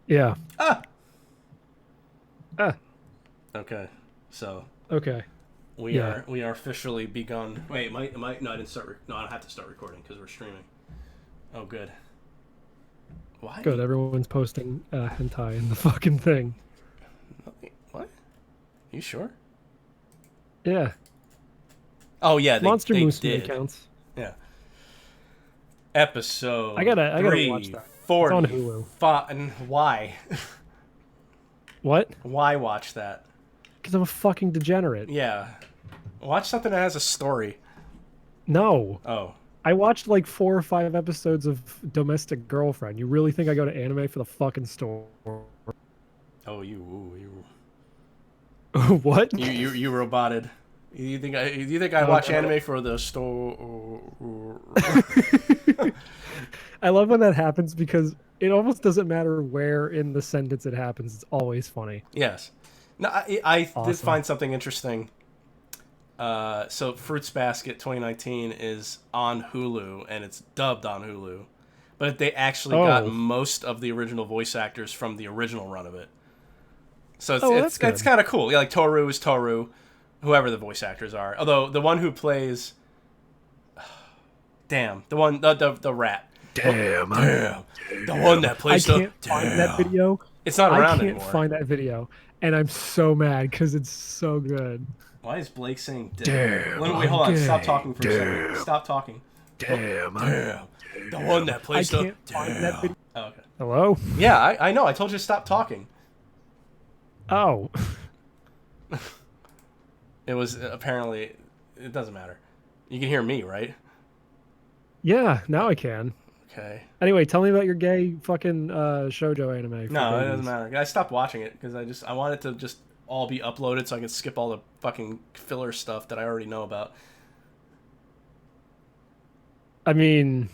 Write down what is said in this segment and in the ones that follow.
Yeah. Ah. Ah. Okay. So Okay. we Yeah. are officially begun. Wait, might no, I didn't start. No, I don't have to start recording because we're streaming. Oh, good. Good. Why? Everyone's posting hentai in the fucking thing. What? You sure? Yeah. Oh yeah, Monster they Musume did. counts. Yeah. I Episode gotta watch three that. It's on forty Hulu. five. And why? What? Why watch that? Because I'm a fucking degenerate. Yeah. Watch something that has a story. No. Oh. I watched like 4 or 5 episodes of Domestic Girlfriend. You really think I go to anime for the fucking store? Oh, you What? you roboted. You think I Oh watch no. anime for the store? I love when that happens because it almost doesn't matter where in the sentence it happens. It's always funny. Yes. No, I did Awesome. find something interesting. So Fruits Basket 2019 is on Hulu and it's dubbed on Hulu, but they actually got Oh. most of the original voice actors from the original run of it. So Oh, well, that's it's good. kind of cool. Yeah, like Toru is Toru, whoever the voice actors are. Although the one who plays, damn, the rat. Well, Damn. damn. The one that I plays the can't find that damn. video. It's not I around can't anymore. find that video. And I'm so mad because it's so good. Why is Blake saying Damn, Let me wait, I'm hold on. Stop gay. talking for a second. Damn. Stop talking. Oh, Damn. damn. The one that I plays the can't find that damn. video. Oh, okay. Hello? Yeah, I know. I told you to stop talking. Oh. It was apparently. It doesn't matter. You can hear me, right? Yeah, now I can. Okay. Anyway, tell me about your gay fucking shoujo anime for No, it doesn't babies. matter. I stopped watching it because I wanted to just all be uploaded so I could skip all the fucking filler stuff that I already know about. I mean,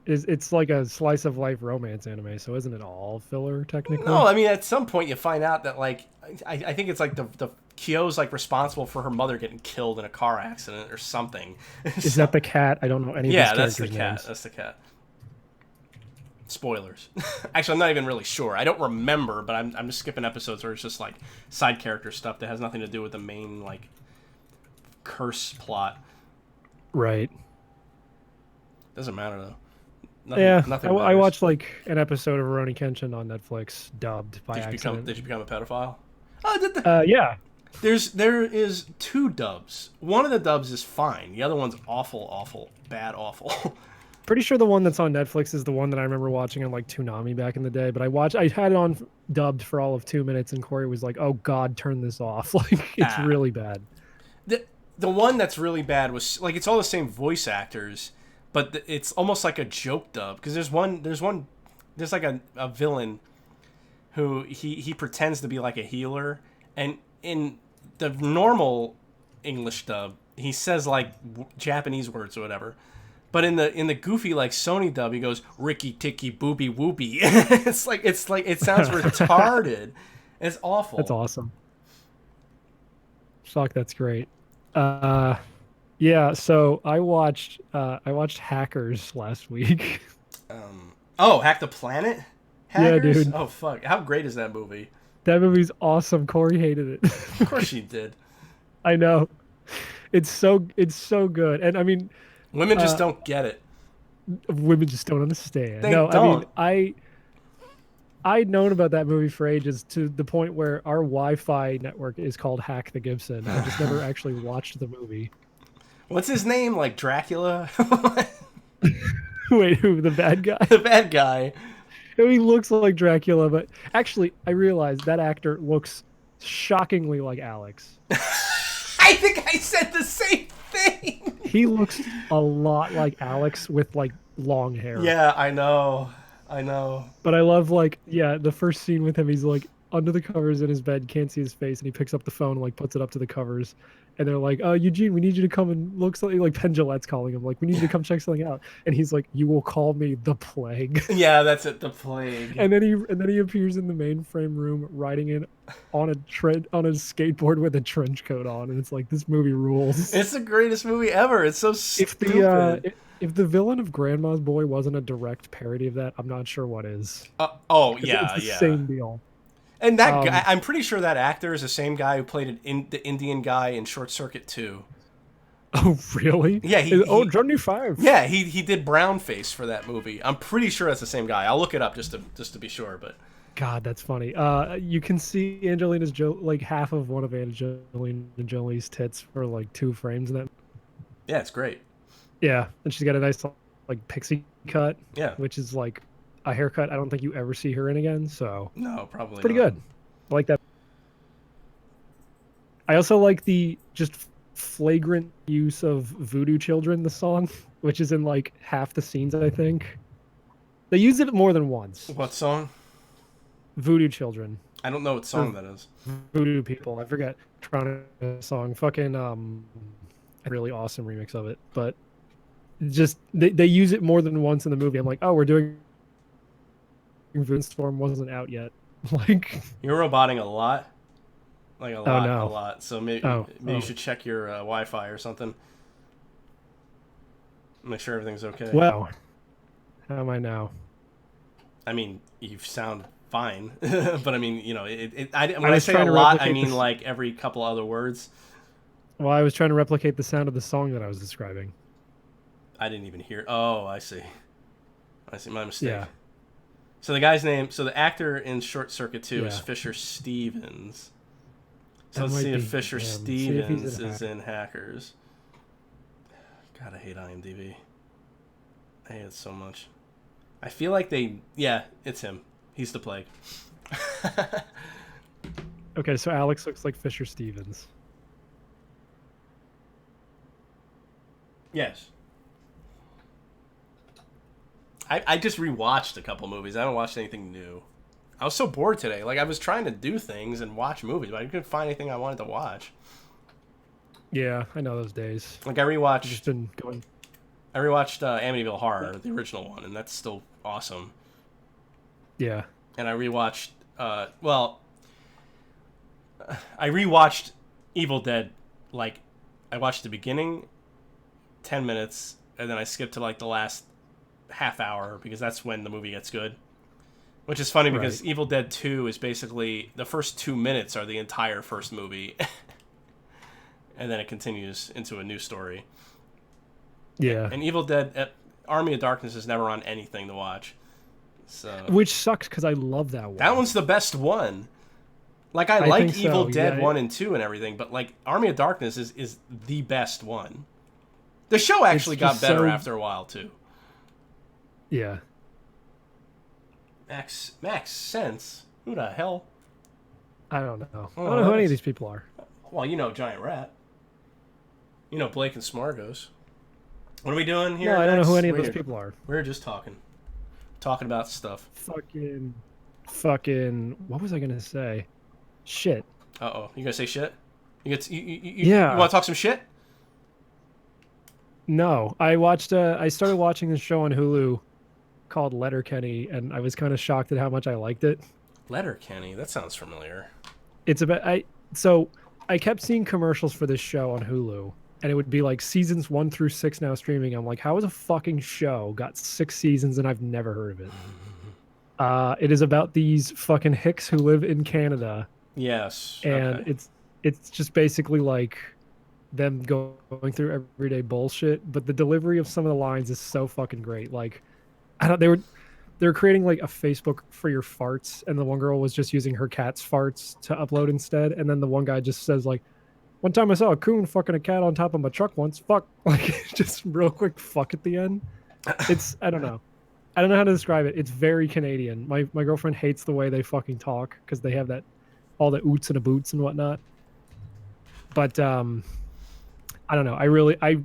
it's like a slice of life romance anime, so isn't it all filler No, technically? I mean at some point you find out that like I think it's like the Kyo's like responsible for her mother getting killed in a car accident or something. Is So, that the cat? I don't know any of these yeah, that's the characters' cat. names. That's the cat. Spoilers. Actually, I'm not even really sure. I don't remember, but I'm just skipping episodes where it's just like side character stuff that has nothing to do with the main like curse plot. Right. Doesn't matter though. Yeah, Nothing I matters. watched like an episode of Rurouni Kenshin on Netflix, dubbed by accident. Did you become a pedophile? Oh, Yeah, there is two dubs. One of the dubs is fine. The other one's awful, awful, bad, awful. pretty sure the one that's on Netflix is the one that I remember watching on like Toonami back in the day. But I had it on dubbed for all of 2 minutes, and Corey was like, "Oh God, turn this off!" Like it's ah, really bad. the the one that's really bad was like it's all the same voice actors, but it's almost like a joke dub because there's like a villain who he pretends to be like a healer, and in the normal English dub he says like Japanese words or whatever. But in the goofy like Sony dub, he goes Ricky Ticky Booby Whoopy. It's like it sounds retarded. It's That's awful. awesome. Fuck, that's great. Uh, yeah. So I watched Hackers last week. Oh, Hack the Planet, Yeah, Hackers. dude, Oh fuck, how great is that movie? that movie's awesome. Corey hated Of it. course she did. I know. It's so good. And I mean, Women just uh, don't get it. women just don't understand. They No, I mean, don't. I'd known about that movie for ages to the point where our Wi-Fi network is called Hack the Gibson. I just never actually watched the movie. What's his name? Like Dracula, Wait, who the bad guy? the bad guy. He looks like Dracula, but actually, I realized that actor looks shockingly like Alex. I think I said the same thing. He looks a lot like Alex with like long hair. Yeah, I know. I know. But I love like yeah, the first scene with him, he's like under the covers in his bed, can't see his face, and he picks up the phone and like puts it up to the covers, and they're like, Eugene, we need you to come and look something." Like Penn Jillette's calling him, like, "We need you to come check something out," and he's like, "You will call me the Plague." Yeah, that's it. The Plague. And then he appears in the mainframe room riding in on a skateboard with a trench coat on, and it's like, this movie rules. It's the greatest movie ever. It's so If the stupid. if the villain of Grandma's Boy wasn't a direct parody of that, I'm not sure what is. Oh It's yeah, the yeah. same deal. And that guy, Um, I'm pretty sure that actor is the same guy who played the Indian guy in Short Circuit 2. oh really? Yeah, Journey 5. yeah, he did brown face for that movie. I'm pretty sure that's the same guy. I'll look it up just to be sure, but God, that's funny. You can see Angelina's like half of one of Angelina Jolie's tits for like 2 frames in that. yeah, it's great. Yeah, and she's got a nice like pixie cut, Yeah. which is like a haircut I don't think you ever see her in again. So No, probably pretty not. good. I like that. I also like the just flagrant use of Voodoo Children, the song, which is in like half the scenes, I think. They use it more than once. What song? Voodoo Children. I don't know what song that is. Voodoo People. I forget. Trying to song. Fucking a really awesome remix of it. But just they use it more than once in the movie. I'm like, oh, we're doing Voodoo Storm wasn't out yet. Like, You're roboting a lot. Like a lot, no. a lot. So maybe Oh, you should check your Wi-Fi or something. Make sure everything's okay. wow. How am I now? I mean, you sound fine, but I mean, you know, when I was say trying a to lot, I replicate mean this. like every couple other words. Well, I was trying to replicate the sound of the song that I was describing. I didn't even hear. Oh, I see. I see. My mistake. Yeah. So the guy's name. So the actor in Short Circuit 2 is Yeah. Fisher Stevens. So That let's might see if be Fisher him. See if he's Stevens in is in Hackers. God, I hate IMDb. I hate it so much. I feel like yeah, it's him. He's the Plague. Okay, so Alex looks like Fisher Stevens. Yes. I just rewatched a couple movies. I haven't watched anything new. I was so bored today. Like, I was trying to do things and watch movies, but I couldn't find anything I wanted to watch. Yeah, I know those days. Like, I I've just rewatched been going. Amityville Horror, the original one, and that's still awesome. Yeah. And I rewatched, well, I rewatched Evil Dead. Like, I watched the beginning, 10 minutes, and then I skipped to, like, the last half hour because that's when the movie gets good. Which is funny because Right. Evil Dead 2 is basically the first 2 minutes are the entire first movie. And then it continues into a new story. Yeah. And Evil Dead Army of Darkness is never on anything to watch. So Which sucks because I love that one. that one's the best one. Like, I I like think so, Evil Dead yeah. 1 and 2 and everything, but like Army of Darkness is the best one. The show actually got just better so- after a while too. Yeah. Max Sense? Who the hell? I don't know. Oh, I don't know who any that's- of these people are. Well, you know Giant Rat. You know Blake and Smargos. What are we doing here? No, I don't know Max? who any of those people are. We're just talking about stuff. Fucking. What was I gonna say? Shit. Uh-oh, you gonna say shit? You Yeah. want to talk some shit? No, I started watching this show on Hulu called Letterkenny, and I was kind of shocked at how much I liked it. Letterkenny, that sounds familiar. It's about so I kept seeing commercials for this show on Hulu, and it would be like seasons 1 through 6 now streaming. I'm like, how is a fucking show got 6 seasons and I've never heard of it? It is about these fucking hicks who live in Canada, Yes. and okay. it's just basically like them going through everyday bullshit, but the delivery of some of the lines is so fucking great. Like, they were creating like a Facebook for your farts, and the one girl was just using her cat's farts to upload instead, and then the one guy just says like, one time I saw a coon fucking a cat on top of my truck once. Fuck. Like, just real quick fuck at the end. It's I don't know how to describe it. It's very Canadian. My girlfriend hates the way they fucking talk because they have that all the oots and a boots and whatnot. But I don't know.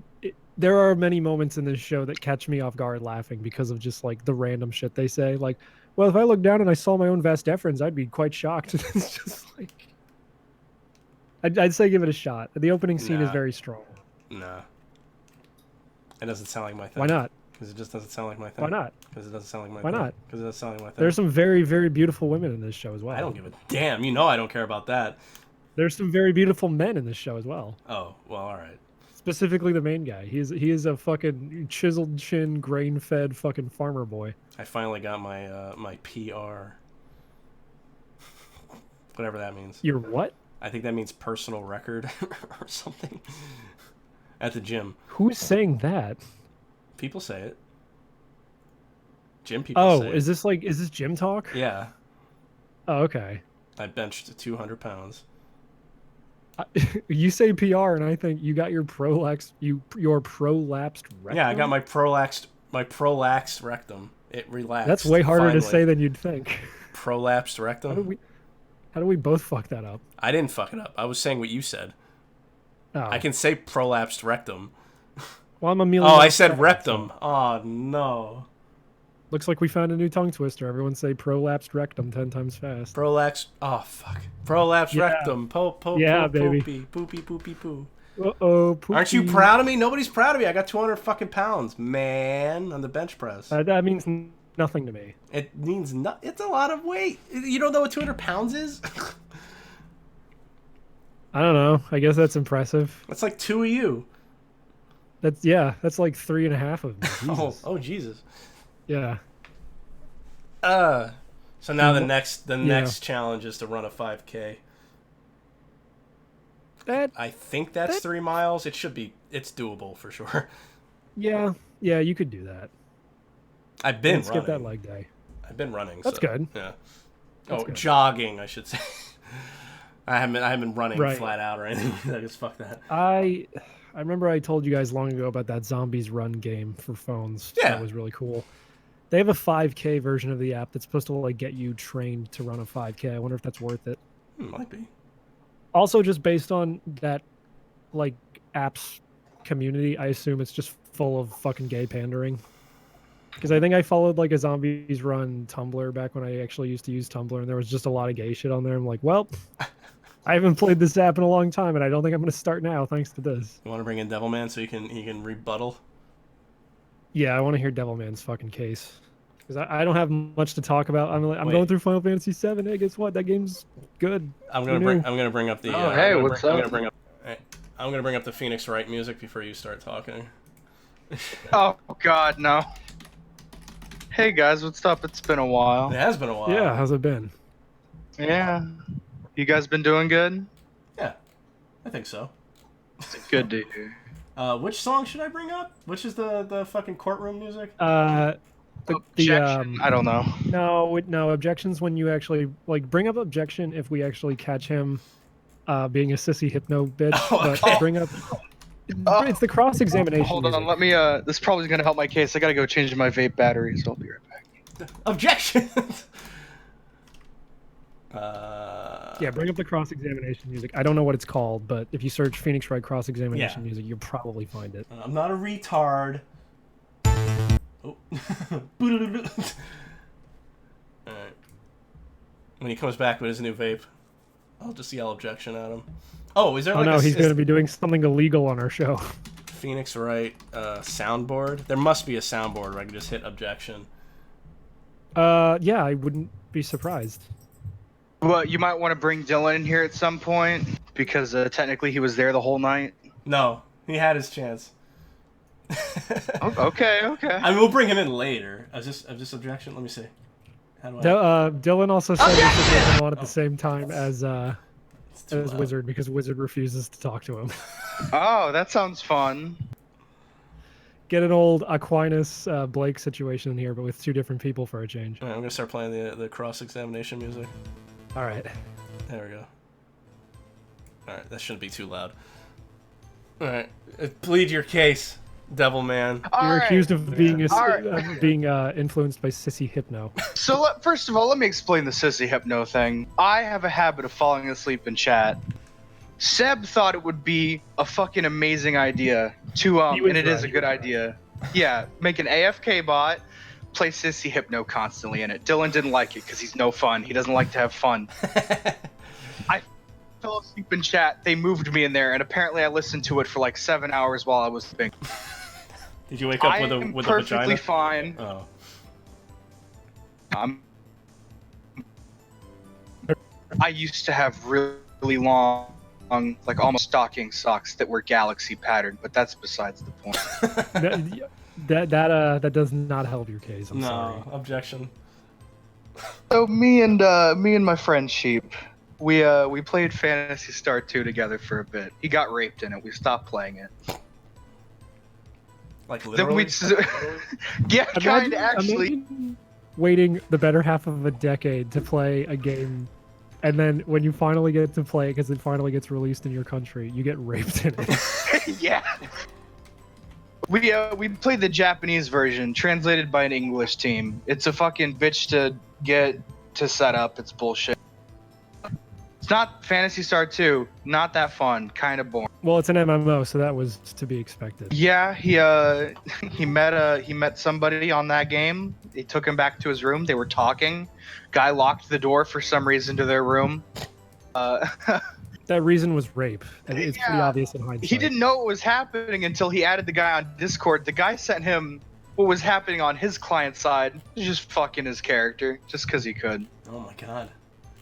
There are many moments in this show that catch me off guard laughing because of just like the random shit they say. Like Well, if I looked down and I saw my own vas deferens, I'd be quite shocked. It's just like I'd say give it a shot. The opening scene is Nah, very strong. nah. It doesn't sound like my Why thing. not? Because it just doesn't sound like my Why thing. not? Because it doesn't sound like my Why thing. not? Because it doesn't sound like my thing. There's some very, very beautiful women in this show as well. I don't give a damn. You know I don't care about that. There's some very beautiful men in this show as well. Oh, well, all right. Specifically the main guy. He is a fucking chiseled chin, grain fed fucking farmer boy. I finally got my my PR. Whatever that means. You're what? I think that means personal record or something. At the gym. Who's saying that? People say it. Gym people say it. Is this gym talk? Yeah. Oh, okay. I benched 200 pounds. You say PR, and I think you got your prolapsed rectum. Yeah, I got my prolapsed rectum. It relaxed. That's way harder finally. to say than you'd think. Prolapsed rectum. How do we both fuck that up? I didn't fuck it up. I was saying what you said. Oh. I can say prolapsed rectum. Well, I'm a million. Oh, I said rectum. Oh no. Looks like we found a new tongue twister. Everyone say prolapsed rectum 10 times fast. Prolapsed. Oh fuck. Prolapsed rectum. Yeah, baby. Poopy. Poopy. Poo. Uh-oh. Poopy. Aren't you proud of me? Nobody's proud of me. I got 200 fucking pounds, man, on the bench press. That means nothing to me. It means It's a lot of weight. You don't know what 200 pounds is? I don't know. I guess that's impressive. That's like 2 of you. That's like 3.5 of me. Jesus. Oh, Jesus. Yeah. So now the next challenge is to run a 5K. I think that's 3 miles. It's doable for sure. Yeah, you could do that. I've been running. Skip that leg day. I've been running. That's good. Yeah. That's good. Jogging, I should say. I haven't been running flat out or anything. I just fuck that. I remember I told you guys long ago about that Zombies Run game for phones. Yeah. That was really cool. They have a 5K version of the app that's supposed to like get you trained to run a 5K. I wonder if that's worth it. Might be. Also, just based on that like apps community, I assume it's just full of fucking gay pandering. Because I think I followed like a Zombies Run Tumblr back when I actually used to use Tumblr, and there was just a lot of gay shit on there. I'm like, well, I haven't played this app in a long time, and I don't think I'm going to start now thanks to this. You want to bring in Devilman so he can rebuttal? Yeah, I want to hear Devilman's fucking case. Because I don't have much to talk about. I'm going through Final Fantasy VII. Hey, guess what? That game's good. I'm gonna bring up the. Hey, what's up? I'm gonna bring up the Phoenix Wright music before you start talking. Oh God, no. Hey guys, what's up? It's been a while. It has been a while. Yeah, how's it been? Yeah. You guys been doing good? Yeah, I think so. Good to hear. Which song should I bring up? Which is the fucking courtroom music? Objection? I don't know. No, objections when you actually like bring up objection if we actually catch him being a sissy hypno bitch. Oh, okay. But bring up it's the cross examination. Hold on, let me this is probably gonna help my case. I gotta go change my vape battery, so I'll be right back. Objection. Yeah, bring up the cross examination music. I don't know what it's called, but if you search Phoenix Wright cross examination music, you'll probably find it. I'm not a retard. Oh. Alright. When he comes back with his new vape, I'll just yell objection at him. Oh, is there like he's going to be doing something illegal on our show. Phoenix Wright soundboard? There must be a soundboard where I can just hit objection. Yeah, I wouldn't be surprised. Well, you might want to bring Dylan in here at some point, because technically he was there the whole night. No, he had his chance. Okay. I mean, we'll bring him in later. Is this objection? Let me see. How do I... Dylan also said we should bring him on at the same time as Wizard, because Wizard refuses to talk to him. Oh, that sounds fun. Get an old Aquinas Blake situation in here, but with 2 different people for a change. All right, I'm gonna start playing the cross-examination music. All right. There we go. All right, that shouldn't be too loud. All right, plead your case, Devilman. You're accused of being influenced by sissy hypno. So first of all, let me explain the sissy hypno thing. I have a habit of falling asleep in chat. Seb thought it would be a fucking amazing idea to and it is a good idea. Yeah, make an AFK bot play Sissy Hypno constantly in it. Dylan didn't like it because he's no fun. He doesn't like to have fun. I fell asleep in chat. They moved me in there, and apparently I listened to it for like 7 hours while I was sleeping. Did you wake up with a perfectly vagina? fine. Oh. I used to have really long, like almost stocking socks that were galaxy patterned, but that's besides the point. That does not help your case. I'm No, sorry. objection. So me and my friend Sheep, we played Phantasy Star 2 together for a bit. He got raped in it. We stopped playing it. Like literally? Yeah, kind of actually. Imagine waiting the better half of a decade to play a game, and then when you finally get to play it because it finally gets released in your country, you get raped in it. Yeah. We played the Japanese version, translated by an English team. It's a fucking bitch to get to set up. It's bullshit. It's not Phantasy Star 2. Not that fun. Kind of boring. Well, it's an MMO, so that was to be expected. Yeah, he met somebody on that game. He took him back to his room. They were talking. Guy locked the door for some reason to their room. That reason was rape. It's pretty obvious in hindsight. He didn't know what was happening until he added the guy on Discord. The guy sent him what was happening on his client side. He's just fucking his character just because he could. Oh my god.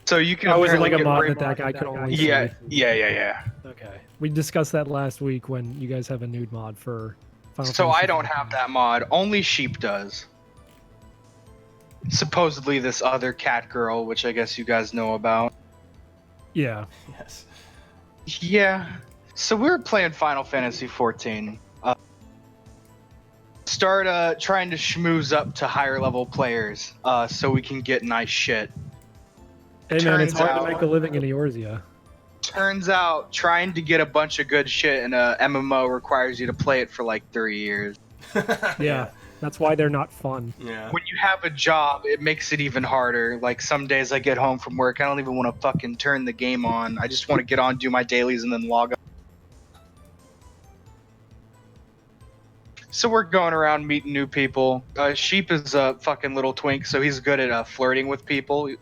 So you can. Oh, was it like a get mod raped. that guy could only? Yeah. Okay, we discussed that last week when you guys have a nude mod for Final So Fantasy I don't 15. have that mod. Only Sheep does. Supposedly this other cat girl, which I guess you guys know about. Yeah. Yes. Yeah. So we were playing Final Fantasy 14. Start trying to schmooze up to higher level players so we can get nice shit. Hey man, it's Turns hard out- to make a living in Eorzea. Turns out trying to get a bunch of good shit in a MMO requires you to play it for like 3 years. Yeah, that's why they're not fun. Yeah. When you have a job, it makes it even harder. Like some days I get home from work, I don't even want to fucking turn the game on. I just want to get on, do my dailies, and then log off. So we're going around meeting new people. Sheep is a fucking little twink, so he's good at flirting with people.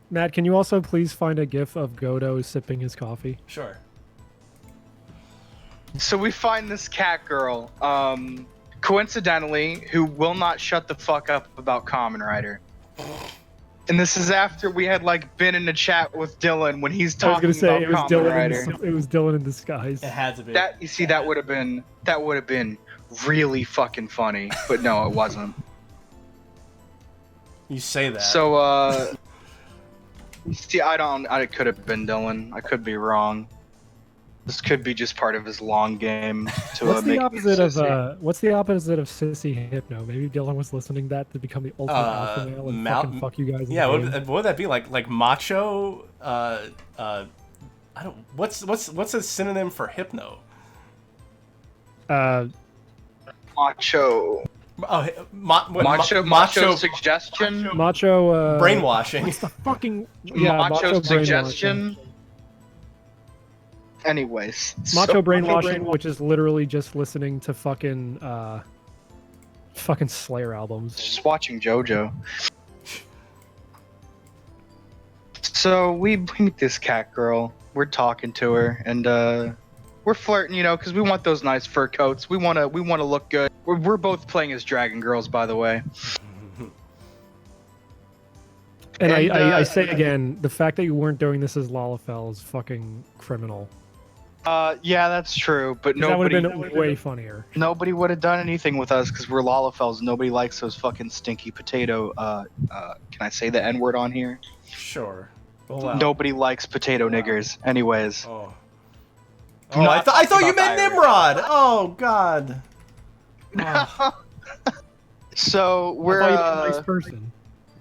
Matt, can you also please find a gif of Godo sipping his coffee? Sure. So we find this cat girl, coincidentally, who will not shut the fuck up about Kamen Rider. And this is after we had like been in a chat with Dylan when he's I was talking gonna say it was about Kamen Dylan. Rider. It was Dylan in disguise. It had to be. That you see, that would have been really fucking funny, but no, it wasn't. You say that. So see, I could have been Dylan. I could be wrong. This could be just part of his long game to What's the make me opposite sissy. of what's the opposite of sissy hypno? Maybe Dylan was listening to that to become the ultimate alpha male and fucking fuck you guys. Yeah, in the game. what would that be like macho? I don't. What's a synonym for hypno? Macho. Oh, Macho suggestion. Macho brainwashing. What's the fucking Macho brainwashing. suggestion. Anyways, Macho brainwashing, which is literally just listening to fucking Slayer albums. Just watching JoJo. So we meet this cat girl. We're talking to her, and we're flirting, you know, because we want those nice fur coats. We wanna look good. We're both playing as dragon girls, by the way. And I say again, the fact that you weren't doing this as Lalafell is fucking criminal. Yeah, that's true, but That would nobody have been way funnier. nobody would have done anything with us because we're Lalafells. Nobody likes those fucking stinky potato. Can I say the N word on here? Sure. Well, Nobody likes potato niggers. Anyways. Oh. Oh, I thought you meant Irish. Nimrod. Oh God. Oh. So we're. I thought you were a nice person.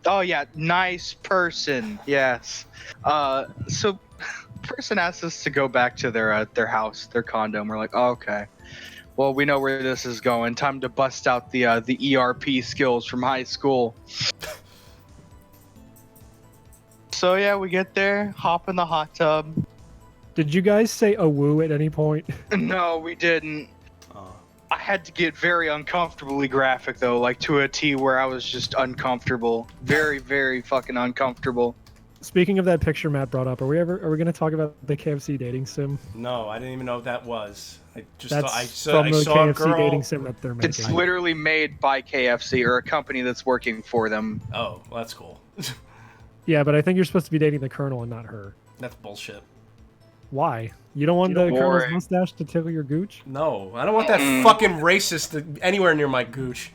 Oh yeah, nice person. Yes. So person asked us to go back to their house, their condo, and we're like, oh, okay. Well, we know where this is going. Time to bust out the ERP skills from high school. So yeah, we get there, hop in the hot tub. Did you guys say a woo at any point? No, we didn't. Oh. I had to get very uncomfortably graphic though, like to a T where I was just uncomfortable, very, very fucking uncomfortable. Speaking of that picture Matt brought up, are we going to talk about the KFC dating sim? No, I didn't even know what that was. I just That's thought, from I the saw a KFC girl. dating sim that they're making. It's literally made by KFC or a company that's working for them. Oh, well, that's cool. Yeah, but I think you're supposed to be dating the Colonel and not her. That's bullshit. Why? You don't want You're the Colonel's boring. mustache to tickle your gooch? No, I don't want that fucking racist anywhere near my gooch.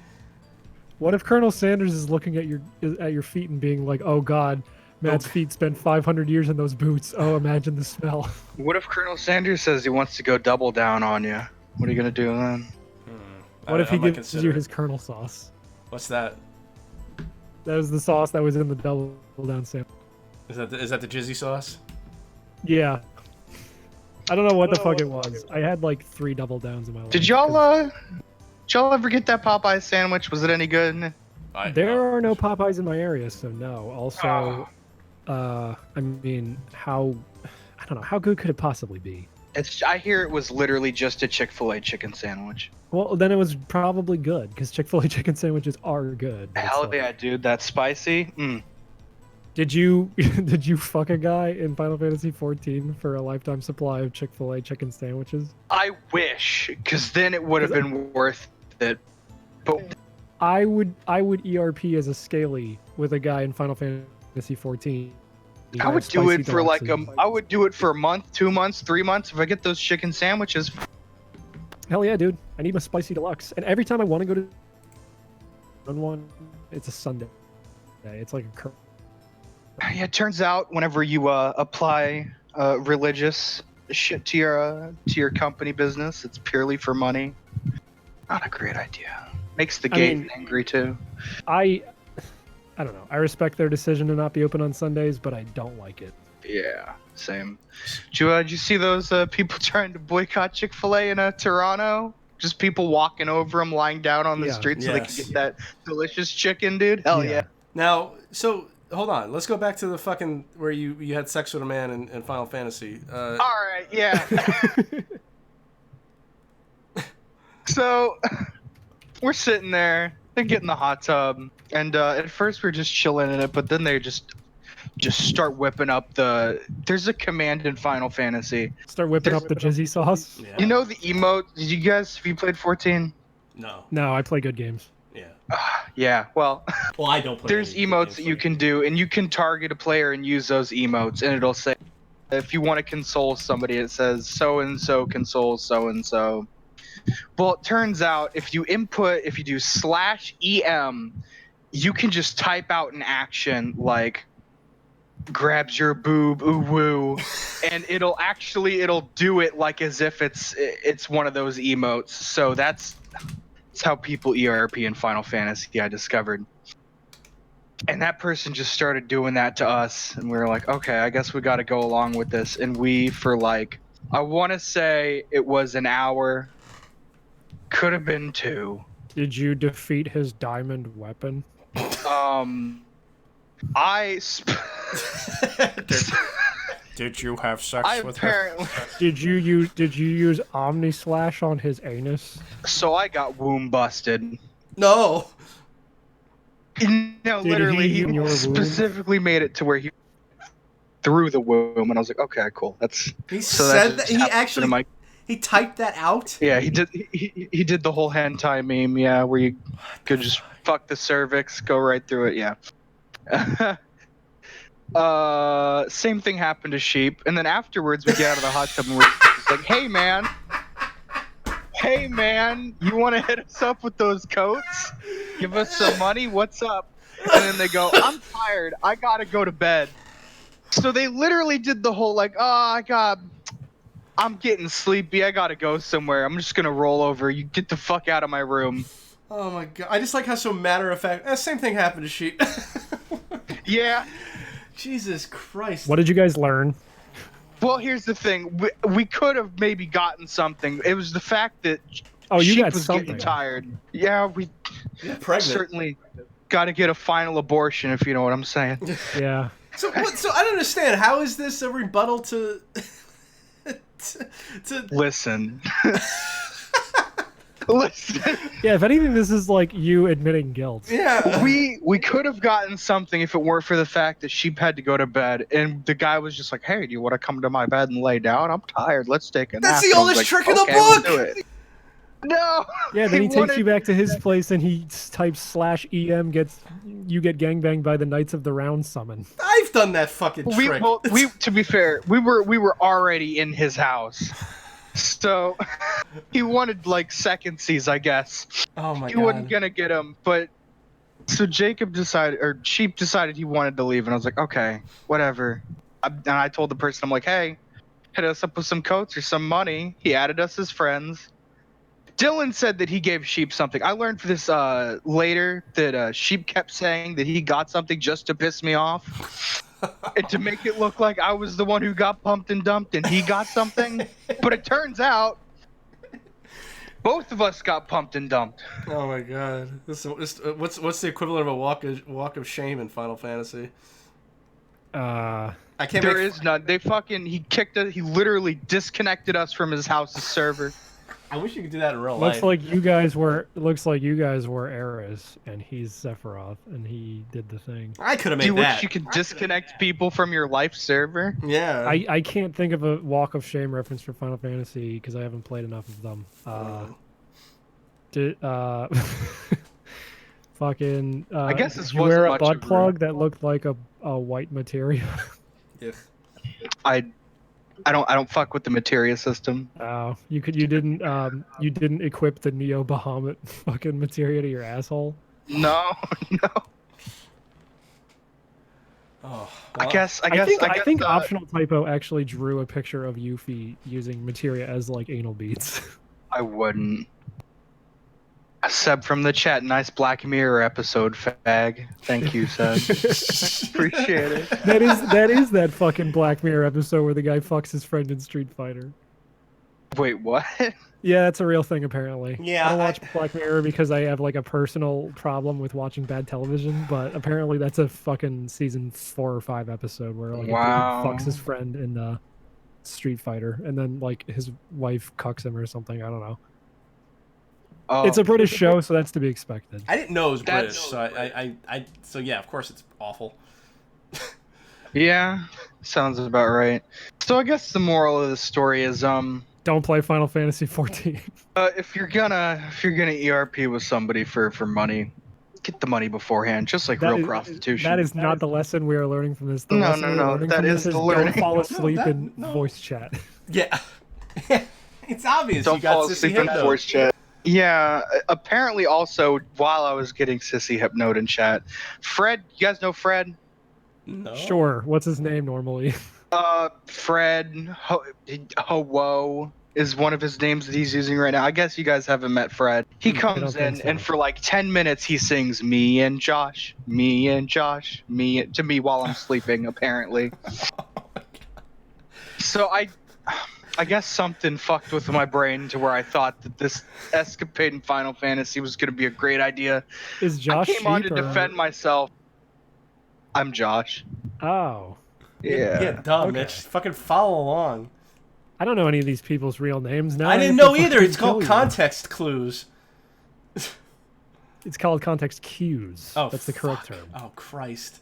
What if Colonel Sanders is looking at your feet and being like, "Oh God, Matt's feet spent 500 years in those boots. Oh, imagine the smell." What if Colonel Sanders says he wants to go double down on you? What are you gonna do then? What if he I might gives consider you it. his Colonel sauce? What's that? That was the sauce that was in the double down sandwich. Is that the jizzy sauce? Yeah. I don't know what the fuck it was. I had like 3 double downs in my life. Did y'all ever get that Popeye sandwich? Was it any good? There are no Popeyes in my area, so no. Also, I mean, I don't know, how good could it possibly be? I hear it was literally just a Chick-fil-A chicken sandwich. Well, then it was probably good, because Chick-fil-A chicken sandwiches are good. but it's Hell like- yeah, dude, that's spicy. Did you fuck a guy in Final Fantasy 14 for a lifetime supply of Chick-fil-A chicken sandwiches? I wish, because then it would have been worth it. But I would ERP as a scaly with a guy in Final Fantasy 14. I would do it for like I would do it for a month, 2 months, 3 months if I get those chicken sandwiches. Hell yeah, dude! I need my spicy deluxe, and every time I want to go to one, it's a Sunday. It's like a Yeah, it turns out whenever you apply religious shit to your company business, it's purely for money. Not a great idea. Makes the gays angry too. I don't know. I respect their decision to not be open on Sundays, but I don't like it. Yeah, same. Did you see those people trying to boycott Chick-fil-A in Toronto? Just people walking over them, lying down on the street so they can get that delicious chicken, dude. Hell yeah. Now, so hold on. Let's go back to the fucking where you had sex with a man in Final Fantasy. All right, yeah. So we're sitting there. They're getting the hot tub, and at first we're just chilling in it, but then they just start whipping up there's a command in Final Fantasy. Start whipping up the jizzy sauce? Yeah. You know the emote? Have you played 14? No. No, I play good games. Yeah. Yeah, well, Well, I don't play. there's emotes that you can do, and you can target a player and use those emotes, and it'll say, if you want to console somebody, it says so-and-so consoles so-and-so. Well, it turns out if you do /EM, you can just type out an action like grabs your boob, ooh woo, and it'll do it like as if it's one of those emotes. So that's how people ERP in Final Fantasy, I discovered. And that person just started doing that to us, and we were like, okay, I guess we got to go along with this. And we, for like, I want to say it was an hour. Could have been 2. Did you defeat his diamond weapon? Did you have sex with her? Did you use Omni Slash on his anus? So I got womb busted. No. No, literally, he specifically made it to where he through the womb, and I was like, okay, cool. He typed that out? Yeah, he did. He did the whole hentai meme. Yeah, where you could just fuck the cervix, go right through it. Yeah. Same thing happened to Sheep, and then afterwards we get out of the hot tub and we're just like, hey man, you want to hit us up with those coats? Give us some money. What's up? And then they go, I'm tired. I gotta go to bed. So they literally did the whole like, I'm getting sleepy. I gotta go somewhere. I'm just gonna roll over. You get the fuck out of my room. Oh my god! I just like how so matter of fact. Same thing happened to Sheep. Yeah. Jesus Christ. What did you guys learn? Well, here's the thing. We could have maybe gotten something. It was the fact that you Sheep got was something. getting tired. Yeah, we pregnant. certainly got to get a final abortion, if you know what I'm saying. Yeah. So I don't understand. How is this a rebuttal to Listen. Listen, Yeah, if anything, this is like you admitting guilt. Yeah. we could have gotten something if it weren't for the fact that Sheep had to go to bed, and the guy was just like, "Hey, do you want to come to my bed and lay down? I'm tired. Let's take a nap." That's the And I was oldest like, trick in the "Okay, we'll book. do it." No. Yeah, then he takes wanted- you back to his place and he types /EM you get gangbanged by the Knights of the Round summon. I've done that fucking We trick. well, we to be fair, we were already in his house, so he wanted like seconsies, I guess. Oh my He god. wasn't gonna get him, but so Jacob decided, or Sheep decided he wanted to leave, and I was like, okay, whatever. And I told the person, I'm like, hey, hit us up with some coats or some money. He added us as friends. Dylan said that he gave Sheep something. I learned for this later that Sheep kept saying that he got something just to piss me off and to make it look like I was the one who got pumped and dumped and he got something. But it turns out both of us got pumped and dumped. Oh my god. What's the equivalent of a walk of shame in Final Fantasy? I can't. There is none. He kicked us. He literally disconnected us from his house's server. I wish you could do that in real Looks life. like you guys were Eris and he's Sephiroth and he did the thing. I could have Do made you wish that. you could disconnect people from your life server? Yeah. I can't think of a Walk of Shame reference for Final Fantasy because I haven't played enough of them. Fucking I guess this did you wear a wasn't much butt of a- plug that looked like a white materia. Yeah. I don't fuck with the materia system. Oh, you didn't equip the Neo Bahamut fucking materia to your asshole. No, no. Oh. I guess. I think optional typo actually drew a picture of Yuffie using materia as like anal beads. I wouldn't. Seb from the chat, nice Black Mirror episode, fag. Thank you, Seb. Appreciate it. that is that fucking Black Mirror episode where the guy fucks his friend in Street Fighter. Wait, what? Yeah, that's a real thing apparently. Yeah, I don't watch Black Mirror because I have like a personal problem with watching bad television, but apparently that's a fucking season 4 or 5 episode where like Wow. a dude fucks his friend in Street Fighter and then like his wife cucks him or something. I don't know. Oh, It's a British show, so that's to be expected. I didn't know it was That's- British, so yeah, of course it's awful. yeah, sounds about right. So I guess the moral of the story is Don't play Final Fantasy 14. if you're gonna ERP with somebody for money, get the money beforehand, just like real prostitution. That is not the lesson we are learning from this. The No, lesson no, we're no, learning that from is this the don't learning. fall asleep No, in no. voice chat. Yeah. It's obvious Don't you got fall Sissy asleep in Hypno. voice chat. Yeah, apparently also while I was getting Sissy Hypnoed in chat, Fred, you guys know Fred? No. Sure. What's his name normally? Fred Ho is one of his names that he's using right now. I guess you guys haven't met Fred. He I comes don't think in so. and for like 10 minutes he sings me and Josh, me to me while I'm sleeping apparently. So I guess something fucked with my brain to where I thought that this escapade in Final Fantasy was going to be a great idea. Is Josh I came on to Sheep or- defend myself. I'm Josh. Oh. Yeah, dumb, Okay. Mitch. Fucking follow along. I don't know any of these people's real names. Now I didn't have know to either. fucking It's called kill you. context clues. It's called context cues. Oh, That's the correct fuck. term. Oh, Christ.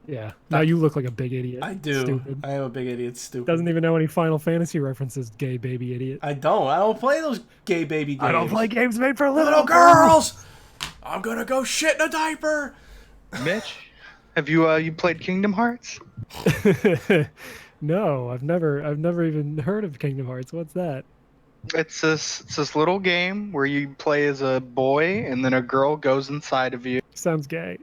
Yeah. Now you look like a big idiot. I do. Stupid. I am a big idiot. Stupid. Doesn't even know any Final Fantasy references, gay baby idiot. I don't play those gay baby games. I don't play games made for Little girls! I'm gonna go shit in a diaper! Mitch, have you played Kingdom Hearts? No, I've never even heard of Kingdom Hearts. What's that? It's this little game where you play as a boy and then a girl goes inside of you. Sounds gay.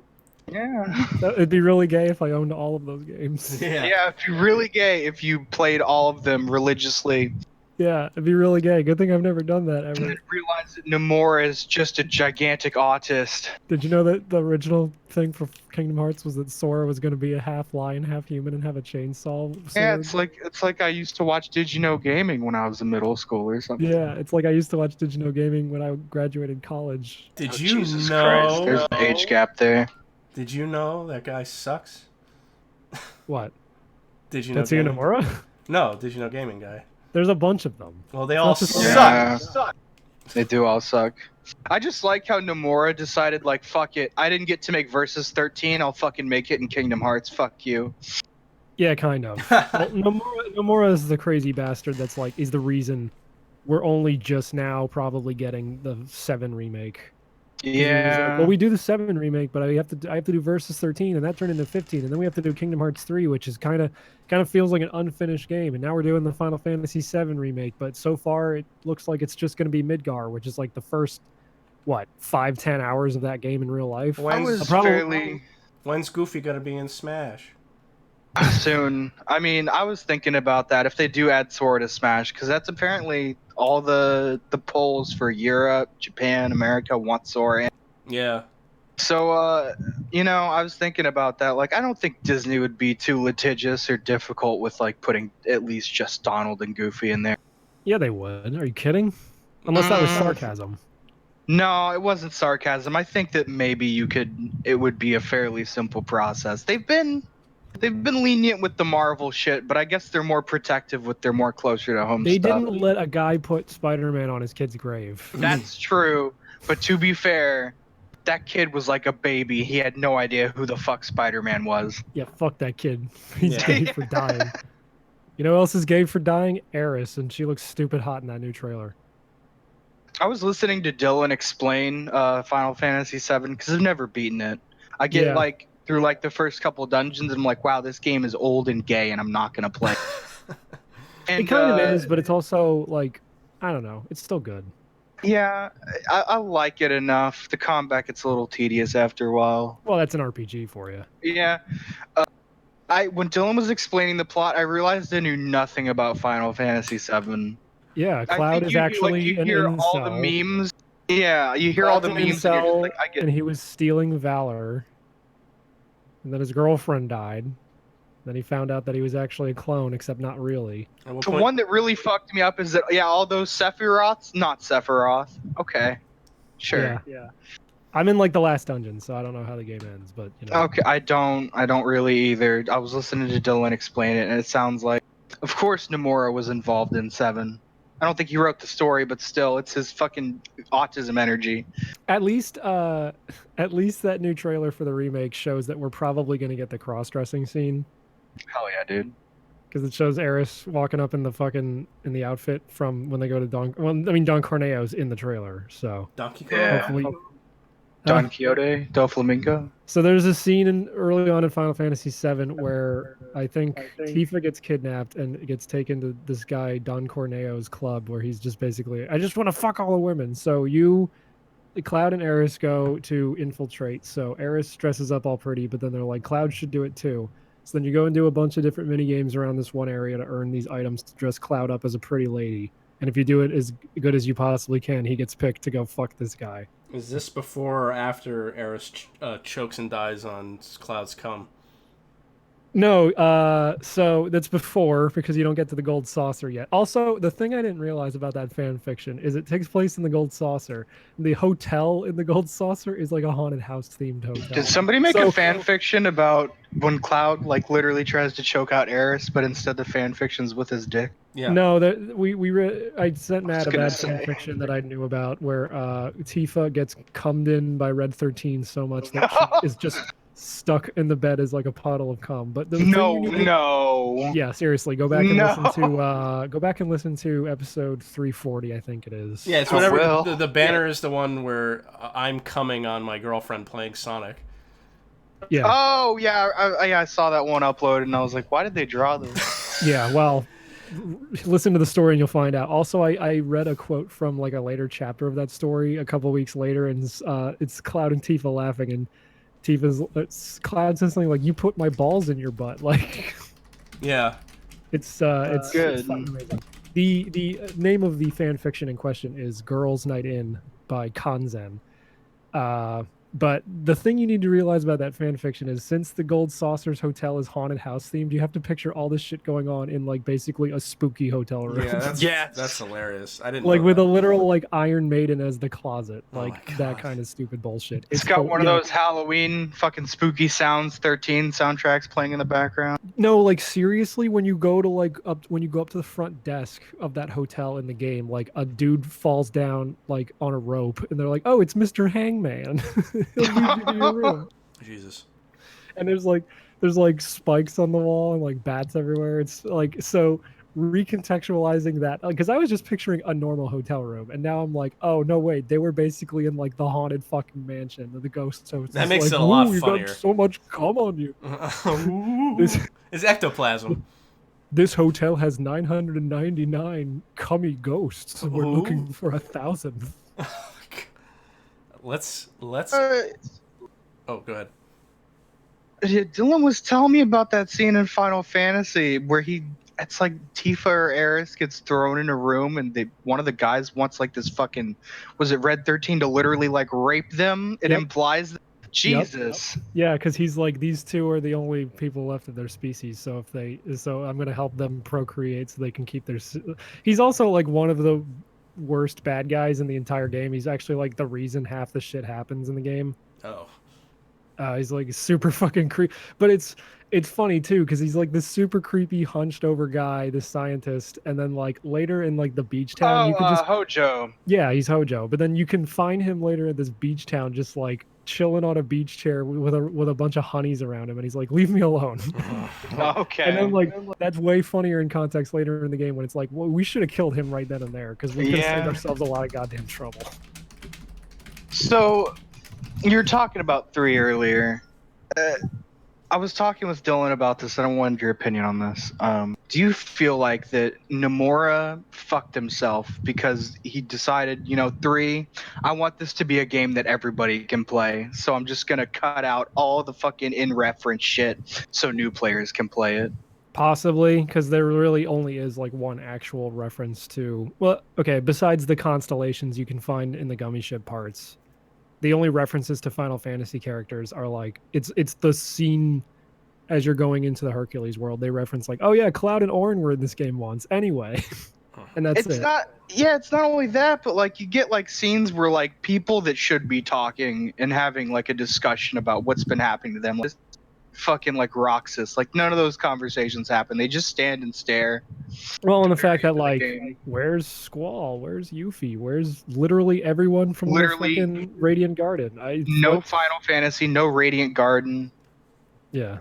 Yeah. It'd be really gay if I owned all of those games. Yeah, if you're really gay, if you played all of them religiously, Yeah, it'd be really gay. Good thing I've never done that and ever. then realize that Nomura is just a gigantic autist. Did you know that the original thing for Kingdom Hearts was that Sora was going to be a half lion, half human, and have a chainsaw sword? Yeah, it's like I used to watch Did You Know Gaming when I was in middle school or something. Yeah, it's like I used to watch Did You Know Gaming when I graduated college. Did Oh, you Jesus know? Christ, there's an age gap there. Did you know that guy sucks? What? Did you know? Tetsuya gaming? Nomura? No, did you know gaming guy? There's a bunch of them. Well, they all just- suck. Yeah. They do all suck. I just like how Nomura decided, like, fuck it. I didn't get to make Versus 13. I'll fucking make it in Kingdom Hearts. Fuck you. Yeah, kind of. Well, Nomura is the crazy bastard that's like is the reason we're only just now probably getting the 7 remake. Because he was like, "Well, Yeah. we do the 7 remake, but I have to do Versus 13, and that turned into 15, and then we have to do Kingdom Hearts 3, which is kind of feels like an unfinished game, and now we're doing the Final Fantasy 7 remake, but so far it looks like it's just going to be Midgar, which is like the first what 5-10 hours of that game in real life. I When's was Probably fairly when's Goofy gonna be in Smash? soon. I mean, I was thinking about that if they do add Sora to Smash, because that's apparently all the polls for Europe, Japan, America want Sora in. Yeah. So, I was thinking about that. Like, I don't think Disney would be too litigious or difficult with like putting at least just Donald and Goofy in there. yeah, they would. Are you kidding? Unless that was Mm, sarcasm. no, it wasn't sarcasm. I think that maybe it would be a fairly simple process. They've been lenient with the Marvel shit, but I guess they're more protective with their more closer to home They stuff. didn't let a guy put Spider-Man on his kid's grave. That's true, but to be fair, that kid was like a baby. He had no idea who the fuck Spider-Man was. Yeah, fuck that kid. He's Yeah. gay for dying. You know who else is gay for dying? Eris, and she looks stupid hot in that new trailer. I was listening to Dylan explain Final Fantasy VII because I've never beaten it. I get Yeah. like through like the first couple dungeons, and I'm like, wow, this game is old and gay, and I'm not gonna play. It And kind of is, but it's also like I don't know. It's still good. yeah, I like it enough. The combat gets a little tedious after a while. Well, that's an RPG for you. Yeah, when Dylan was explaining the plot, I realized I knew nothing about Final Fantasy VII. Yeah, I Cloud think is you actually an hear all the incel. memes. Yeah, you hear all Cloud's the an memes, and you're just incel, like, I get. and he was stealing Valor, and then his girlfriend died. Then he found out that he was actually a clone, except not really. At what The point? one that really fucked me up is that all those Sephiroths, not Sephiroth. Okay, sure. Yeah. I'm in like the last dungeon, so I don't know how the game ends, but you know. Okay, I don't really either. I was listening to Dylan explain it, and it sounds like, of course, Nomura was involved in Seven. I don't think he wrote the story, but still, it's his fucking autism energy. At least at least that new trailer for the remake shows that we're probably going to get the cross-dressing scene Hell yeah, dude. because it shows Eris walking up in the outfit from when they go to Don well, I mean Don Corneo's in the trailer, so Donkey Kong? Yeah. hopefully Don Quixote, Doflamingo. So there's a scene early on in Final Fantasy VII where I think Tifa gets kidnapped and gets taken to this guy Don Corneo's club where he's just basically, I just want to fuck all the women. So Cloud and Eris go to infiltrate. So Eris dresses up all pretty, but then they're like, Cloud should do it too. So then you go and do a bunch of different mini games around this one area to earn these items to dress Cloud up as a pretty lady. And if you do it as good as you possibly can, he gets picked to go fuck this guy. Is this before or after Eris chokes and dies on Cloud's cum? No, so that's before because you don't get to the gold saucer yet. Also, the thing I didn't realize about that fan fiction is it takes place in the gold saucer. The hotel in the gold saucer is like a haunted house themed hotel. Did somebody make a fan fiction about when Cloud like literally tries to choke out Eris, but instead the fan fiction's with his dick? Yeah. No, I sent I was Matt a gonna bad say. fan fiction that I knew about where Tifa gets cummed in by Red 13 so much that she is just stuck in the bed as like a puddle of cum. But the No, thing you need to- no. Yeah, seriously, go back and No. listen to episode 340, I think it is. Yeah, it's Oh, whatever. well. The banner is the one where I'm coming on my girlfriend playing Sonic. Yeah. Oh yeah, I saw that one uploaded, and I was like, why did they draw this? Yeah, well, listen to the story and you'll find out. Also, I read a quote from like a later chapter of that story a couple weeks later, and it's Cloud and Tifa laughing, and Cloud says something like, "You put my balls in your butt." Like, Yeah. it's Good. fucking amazing. The name of the fan fiction in question is "Girls' Night In" by Kanzen. But the thing you need to realize about that fan fiction is since the Gold Saucers Hotel is haunted house themed, you have to picture all this shit going on in like basically a spooky hotel room. Yeah, that's Yes. hilarious. I didn't Like know with that. a literal like Iron Maiden as the closet. Oh Like my that god. kind of stupid bullshit. It's It's got one of yeah, those Halloween fucking spooky sounds 13 soundtracks playing in the background. no, like seriously, when you go to like up when you go up to the front desk of that hotel in the game, like a dude falls down like on a rope and they're like, "Oh, it's Mr. Hangman. He'll lead you to your room." Jesus. And there's like spikes on the wall and like bats everywhere. It's like so recontextualizing that because I was just picturing a normal hotel room and now I'm like, "Oh, no wait, they were basically in like the haunted fucking mansion of the ghost host." That It's makes like, it a lot "Ooh, you got funnier. so much cum on you." This Ooh. It's ectoplasm. This hotel has 999 cummy ghosts. We're Ooh. looking for 1,000. Let's. Uh, Oh, go ahead. yeah, Dylan was telling me about that scene in Final Fantasy where it's like Tifa or Eris gets thrown in a room and one of the guys wants like this fucking, was it Red 13 to literally like rape them? It Yep. implies that, Yep. Jesus. Yeah, because he's like, these two are the only people left of their species. So I'm gonna help them procreate so they can keep their. He's also like one of the worst bad guys in the entire game. He's actually like the reason half the shit happens in the game. Oh. He's like super fucking creepy, but it's funny too because he's like this super creepy hunched over guy, this scientist, and then like later in like the beach town, Oh, you could just Hojo. yeah, he's Hojo, but then you can find him later at this beach town, just like chilling on a beach chair with a bunch of honeys around him, and he's like, "Leave me alone." And then Okay. like that's way funnier in context later in the game when it's like, "Well, we should have killed him right then and there because we could have saved Yeah. ourselves a lot of goddamn trouble." So you're talking about 3 earlier. I was talking with Dylan about this, and I wanted your opinion on this. Do you feel like that Nomura fucked himself because he decided, 3, I want this to be a game that everybody can play, so I'm just gonna cut out all the fucking in-reference shit so new players can play it? Possibly, because there really only is like one actual reference to. Well, okay, besides the constellations you can find in the gummy ship parts, the only references to Final Fantasy characters are like it's the scene as you're going into the Hercules world. They reference like, oh yeah, Cloud and Orin were in this game once anyway, and that's It's it. not, yeah, it's not only that, but like you get like scenes where like people that should be talking and having like a discussion about what's been happening to them, like fucking like Roxas, like none of those conversations happen. They just stand and stare Well, and the very fact that into the like, game. where's Squall? Where's Yuffie? Where's literally everyone from the Literally fucking Radiant Garden? no What? Final Fantasy, no Radiant Garden, Yeah,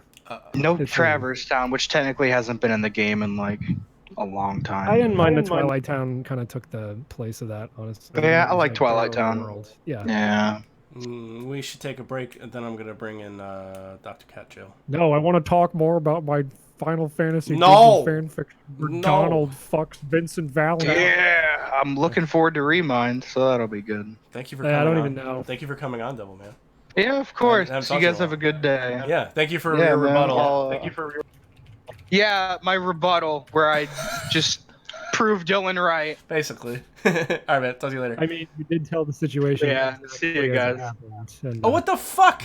no it's weird. Traverse Town, which technically hasn't been in the game in like a long I time. didn't mind that Twilight Town kind of took the place of that, honestly. Yeah, That I was like like Twilight their own Town. world. Yeah. Yeah. We should take a break, and then I'm gonna bring in Dr. Cat Jill. No, I want to talk more about my Final Fantasy Disney No, fanfiction where no. Donald fucks Vincent Valiant. Yeah, I'm looking forward to Remind, so that'll be good. Thank you for I coming don't on. even know. Thank you for coming on, Devil Man. Yeah, of I course. haven't You talked to you guys in a have a while. good day. Yeah, thank you for Yeah, your man. rebuttal. Thank you for yeah, my rebuttal where I just proved Dylan right. Basically. All right, man. Talk to you later. I mean, you did tell the situation Yeah, see you exactly as it guys. happened. And, Oh, what the fuck?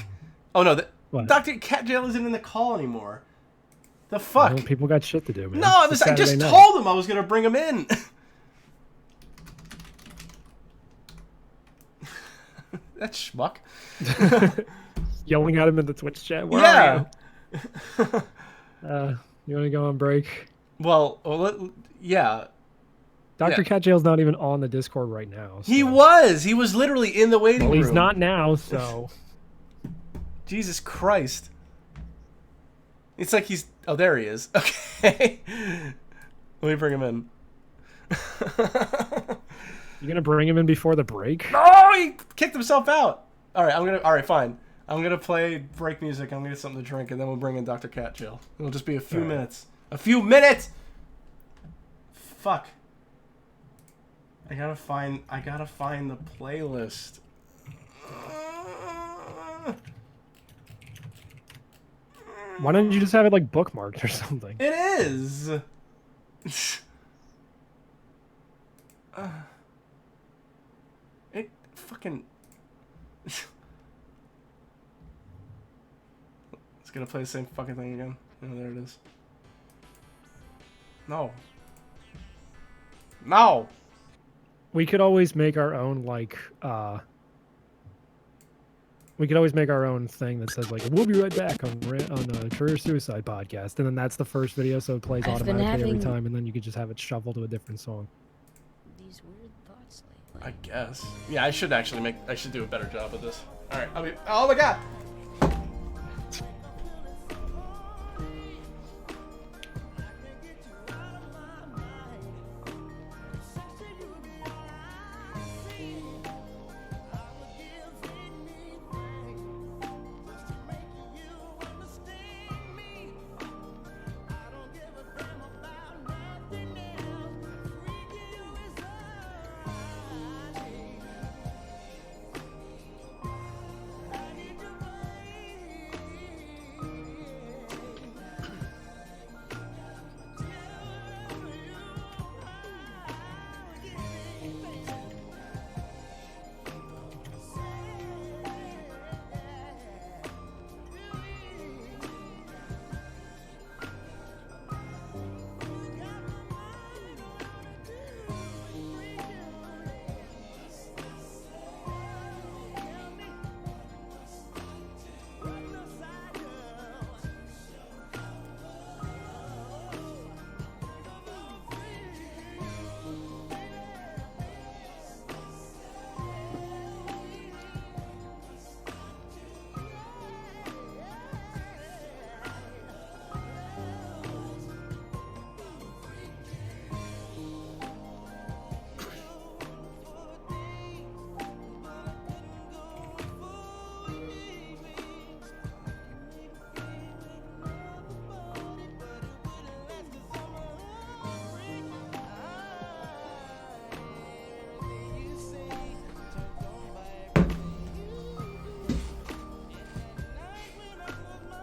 Oh no, what? Dr. Cat Jail isn't in the call anymore. The Well, fuck? people got shit to do, man. No, It's a I just Saturday night. told him I was gonna bring him in. That schmuck. Yelling at him in the Twitch chat. Where Yeah. are you? You want to go on break? Well, yeah. Dr. Yeah. Cat Jail's not even on the Discord right now. He so- was. He was literally in the waiting Well, room. he's not now, so. Jesus Christ. It's like he's... Oh, there he is. Okay. Let me bring him in. You gonna bring him in before the break? Oh, he kicked himself out. All right, fine. I'm gonna play break music. I'm gonna get something to drink, and then we'll bring in Dr. Cat Chill. It'll just be a few minutes. A few minutes. Fuck. I gotta find the playlist. Why don't you just have it like bookmarked or something? It is. It fucking. gonna play the same fucking thing again. Oh, there it is. No. No! We could always make our own, like, we could always make our own thing that says, like, we'll be right back on a Career Suicide Podcast. And then that's the first video, so it plays I've been automatically every having- time, and then you could just have it shuffle to a different song. These weird thoughts lately. I guess. Yeah, I should do a better job of this. Alright, oh my god!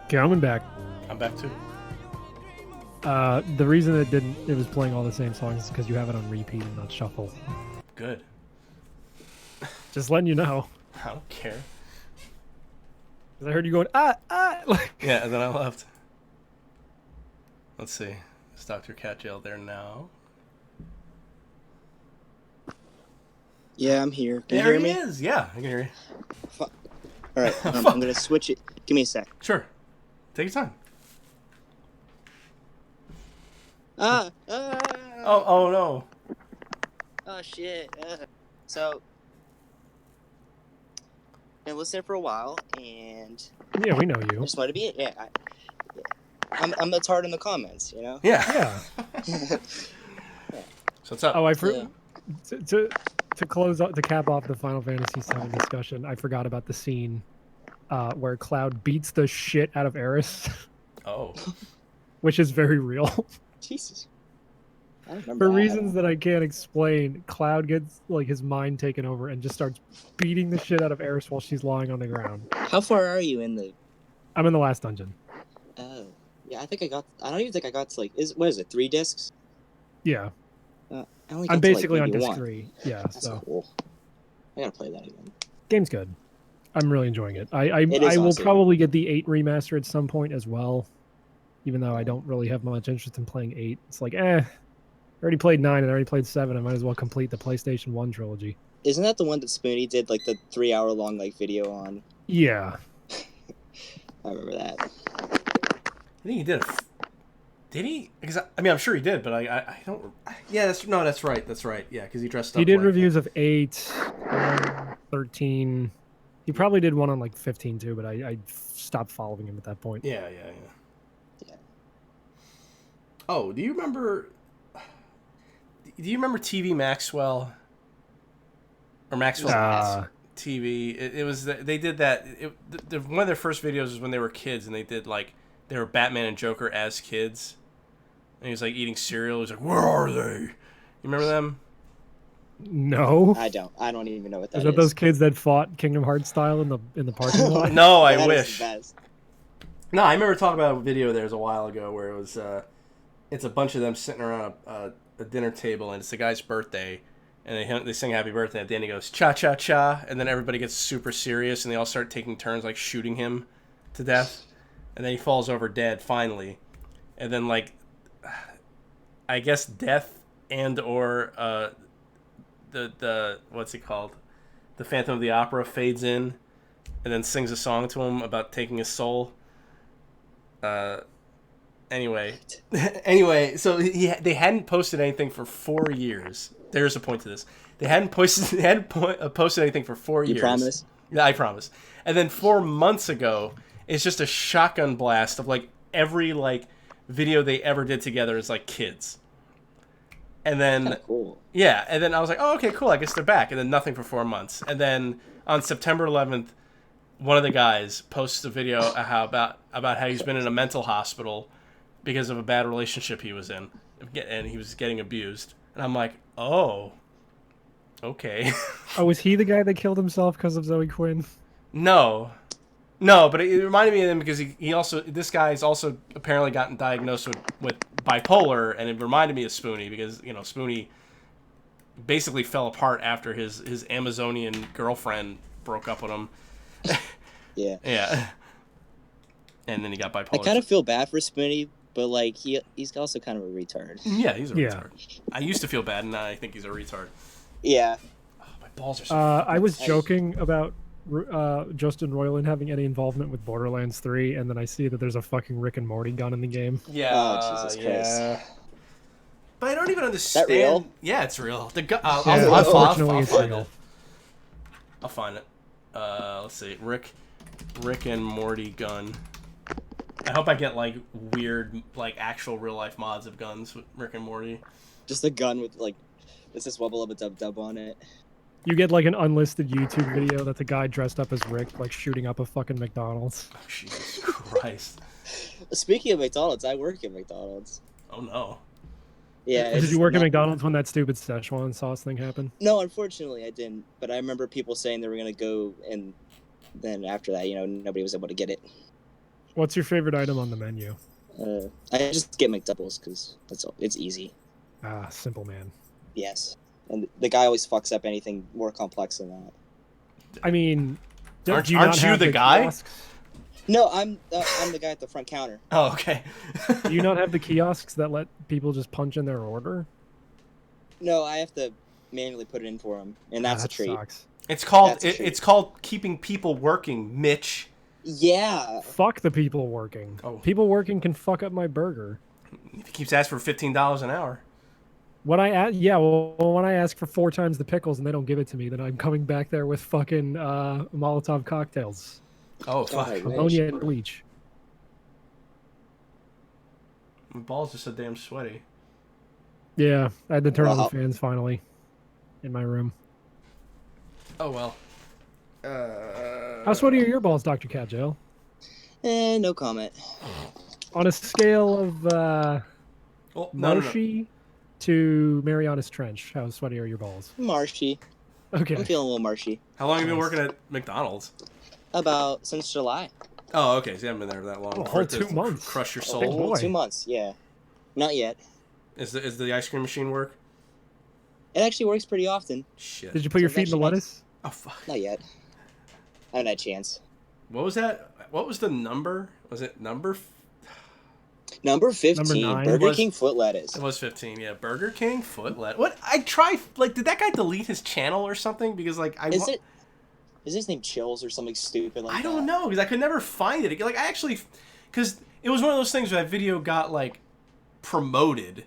Okay, I'm back. I'm back too. The reason it was playing all the same songs is because you have it on repeat and not shuffle. Good. Just letting you know. I don't care. 'Cause I heard you going, like, Yeah, and then I left. Let's see. Is Dr. Cat Jail there now? Yeah, I'm here. Can you There hear he me? is. Yeah, I can hear you. All right, I'm gonna switch it. Give me a sec. Sure. Take your time. Oh No. Oh shit. So, been listening for a while, and yeah, we know I you. just wanted to be it. Yeah, I'm the tart in the comments, you know. Yeah. Yeah. So what's up? Oh, Yeah. to close up to cap off the Final Fantasy VII discussion, I forgot about the scene where Cloud beats the shit out of Eris, Oh. which is very real. Jesus. I don't remember For that. reasons that I can't explain, Cloud gets like his mind taken over and just starts beating the shit out of Eris while she's lying on the ground. How far are you in the? I'm in the last dungeon. Oh, yeah. I think I got. I don't even think I got to like. What is it? 3 discs? Yeah, I only got I'm to, like, basically on maybe disc 1. 3. Yeah, That's so cool. I gotta play that again. game's good. I'm really enjoying it. I It is will awesome. probably get the 8 remaster at some point as well, even though I don't really have much interest in playing 8. It's like, I already played 9 and I already played 7. I might as well complete the PlayStation 1 trilogy. Isn't that the one that Spoony did like the 3-hour long like video on? Yeah. I remember that. I think he did. Did he? Because I mean, I'm sure he did, but I don't. Yeah, that's right. That's right. Yeah, because he dressed up. He did like, reviews of 8, 13. He probably did one on like 15 too, but I stopped following him at that point. Yeah. Yeah. Oh, do you remember? Do you remember TV Maxwell? Or Maxwell TV? It was they did that. One of their first videos was when they were kids, and they were Batman and Joker as kids, and he was like eating cereal. He's like, "Where are they?" You remember them? No. I don't even know what that Is is. that those kids that fought Kingdom Hearts style in the parking lot? No, I That is wish. the best. No, I remember talking about a video there was a while ago where it was it's a bunch of them sitting around a dinner table, and it's the guy's birthday, and they sing happy birthday. At the end, he goes cha cha cha, and then everybody gets super serious, and they all start taking turns like shooting him to death. and then he falls over dead finally, and then like, I guess death and or the what's it called, the Phantom of the Opera fades in, and then sings a song to him about taking his soul. Anyway, so they hadn't posted anything for 4 years. There's a point to this. They hadn't posted anything for 4 years. You promise? Yeah, I promise. And then 4 months ago, it's just a shotgun blast of like every like video they ever did together is like kids. And then Kinda cool. yeah, and then I was like, oh, okay, cool. I guess they're back. And then nothing for 4 months. And then on September 11th, one of the guys posts a video about how he's been in a mental hospital because of a bad relationship he was in, and he was getting abused. And I'm like, oh, okay. Oh, was he the guy that killed himself because of Zoe Quinn? No, but it reminded me of him because this guy's also apparently gotten diagnosed with bipolar, and it reminded me of Spoonie because, you know, Spoonie basically fell apart after his Amazonian girlfriend broke up with him. Yeah. Yeah. And then he got bipolar. I kind of feel bad for Spoonie, but like he's also kind of a retard. Yeah, he's a retard. I used to feel bad, and now I think he's a retard. Yeah. Oh, my balls are so I was joking about Justin Roiland having any involvement with Borderlands 3, and then I see that there's a fucking Rick and Morty gun in the game. Yeah. Oh, Jesus Christ. But I don't even understand. Is that real? Yeah, it's real. The Unfortunately, I'll it's find real. it. I'll find it. Let's see. Rick and Morty gun. I hope I get like weird, like actual real life mods of guns with Rick and Morty. Just a gun with like, this is wubble of a dub dub on it. You get like an unlisted YouTube video that's a guy dressed up as Rick, like shooting up a fucking McDonald's. Oh, Jesus Christ. Speaking of McDonald's, I work at McDonald's. Oh no. Yeah. Did it's you work at not- McDonald's when that stupid Szechuan sauce thing happened? No, unfortunately, I didn't. But I remember people saying they were gonna go, and then after that, you know, nobody was able to get it. What's your favorite item on the menu? I just get McDoubles because that's all. It's easy. Ah, simple man. Yes. And the guy always fucks up anything more complex than that. I mean, Aren't do you not have the guy? kiosks? No, I'm the guy at the front counter. Oh, okay. Do you not have the kiosks that let people just punch in their order? No, I have to manually put it in for him, and that's a That treat. sucks. It's called That's a treat. it's called keeping people working, Mitch. Yeah. Fuck the people working. Oh. People working can fuck up my burger. If he keeps asking for $15 an hour. When I when I ask for 4 times the pickles and they don't give it to me, then I'm coming back there with fucking Molotov cocktails, Oh God, fuck. I wish. ammonia and bleach. My balls are so damn sweaty. Yeah, I had to turn on the Wow. fans finally in my room. Oh well. How sweaty are your balls, Dr. Cat Jail? No comment. On a scale of Well, no. marshy to Marianas Trench, how sweaty are your balls? Marshy. Okay. I'm feeling a little marshy. How long have you been working at McDonald's? About since July. Oh, okay. So you haven't been there that long. Oh, a For whole it to 2 months. Crush your Big soul. boy. 2 months. Yeah. Not yet. Is the ice cream machine work? It actually works pretty often. Shit. Did you put your So feet in the actually nice. lettuce? Oh fuck. Not yet. I haven't had a chance. What was that? What was the number? Was it number? Number 15, 9. Burger Was- King foot lettuce. It was 15. Yeah, Burger King footlet. What? I try. Like, did that guy delete his channel or something? Because like Is his name Chills or something stupid like that? I don't know because I could never find it. Like I actually, because it was one of those things where that video got like promoted,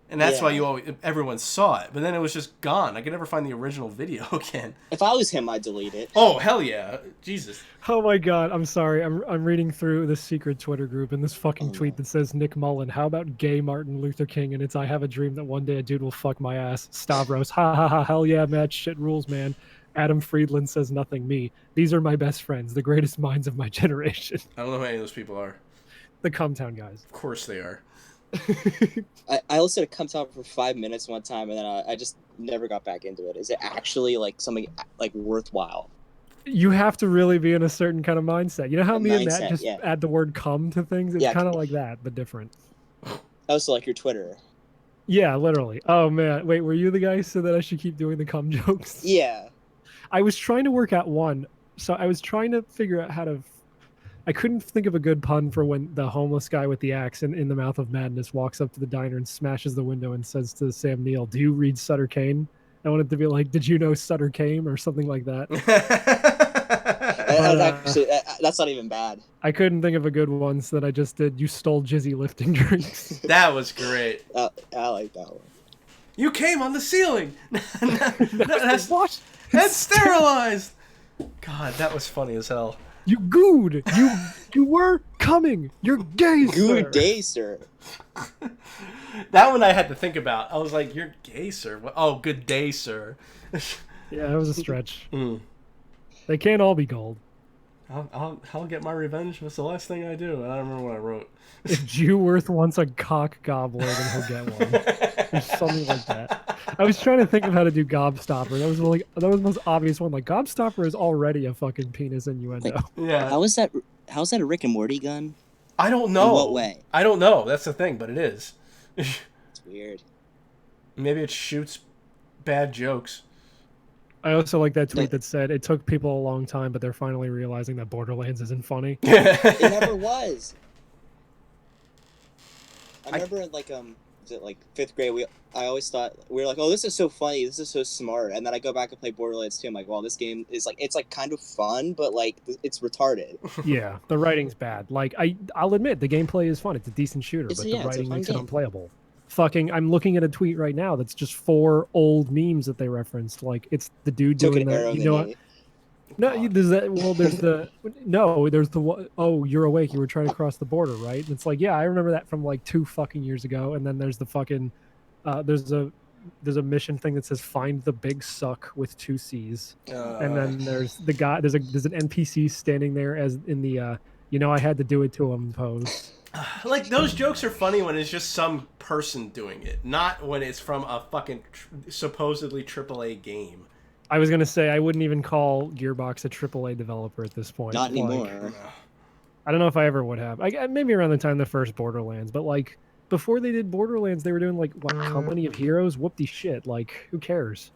and that's why Yeah. everyone saw it. But then it was just gone. I could never find the original video again. If I was him, I'd delete it. Oh hell yeah, Jesus! Oh my god, I'm sorry. I'm reading through the secret Twitter group and this fucking tweet that says Nick Mullen, how about gay Martin Luther King? And it's I have a dream that one day a dude will fuck my ass. Stavros, ha ha ha, hell yeah, Matt, shit rules, man. Adam Friedland says nothing me. These are my best friends, the greatest minds of my generation. I don't know who any of those people are. The Cumtown guys. Of course they are. I listened to Come Talk for 5 minutes one time, and then I just never got back into it. Is it actually like something like worthwhile? You have to really be in a certain kind of mindset. You know how A me and Matt mindset, just yeah. add the word cum to things? It's Yeah. kind of like that, but different. Also, like your Twitter. Yeah, literally. Oh man, wait, were you the guy who said that I should keep doing the cum jokes? Yeah. I was trying to work out one, so I was trying to figure out how to I couldn't think of a good pun for when the homeless guy with the axe in the Mouth of Madness walks up to the diner and smashes the window and says to Sam Neill, "Do you read Sutter Kane?" I wanted to be like, "Did you know Sutter Kane?" or something like that. But, Actually, that's not even bad. I couldn't think of a good one, so that I just did. You stole Jizzy lifting drinks. That was great. I like that one. You came on the ceiling. That's what? That's sterilized. God, that was funny as hell. You gooed. You were coming. You're gay, sir. Good day, sir. That one I had to think about. I was like, "You're gay, sir." Oh, good day, sir. Yeah, that was a stretch. Mm. They can't all be gold. I'll get my revenge. What's the last thing I do? I don't remember what I wrote. If Jewworth wants a cock gobbler, then he'll get one. Or something like that. I was trying to think of how to do gobstopper. That was the most obvious one. Like, gobstopper is already a fucking penis innuendo. Like, Yeah. How's that a Rick and Morty gun? I don't know. In what way? I don't know. That's the thing, but it is. It's weird. Maybe it shoots bad jokes. I also like that tweet that said, "It took people a long time, but they're finally realizing that Borderlands isn't funny." It never was. I remember in was it like 5th grade? I always thought we were like, "Oh, this is so funny. This is so smart." And then I go back and play Borderlands 2. I'm like, "Well, this game is it's kind of fun, but like it's retarded." Yeah, the writing's bad. Like I'll admit the gameplay is fun. It's a decent shooter, but the writing makes it unplayable. I'm looking at a tweet right now that's just 4 old memes that they referenced. Like it's the dude doing that. You know what? No, there's that. Well, there's the no. There's the oh, you're awake. You were trying to cross the border, right? And it's like, yeah, I remember that from like 2 fucking years ago. And then there's the fucking there's a mission thing that says find the big suck with 2 C's. And then there's the guy. There's an NPC standing there as in the I had to do it to him pose. Like, those jokes are funny when it's just some person doing it, not when it's from a fucking supposedly AAA game. I was gonna say I wouldn't even call Gearbox a AAA developer at this point. Not anymore. I don't know if I ever would have. Maybe around the time the first Borderlands, but like before they did Borderlands, they were doing like what, Company of Heroes. Whoop-de shit. Like, who cares?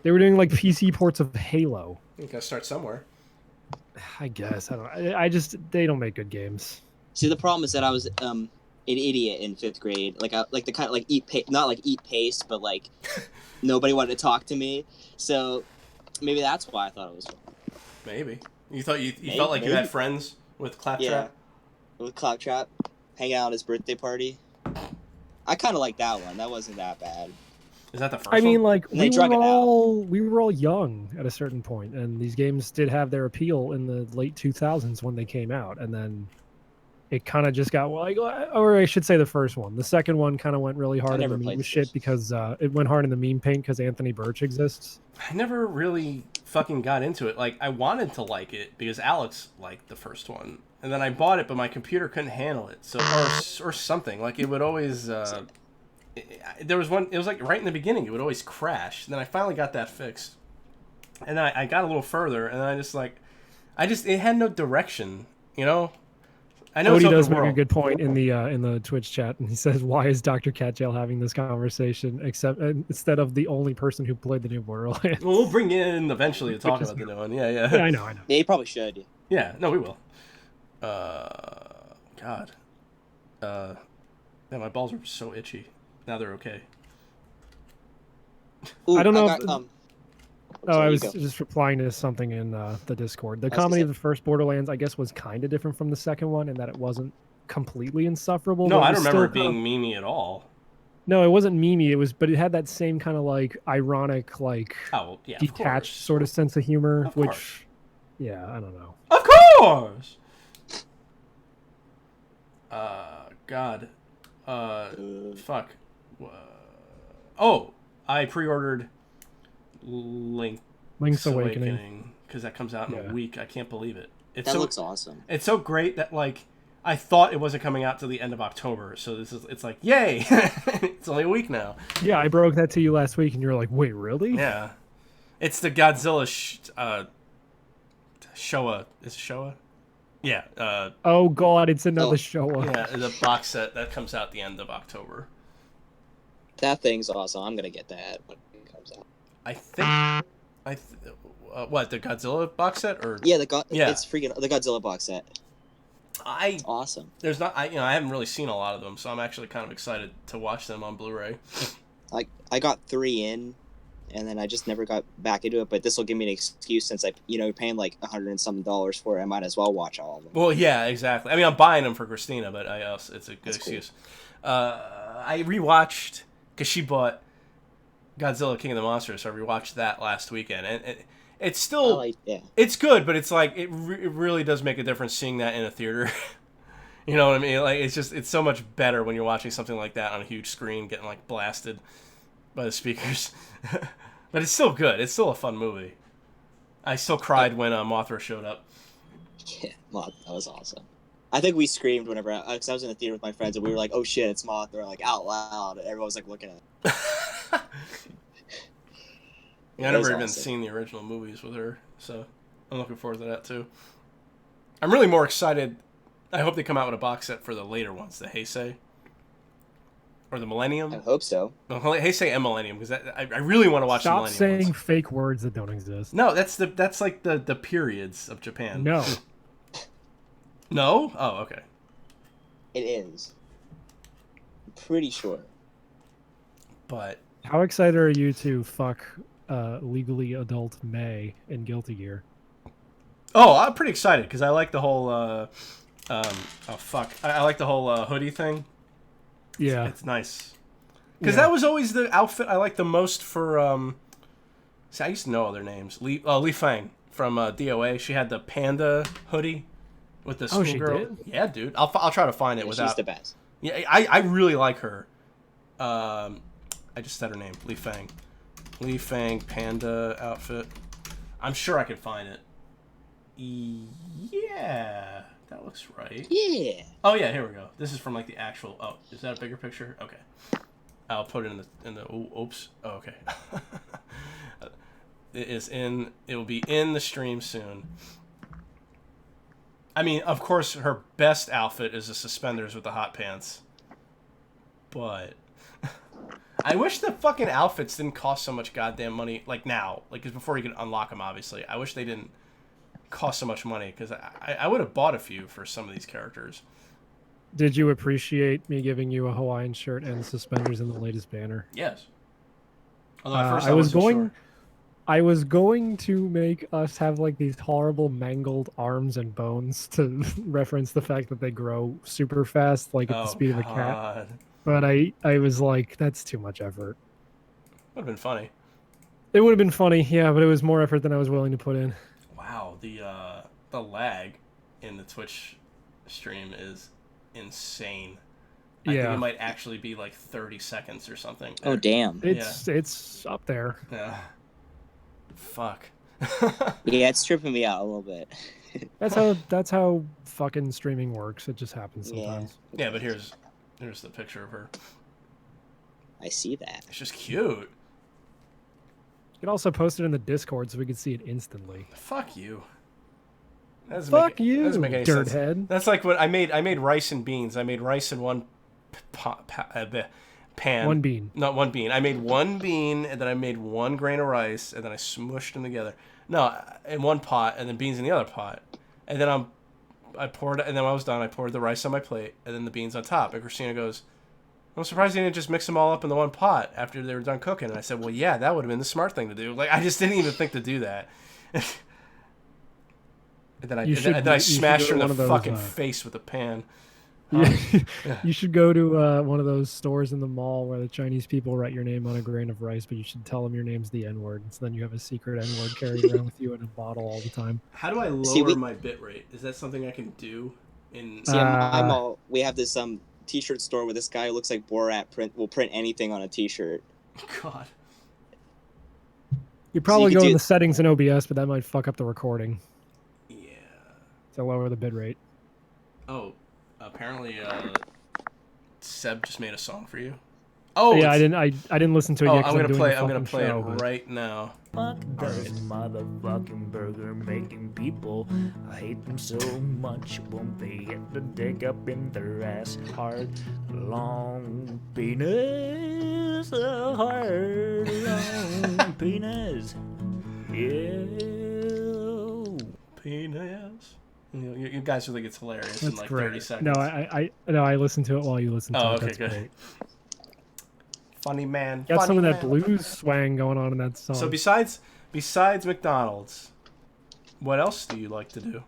They were doing like PC ports of Halo. You gotta start somewhere. I guess I don't know. I just they don't make good games. See, the problem is that I was an idiot in 5th grade. Like the kind of like not like eat paste, but like nobody wanted to talk to me. So maybe that's why I thought it was fun. Maybe you thought you felt like you had friends with Claptrap. Yeah, with Claptrap, hanging out at his birthday party. I kind of like that one. That wasn't that bad. Is that the first? I mean, like we were all young at a certain point, and these games did have their appeal in the late 2000s when they came out, and then it kind of just got like, or I should say the first one. The second one kind of went really hard in the meme shit because it went hard in the meme paint because Anthony Birch exists. I never really fucking got into it. Like, I wanted to like it because Alex liked the first one, and then I bought it, but my computer couldn't handle it. So or something like it would always. There was one. It was like right in the beginning. It would always crash. And then I finally got that fixed, and I got a little further, and then it had no direction, you know. I know Odie does make a good point in the Twitch chat, and he says, "Why is Dr. Catjail having this conversation instead of the only person who played the new Borderlands?" Well, we'll bring you in eventually to talk about the new one. Yeah, I know. Yeah, you probably should. Yeah, no, we will. God. Yeah, my balls are so itchy. Now they're okay. Ooh, I don't know. I was just replying to something in the Discord. The comedy of the first Borderlands, I guess, was kind of different from the second one in that it wasn't completely insufferable. No, I don't remember it being memey at all. No, it wasn't memey. But it had that same kind of like ironic, like detached sort of sense of humor, which, yeah, I don't know. Of course. God, fuck. Oh, I pre-ordered Link's Awakening because that comes out in a week. I can't believe it. That looks awesome. It's so great that like I thought it wasn't coming out till the end of October. So it's like yay! It's only a week now. Yeah, I broke that to you last week, and you were like, "Wait, really?" Yeah, it's the Godzilla Showa. Is it Showa? Yeah. Oh God, it's another Showa. Yeah, the box set that comes out the end of October. That thing's awesome. I'm gonna get that when it comes out. I think. What, the Godzilla box set or? Yeah, it's freaking the Godzilla box set. I Awesome. there's not I haven't really seen a lot of them, so I'm actually kind of excited to watch them on Blu-ray. Like I got 3 in, and then I just never got back into it. But this will give me an excuse since you're paying like $100 and something for it. I might as well watch all of them. Well, yeah, exactly. I mean, I'm buying them for Christina, but it's a good That's excuse. I rewatched because she bought Godzilla King of the Monsters, so I rewatched that last weekend, and it's still it's good, but it's like it really does make a difference seeing that in a theater. You know what I mean? Like it's so much better when you're watching something like that on a huge screen, getting like blasted by the speakers. But it's still good. It's still a fun movie. I still cried when Mothra showed up. Yeah, that was awesome. I think we screamed whenever because I was in the theater with my friends and we were like, "Oh shit, it's Mothra!" Like out loud. And everyone was like looking at it. Yeah, I never even seen the original movies with her, so I'm looking forward to that too. I'm really more excited. I hope they come out with a box set for the later ones, the Heisei or the Millennium. I hope so. No, Heisei and Millennium, because I really want to watch the Millennium saying ones. fake words that don't exist. No, that's like the periods of Japan. No. No? Oh, okay. It is. I'm pretty sure. But how excited are you to fuck legally adult May in Guilty Gear? Oh, I'm pretty excited because I like the whole I like the whole hoodie thing. Yeah, it's nice because that was always the outfit I liked the most for see, I used to know all their names. Li Fang from DOA. She had the panda hoodie with the schoolgirl. Did? Yeah, dude. I'll try to find it without. She's the best. Yeah, I really like her. I just said her name. Li Fang. Li Fang panda outfit. I'm sure I can find it. Yeah, that looks right. Yeah. Oh yeah, here we go. This is from like the actual. Oh, is that a bigger picture? Okay. I'll put it in the. Oops. Oh, okay. It will be in the stream soon. I mean, of course, her best outfit is the suspenders with the hot pants. But I wish the fucking outfits didn't cost so much goddamn money. Like now, like because before you can unlock them, obviously. I wish they didn't cost so much money because I would have bought a few for some of these characters. Did you appreciate me giving you a Hawaiian shirt and suspenders in the latest banner? Yes. Although at first I was going to make us have like these horrible mangled arms and bones to reference the fact that they grow super fast, like at the speed of a cat. But I was like, that's too much effort. Would have been funny. It would have been funny, yeah, but it was more effort than I was willing to put in. Wow, the lag in the Twitch stream is insane. I think it might actually be like 30 seconds or something. Oh damn. It's up there. Yeah. Fuck. Yeah, it's tripping me out a little bit. That's how fucking streaming works. It just happens sometimes. Yeah, but here's the picture of her. I see that. It's just cute. You could also post it in the Discord so we could see it instantly. Fuck you. Fuck you, doesn't make any dirt sense. head. That's like when I made rice and beans. I made rice in one pan. One bean. Not one bean. I made one bean, and then I made one grain of rice, and then I smushed them together. No, in one pot, and then beans in the other pot. And then I poured, and then when I was done, I poured the rice on my plate, and then the beans on top. And Christina goes, I'm surprised you didn't just mix them all up in the one pot after they were done cooking. And I said, well, yeah, that would have been the smart thing to do. Like, I just didn't even think to do that. And then I smashed her in the fucking face with a pan. You should go to one of those stores in the mall where the Chinese people write your name on a grain of rice, but you should tell them your name's the N-word. So then you have a secret N-word carried around with you in a bottle all the time. How do I lower my bit rate? Is that something I can do? I'm all. We have this t-shirt store where this guy who looks like Borat will print anything on a t-shirt. God. You probably go in the settings in OBS, but that might fuck up the recording. Yeah. To lower the bit rate. Oh, apparently Seb just made a song for you. Oh yeah, I didn't listen to it yet. I'm gonna play it right now. Fuck those motherfucking burger making people. I hate them so much when they hit the dick up in their ass. Hard, long penis. A hard, long penis. Yeah. Penis. You guys will think it's hilarious in That's like great. 30 seconds. No, I listen to it while you listen to Oh, it. okay, That's good. great. Funny man. Got funny some of that man. blues swang going on in that song. So besides McDonald's, what else do you like to do?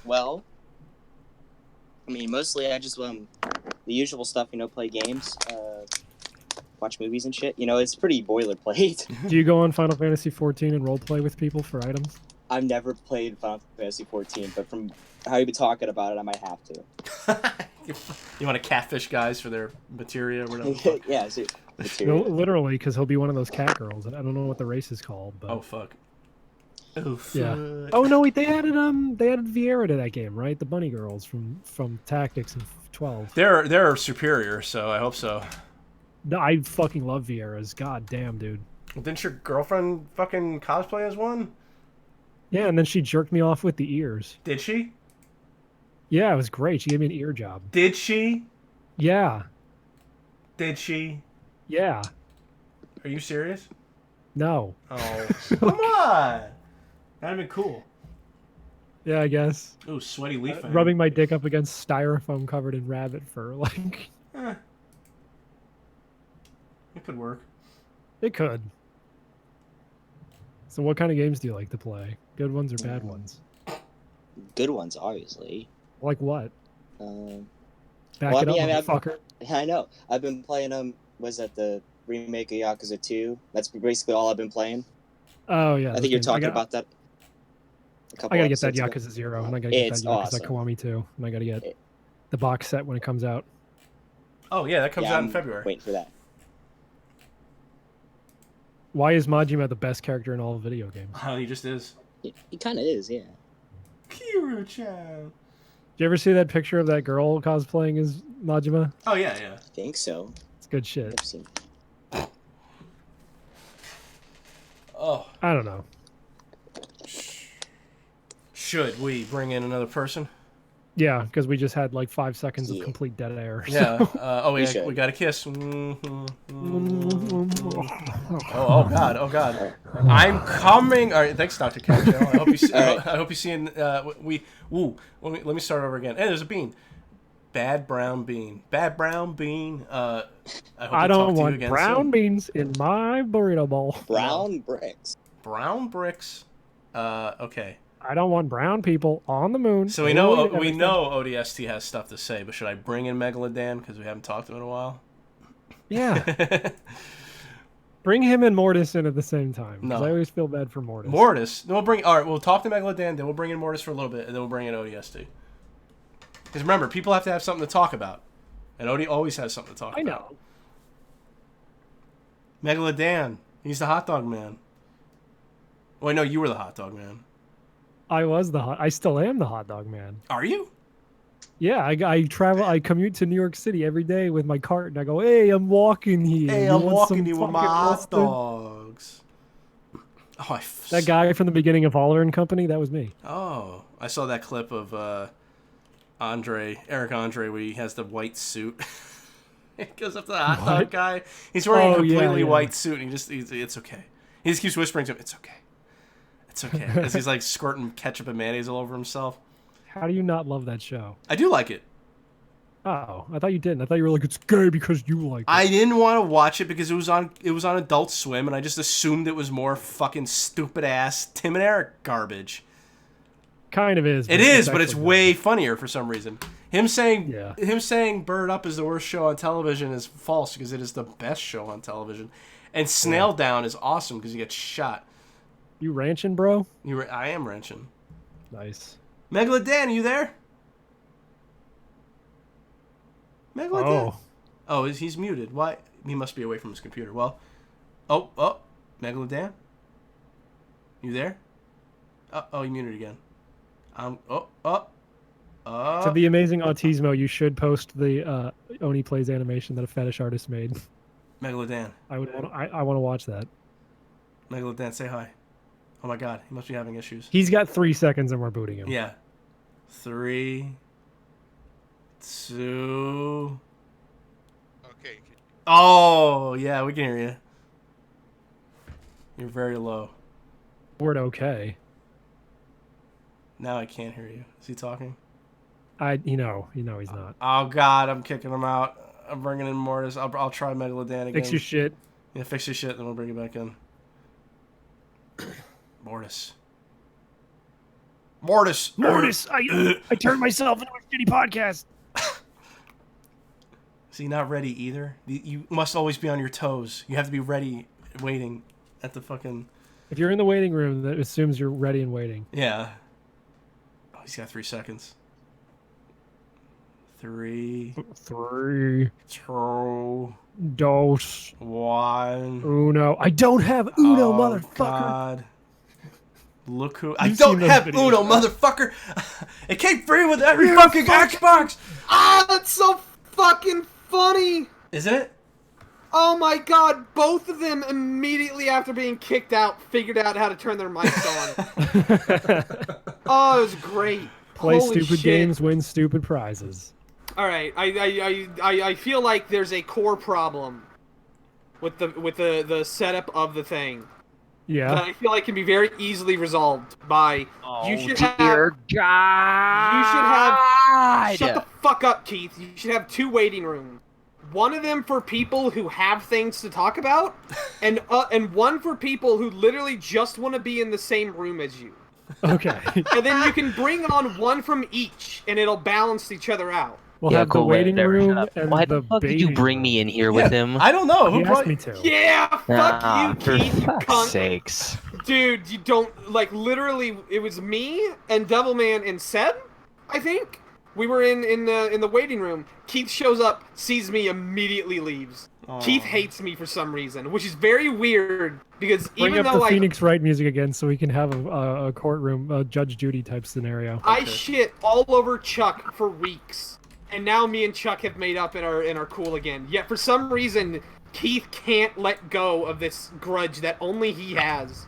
Well, I mean, mostly I just the usual stuff, play games, watch movies and shit. It's pretty boilerplate. Do you go on Final Fantasy 14 and roleplay with people for items? I've never played Final Fantasy 14, but from how you've been talking about it, I might have to. You want to catfish guys for their materia or whatever? Yeah, No, material. literally, because he'll be one of those cat girls. I don't know what the race is called, but Oh fuck. Oh fuck. yeah. Oh no, wait, they added Vieira to that game, right? The bunny girls from Tactics and 12. They're superior, so I hope so. No, I fucking love Vieiras. God damn, dude. Didn't your girlfriend fucking cosplay as one? Yeah, and then she jerked me off with the ears. Did she? Yeah, it was great. She gave me an ear job. Did she? Yeah. Did she? Yeah. Are you serious? No. Oh, come on. That'd been cool. Yeah, I guess. Ooh, sweaty leaf. Rubbing my dick up against styrofoam covered in rabbit fur, like. It could work. It could. So, what kind of games do you like to play? Good ones or bad ones? Good ones, obviously. Like what? Um, Back well, it up, I mean, motherfucker. I know. I've been playing was that the remake of Yakuza 2? That's basically all I've been playing. Oh yeah. I think you're talking about that. I gotta get that Yakuza 0, and I gotta get that It's Yakuza awesome. Kiwami 2, and I gotta get the box set when it comes out. Oh yeah, that comes out in I'm February. waiting for that. Why is Majima the best character in all video games? Oh, he just is. He kind of is, yeah. Kiro-chan. Did you ever see that picture of that girl cosplaying as Majima? Oh yeah, yeah. I think so. It's good shit. I've seen. Oh. I don't know. Should we bring in another person? Yeah, because we just had like 5 seconds of Yeah. complete dead air. Yeah. We We should. got a kiss. Oh god. Oh god. I'm coming. All right. Thanks, Dr. Cacho. I hope you. See, All right. I hope you see. Woo. Let me start over again. Hey, there's a bean. Bad brown bean. Bad brown bean. I hope I to talk don't to you want again brown soon. beans in my burrito bowl. Brown bricks. Brown bricks. Okay. I don't want brown people on the moon. So we know ODST has stuff to say, but should I bring in Megalodan because we haven't talked to him in a while? Yeah. Bring him and Mortis in at the same time. Because No. I always feel bad for Mortis. Mortis. Then we'll talk to Megalodan, then we'll bring in Mortis for a little bit, and then we'll bring in ODST. Because remember, people have to have something to talk about. And Odie always has something to talk I about. know. Megalodan. He's the hot dog man. Wait, no, you were the hot dog man. I still am the hot dog man. Are you? Yeah, I commute to New York City every day with my cart, and I go, hey, I'm walking here. Hey, You I'm want walking some here with my fucking hot mustard?" dogs. Oh, That guy from the beginning of Holler and Company, that was me. Oh, I saw that clip of Eric Andre, where he has the white suit. He goes up to the hot dog What? guy. He's wearing a Oh, yeah, completely yeah. white suit, and it's okay. He just keeps whispering to him, it's okay. It's okay. As he's like squirting ketchup and mayonnaise all over himself. How do you not love that show? I do like it. Oh, I thought you didn't. I thought you were like, it's gay because you like it. I didn't want to watch it because it was on Adult Swim, and I just assumed it was more fucking stupid ass Tim and Eric garbage. Kind of is. It is, but actually it's good. way funnier for some reason. Him saying Yeah. Bird Up is the worst show on television is false because it is the best show on television. And Snail Down is awesome because he gets shot. You ranching, bro? I am wrenching. Nice. Megalodan, you there? Megalodan. Oh, he's muted. Why? He must be away from his computer. Well, oh, Megalodan, you there? Oh, you muted again. To the amazing Autismo, you should post the Oni Plays animation that a fetish artist made. Megalodan. I want to watch that. Megalodan, say hi. Oh my God, he must be having issues. He's got 3 seconds and we're booting him. Yeah. 3, 2. Okay. Oh, yeah, we can hear you. You're very low. Word okay. Now I can't hear you. Is he talking? You know he's not. Oh God, I'm kicking him out. I'm bringing in Mortis. I'll try Megalodan again. Fix your shit. Yeah, fix your shit, then we'll bring it back in. Mortis. I turned myself into a shitty podcast. Is he not ready either? You must always be on your toes. You have to be ready, waiting at the fucking... If you're in the waiting room, that assumes you're ready and waiting. Yeah. Oh, he's got 3 seconds. 3, 3, 2, dos, 1. uno. I don't have Uno, Oh, motherfucker. God. Look who... I You've don't seen those have videos, Uno, right? motherfucker! It came free with every fucking Xbox! Ah, that's so fucking funny! Isn't it? Oh my god, both of them immediately after being kicked out figured out how to turn their mics on. Oh, it was great. Play Holy stupid shit. games, win stupid prizes. Alright, I feel like there's a core problem with the setup of the thing. Yeah. That I feel like can be very easily resolved by you should have shut the fuck up, Keith. You should have 2 waiting rooms. One of them for people who have things to talk about, and one for people who literally just want to be in the same room as you. Okay. And then you can bring on one from each, and it'll balance each other out. We'll have the cool, waiting there, room shut up. and Why the the fuck did baby you bring room. me in here with him? I don't know. He Who asked brought... me to. Yeah, fuck you, For Keith, you fuck's cunt. sakes. Dude, you don't, like, literally, it was me and Devilman and Seb, I think. We were in the waiting room. Keith shows up, sees me, immediately leaves. Aw. Keith hates me for some reason, which is very weird, because Bring even up though the Phoenix Wright music again so we can have a courtroom, Judge Judy type scenario. I shit all over Chuck for weeks, and now me and Chuck have made up and are cool again. Yet for some reason, Keith can't let go of this grudge that only he has.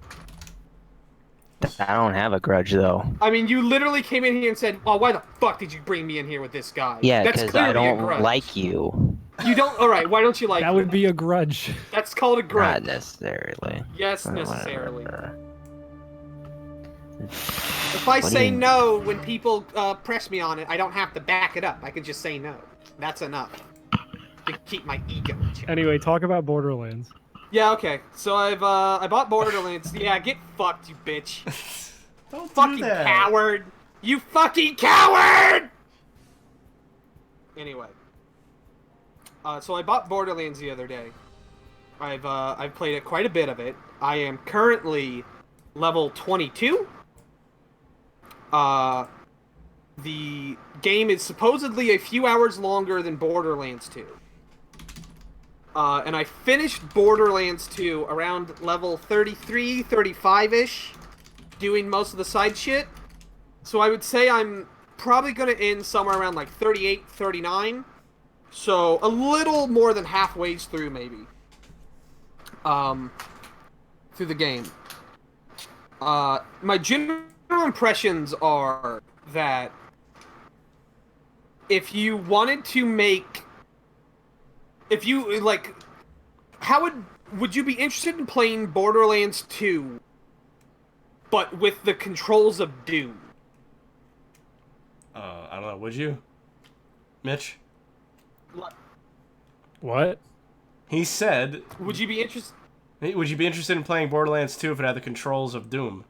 I don't have a grudge though. I mean, you literally came in here and said, "Well, why the fuck did you bring me in here with this guy?" Yeah, that's because clearly I a don't grudge. like you. You don't. All right, why don't you like? That me? would be a grudge. That's called a grudge. Not necessarily. Yes, Or necessarily. whatever. If I What do say you- no when people press me on it, I don't have to back it up. I can just say no. That's enough to keep my ego in check. Anyway, talk about Borderlands. Yeah, okay. So I bought Borderlands. Yeah, get fucked, you bitch. Don't Fucking do that. coward. You fucking coward. Anyway. So I bought Borderlands the other day. I've played it quite a bit of it. I am currently level 22. The game is supposedly a few hours longer than Borderlands 2. And I finished Borderlands 2 around level 33, 35-ish, doing most of the side shit. So I would say I'm probably going to end somewhere around like 38, 39. So a little more than halfway through, maybe. Through the game. My general impressions are that if you wanted to make... If you, like... How would you be interested in playing Borderlands 2, but with the controls of Doom? I don't know. Would you, Mitch? What? He said. Would you be interested? Would you be interested in playing Borderlands 2 if it had the controls of Doom?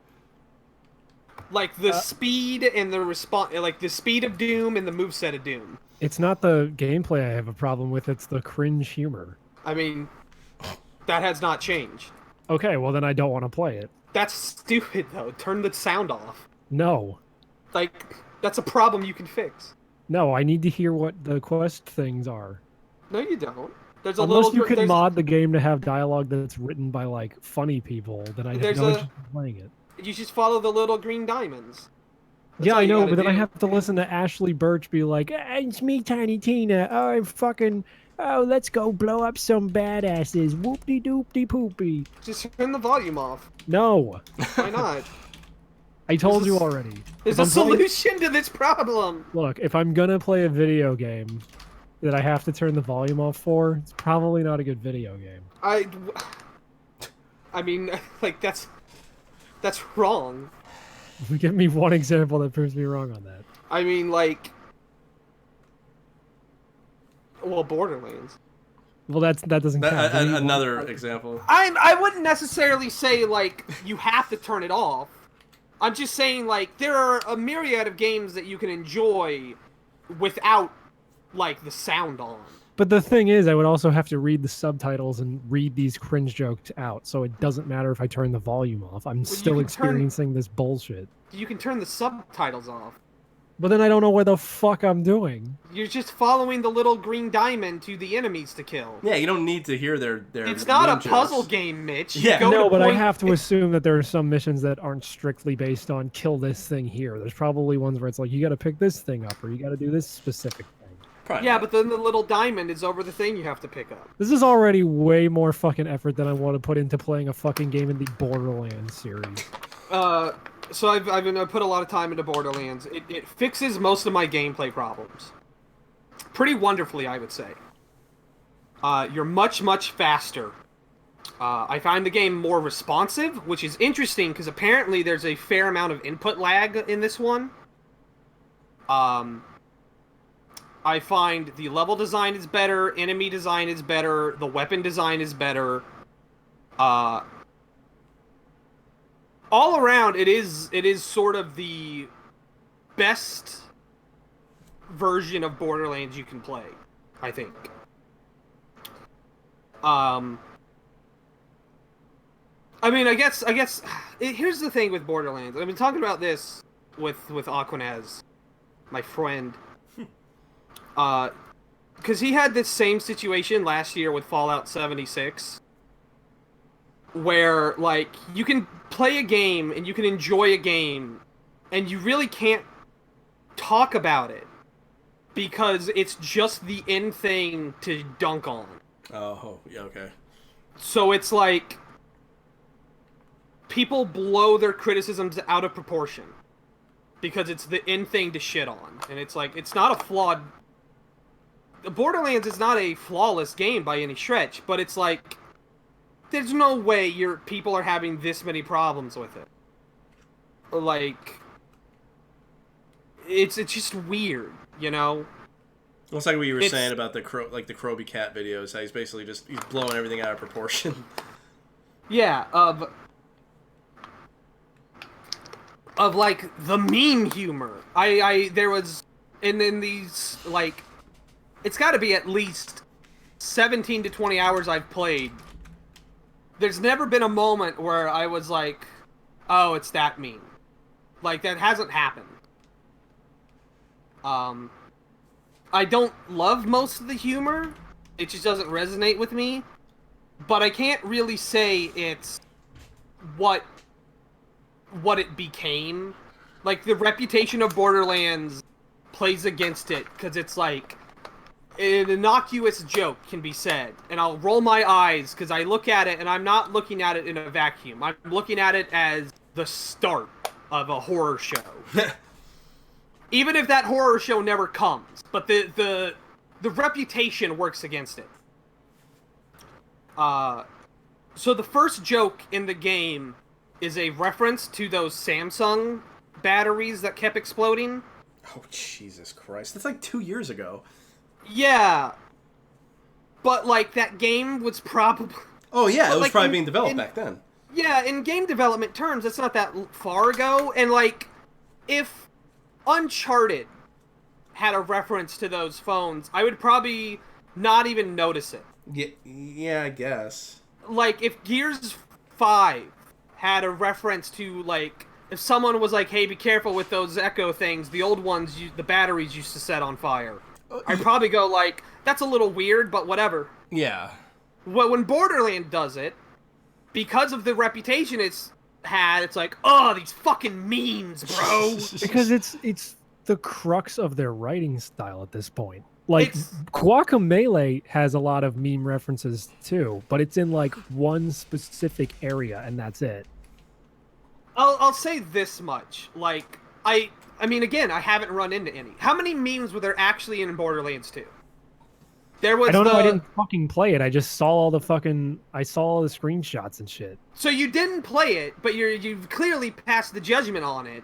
Like the speed and the response, like the speed of Doom and the moveset of Doom. It's not the gameplay I have a problem with, it's the cringe humor. I mean, that has not changed. Okay, well then I don't want to play it. That's stupid, though. Turn the sound off. No. Like, that's a problem you can fix. No, I need to hear what the quest things are. No, you don't. There's a Unless little... you can there's- mod the game to have dialogue that's written by, like, funny people, then I have There's no a- interest in playing it. You just follow the little green diamonds. That's Yeah, all I you know, gotta but then I do. have to listen to Ashley Birch be like, it's me, Tiny Tina. Oh, I'm fucking... Oh, let's go blow up some badasses. Whoop-de-doop-de-poopy. Just turn the volume off. No. Why not? I told This you is- already. There's If a I'm playing- solution to this problem. Look, if I'm gonna play a video game that I have to turn the volume off for, it's probably not a good video game. I mean, like, that's wrong. Give me one example that proves me wrong on that. I mean, like, well, Borderlands. Well, that doesn't count. Give me one- Another example. I wouldn't necessarily say like you have to turn it off. I'm just saying like there are a myriad of games that you can enjoy without like the sound on. But the thing is, I would also have to read the subtitles and read these cringe jokes out, so it doesn't matter if I turn the volume off. I'm still can experiencing this bullshit. You can turn the subtitles off. But then I don't know what the fuck I'm doing. You're just following the little green diamond to the enemies to kill. Yeah, you don't need to hear their. It's not meme a puzzle jokes. game, Mitch. Yeah. No, but I have to assume that there are some missions that aren't strictly based on kill this thing here. There's probably ones where it's like, you gotta pick this thing up, or you gotta do this specific thing. Probably Yeah, not. but then the little diamond is over the thing you have to pick up. This is already way more fucking effort than I want to put into playing a fucking game in the Borderlands series. So I've been put a lot of time into Borderlands. It fixes most of my gameplay problems. Pretty wonderfully, I would say. You're much faster. I find the game more responsive, which is interesting because apparently there's a fair amount of input lag in this one. I find the level design is better, enemy design is better, the weapon design is better. All around, it is sort of the best version of Borderlands you can play, I think. I mean, I guess here's the thing with Borderlands. I've been talking about this with Aquanez, my friend. Because he had this same situation last year with Fallout 76. Where, like, you can play a game and you can enjoy a game and you really can't talk about it because it's just the end thing to dunk on. Oh, yeah, okay. So it's like people blow their criticisms out of proportion because it's the end thing to shit on. And it's like, it's not a flawed... Borderlands is not a flawless game by any stretch, but it's like... There's no way people are having this many problems with it. Like, it's just weird, you know? Almost like what you were saying about the Kroby Cat videos. How he's basically he's blowing everything out of proportion. Yeah, of like the meme humor. There was, and then these like, it's got to be at least 17 to 20 hours I've played. There's never been a moment where I was like, oh, it's that meme. Like, that hasn't happened. I don't love most of the humor. It just doesn't resonate with me. But I can't really say it's what it became. Like, the reputation of Borderlands plays against it, because it's like... An innocuous joke can be said, and I'll roll my eyes because I look at it and I'm not looking at it in a vacuum. I'm looking at it as the start of a horror show. Even if that horror show never comes, but the reputation works against it. So the first joke in the game is a reference to those Samsung batteries that kept exploding. Oh, Jesus Christ. That's like 2 years ago. Yeah, but like that game was probably... Oh yeah, it was like, probably being developed back then. Yeah, in game development terms, it's not that far ago, and like, if Uncharted had a reference to those phones, I would probably not even notice it. Yeah, I guess. Like, if Gears 5 had a reference to, like, if someone was like, hey, be careful with those Echo things, the old ones, the batteries used to set on fire. I'd probably go like, that's a little weird, but whatever. Yeah. Well, when Borderlands does it, because of the reputation it's had, it's like, oh, these fucking memes, bro. Because it's the crux of their writing style at this point. Like, Guacamelee has a lot of meme references too, but it's in like one specific area, and that's it. I'll say this much. Like, I mean, again, I haven't run into any. How many memes were there actually in Borderlands 2? There was I don't know. I the. didn't fucking play it. I just saw all the fucking. I saw all the screenshots and shit. So you didn't play it, but you've clearly passed the judgment on it.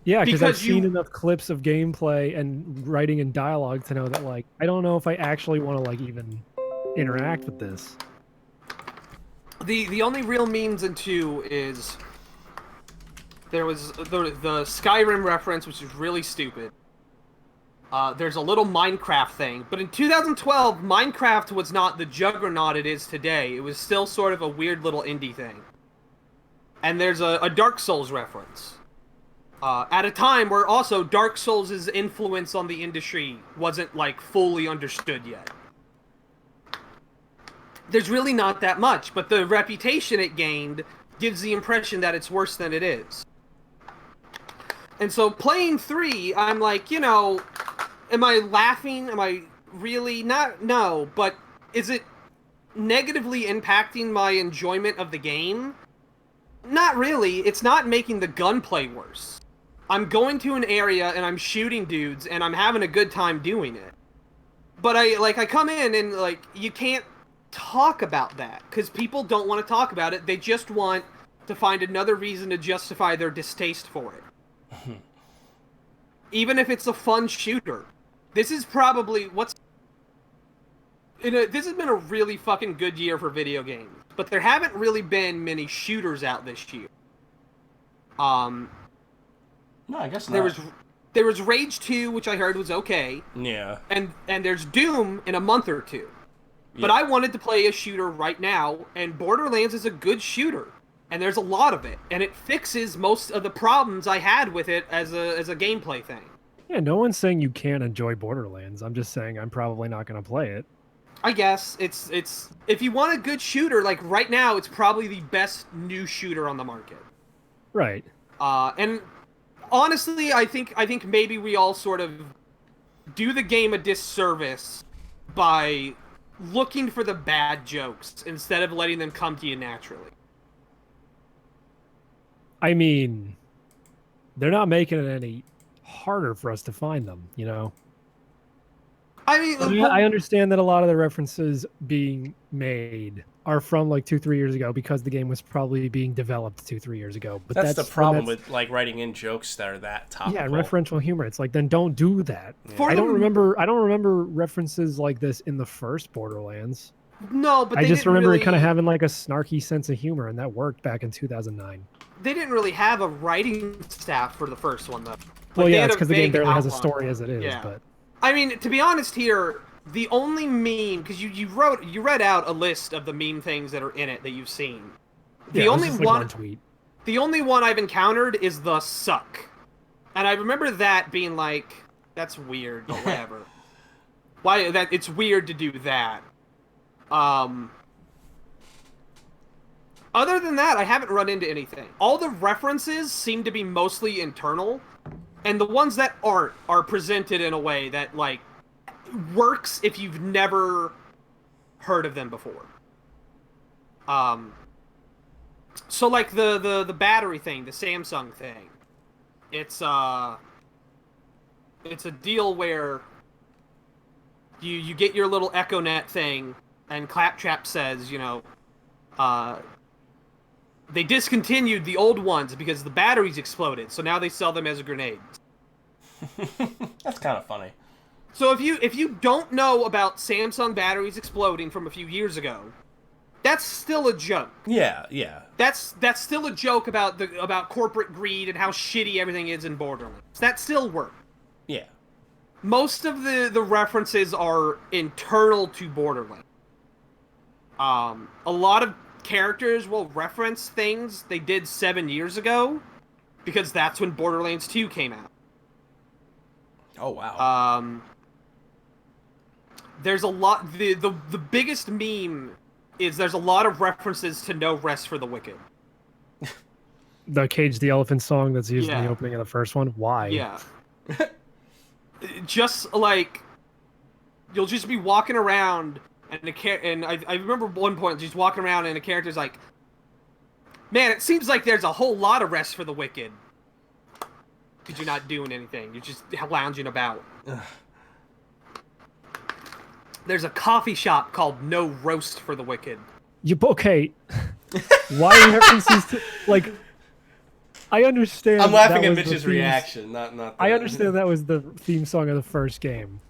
Yeah, because I've Because seen you- enough clips of gameplay and writing and dialogue to know that like I don't know if I actually want to like even interact with this. The only real means in 2 is there was the Skyrim reference, which is really stupid. There's a little Minecraft thing, but in 2012, Minecraft was not the juggernaut it is today. It was still sort of a weird little indie thing. And there's a Dark Souls reference. At a time where also Dark Souls' influence on the industry wasn't, like, fully understood yet. There's really not that much, but the reputation it gained gives the impression that it's worse than it is. And so playing 3, I'm like, you know, am I laughing? Am I really not? No, but is it negatively impacting my enjoyment of the game? Not really. It's not making the gunplay worse. I'm going to an area and I'm shooting dudes and I'm having a good time doing it. But I come in and like you can't talk about that because people don't want to talk about it. They just want to find another reason to justify their distaste for it. Even if it's a fun shooter. This is probably this has been a really fucking good year for video games, but there haven't really been many shooters out this year. No, I guess not. There was Rage 2, which I heard was okay. Yeah. And there's Doom in a month or two. But I wanted to play a shooter right now, and Borderlands is a good shooter. And there's a lot of it, and it fixes most of the problems I had with it as a gameplay thing. Yeah, no one's saying you can't enjoy Borderlands. I'm just saying I'm probably not going to play it. I guess it's if you want a good shooter, like right now, it's probably the best new shooter on the market. Right. And honestly, I think maybe we all sort of do the game a disservice by looking for the bad jokes instead of letting them come to you naturally. I mean, they're not making it any harder for us to find them, you know? I mean, I understand that a lot of the references being made are from like 2-3 years ago because the game was probably being developed 2-3 years ago. But that's the problem with like writing in jokes that are that topical. Yeah, referential humor. It's like then don't do that. Yeah. I don't remember references like this in the first Borderlands. No, but I just remember really, it kind of having like a snarky sense of humor, and that worked back in 2009. They didn't really have a writing staff for the first one though. Like, well, yeah, it's because the game barely has a story as it is. Yeah. But I mean, to be honest here, the only meme, because you read out a list of the meme things that are in it that you've seen. The only one tweet. The only one I've encountered is the suck. And I remember that being like, that's weird, but whatever. Why that it's weird to do that. Other than that, I haven't run into anything. All the references seem to be mostly internal, and the ones that aren't are presented in a way that like works if you've never heard of them before. So like the battery thing, the Samsung thing, it's a deal where you get your little EchoNet thing, and Claptrap says, you know, they discontinued the old ones because the batteries exploded, so now they sell them as grenades. That's kind of funny. So if you don't know about Samsung batteries exploding from a few years ago, that's still a joke. Yeah. That's still a joke about corporate greed and how shitty everything is in Borderlands. That still works. Yeah. Most of the references are internal to Borderlands. A lot of characters will reference things they did 7 years ago because that's when Borderlands 2 came out. Oh wow. There's a lot. The biggest meme is there's a lot of references to No Rest for the Wicked. The Cage the Elephant song that's used in the opening of the first one. Why? Yeah. Just like you'll just be walking around and I remember one point just walking around and a character's like, man, it seems like there's a whole lot of rest for the wicked. Because you're not doing anything. You're just lounging about. there's a coffee shop called No Roast for the Wicked. Okay. Why references to like? I understand. I'm laughing that at was the Mitch's theme- reaction, not. I understand that was the theme song of the first game.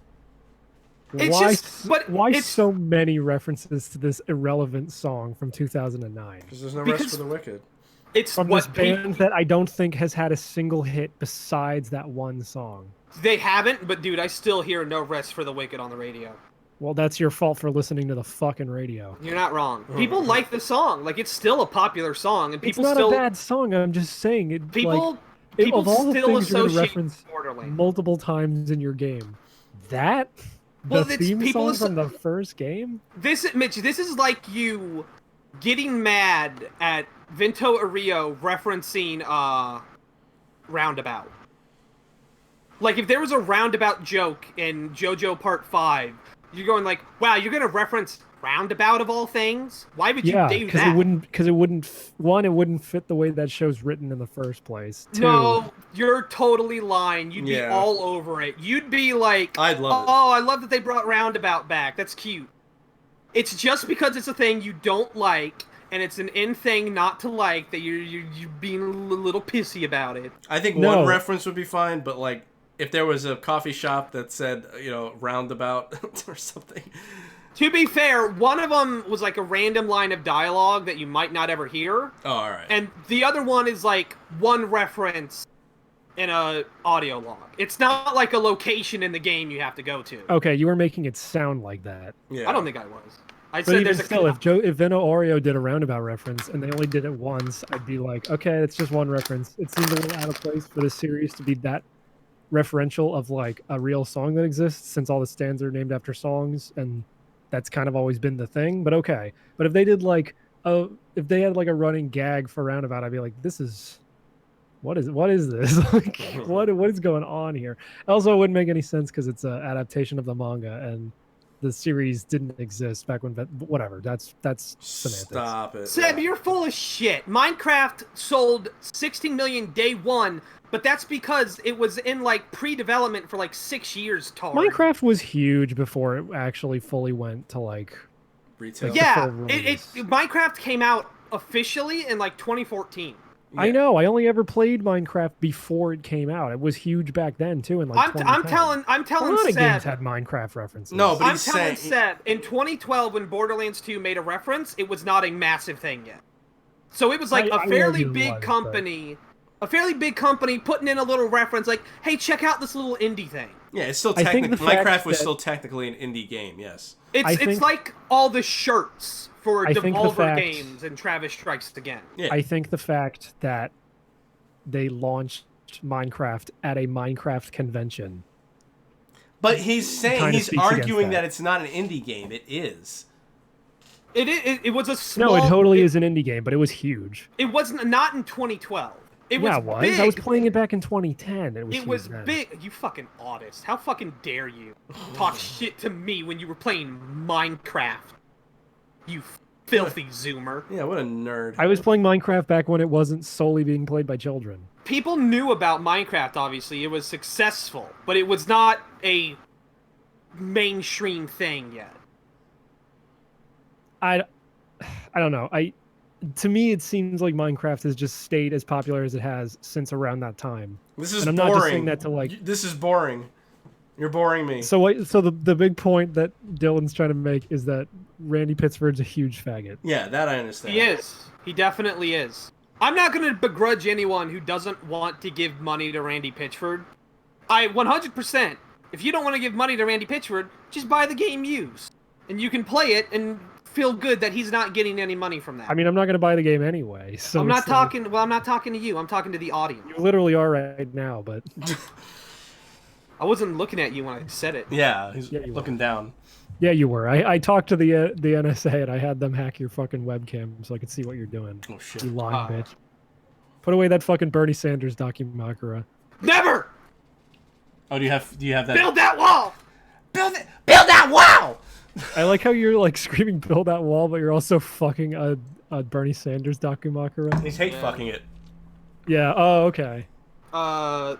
It's why? just- but why it's- so many references to this irrelevant song from 2009? Because there's no Because- rest for the wicked. It's From what this band that I don't think has had a single hit besides that one song. they haven't, but dude, I still hear No Rest for the Wicked on the radio. Well, that's your fault for listening to the fucking radio. You're not wrong. People like the song. Like, it's still a popular song, and people It's not still a bad song. I'm just saying it. people like, people of all the still things you're gonna associate reference Borderlands. multiple times in your game, that Well, the it's- theme people song asso- from the first game. This, Mitch, this is like you getting mad at Vento Ario referencing Roundabout. Like, if there was a Roundabout joke in JoJo Part 5, you're going like, wow, you're gonna reference Roundabout of all things? Why would you Yeah, do because that? it wouldn't. One, it wouldn't fit the way that show's written in the first place. Two, No, you're totally lying. You'd be Yeah. all over it. You'd be like, I'd love it. oh, I love that they brought Roundabout back. That's cute. It's just because it's a thing you don't like, and it's an in thing not to like, that you're being a little pissy about it. I think No. one reference would be fine, but like if there was a coffee shop that said, roundabout or something. To be fair, one of them was like a random line of dialogue that you might not ever hear, Oh, all right. and the other one is like one reference in a audio log. It's not like a location in the game you have to go to. okay, you were making it sound like that. Yeah. I don't think I was. I But said even there's still, a if Veno Oreo did a roundabout reference and they only did it once, I'd be like, okay, it's just one reference. It seemed a little out of place for the series to be that referential of like a real song that exists, since all the stands are named after songs, and that's kind of always been the thing. But okay, but if they did like if they had like a running gag for roundabout, I'd be like, this is what is this? Like, what is going on here? Also, it wouldn't make any sense because it's an adaptation of the manga, and the series didn't exist back when. Whatever. That's semantics. Stop it. Seb, you're full of shit. Minecraft sold 16 million day one, but that's because it was in like pre-development for like 6 years. Tar. Minecraft was huge before it actually fully went to like. Retail. Yeah, full release. Minecraft came out officially in like 2014. I know. I only ever played Minecraft before it came out. It was huge back then too. In like I'm 2010. telling a lot of games Seb. had Minecraft references. No, but I'm he's telling saying. Seb, in 2012 when Borderlands 2 made a reference, it was not a massive thing yet. So it was like I a fairly argue it big was, company, putting in a little reference like, "Hey, check out this little indie thing." Yeah, it's still I think technically. the fact Minecraft was that- still technically an indie game, yes. I It's think- like all the shirts for I think the Devolver fact- Games and Travis Strikes Again. Yeah. I think the fact that they launched Minecraft at a Minecraft convention. But he's saying, Kinda he's speaks against arguing that. that it's not an indie game. It is. It was a small. No, it totally is an indie game, but it was huge. It wasn't not in 2012. It Yeah, was it was. big. I was playing it back in 2010. It was. It huge was then. big. You fucking autist. How fucking dare you talk shit to me when you were playing Minecraft? You filthy zoomer. Yeah, what a nerd. I was playing Minecraft back when it wasn't solely being played by children. People knew about Minecraft, obviously. It was successful, but it was not a mainstream thing yet. I don't know. To me, it seems like Minecraft has just stayed as popular as it has since around that time. This is And I'm boring. not just saying that to like. This is boring. You're boring me. So the big point that Dylan's trying to make is that Randy Pittsford's a huge faggot. Yeah, that I understand. He is. He definitely is. I'm not going to begrudge anyone who doesn't want to give money to Randy Pitchford. 100%. If you don't want to give money to Randy Pitchford, just buy the game used. And you can play it and feel good that he's not getting any money from that. I mean, I'm not going to buy the game anyway. So I'm not it's like- talking. Well, I'm not talking to you. I'm talking to the audience. You literally are right now, but I wasn't looking at you when I said it. Yeah, he's Yeah, you looking down. yeah, you were. I talked to the NSA and I had them hack your fucking webcam so I could see what you're doing. Oh shit. You lying bitch. Put away that fucking Bernie Sanders documakara. Never Oh, do you have that? build that wall. Build that wall. I like how you're like screaming "build that wall," but you're also fucking a Bernie Sanders documakara. He's hate fucking it. Yeah. Oh, okay.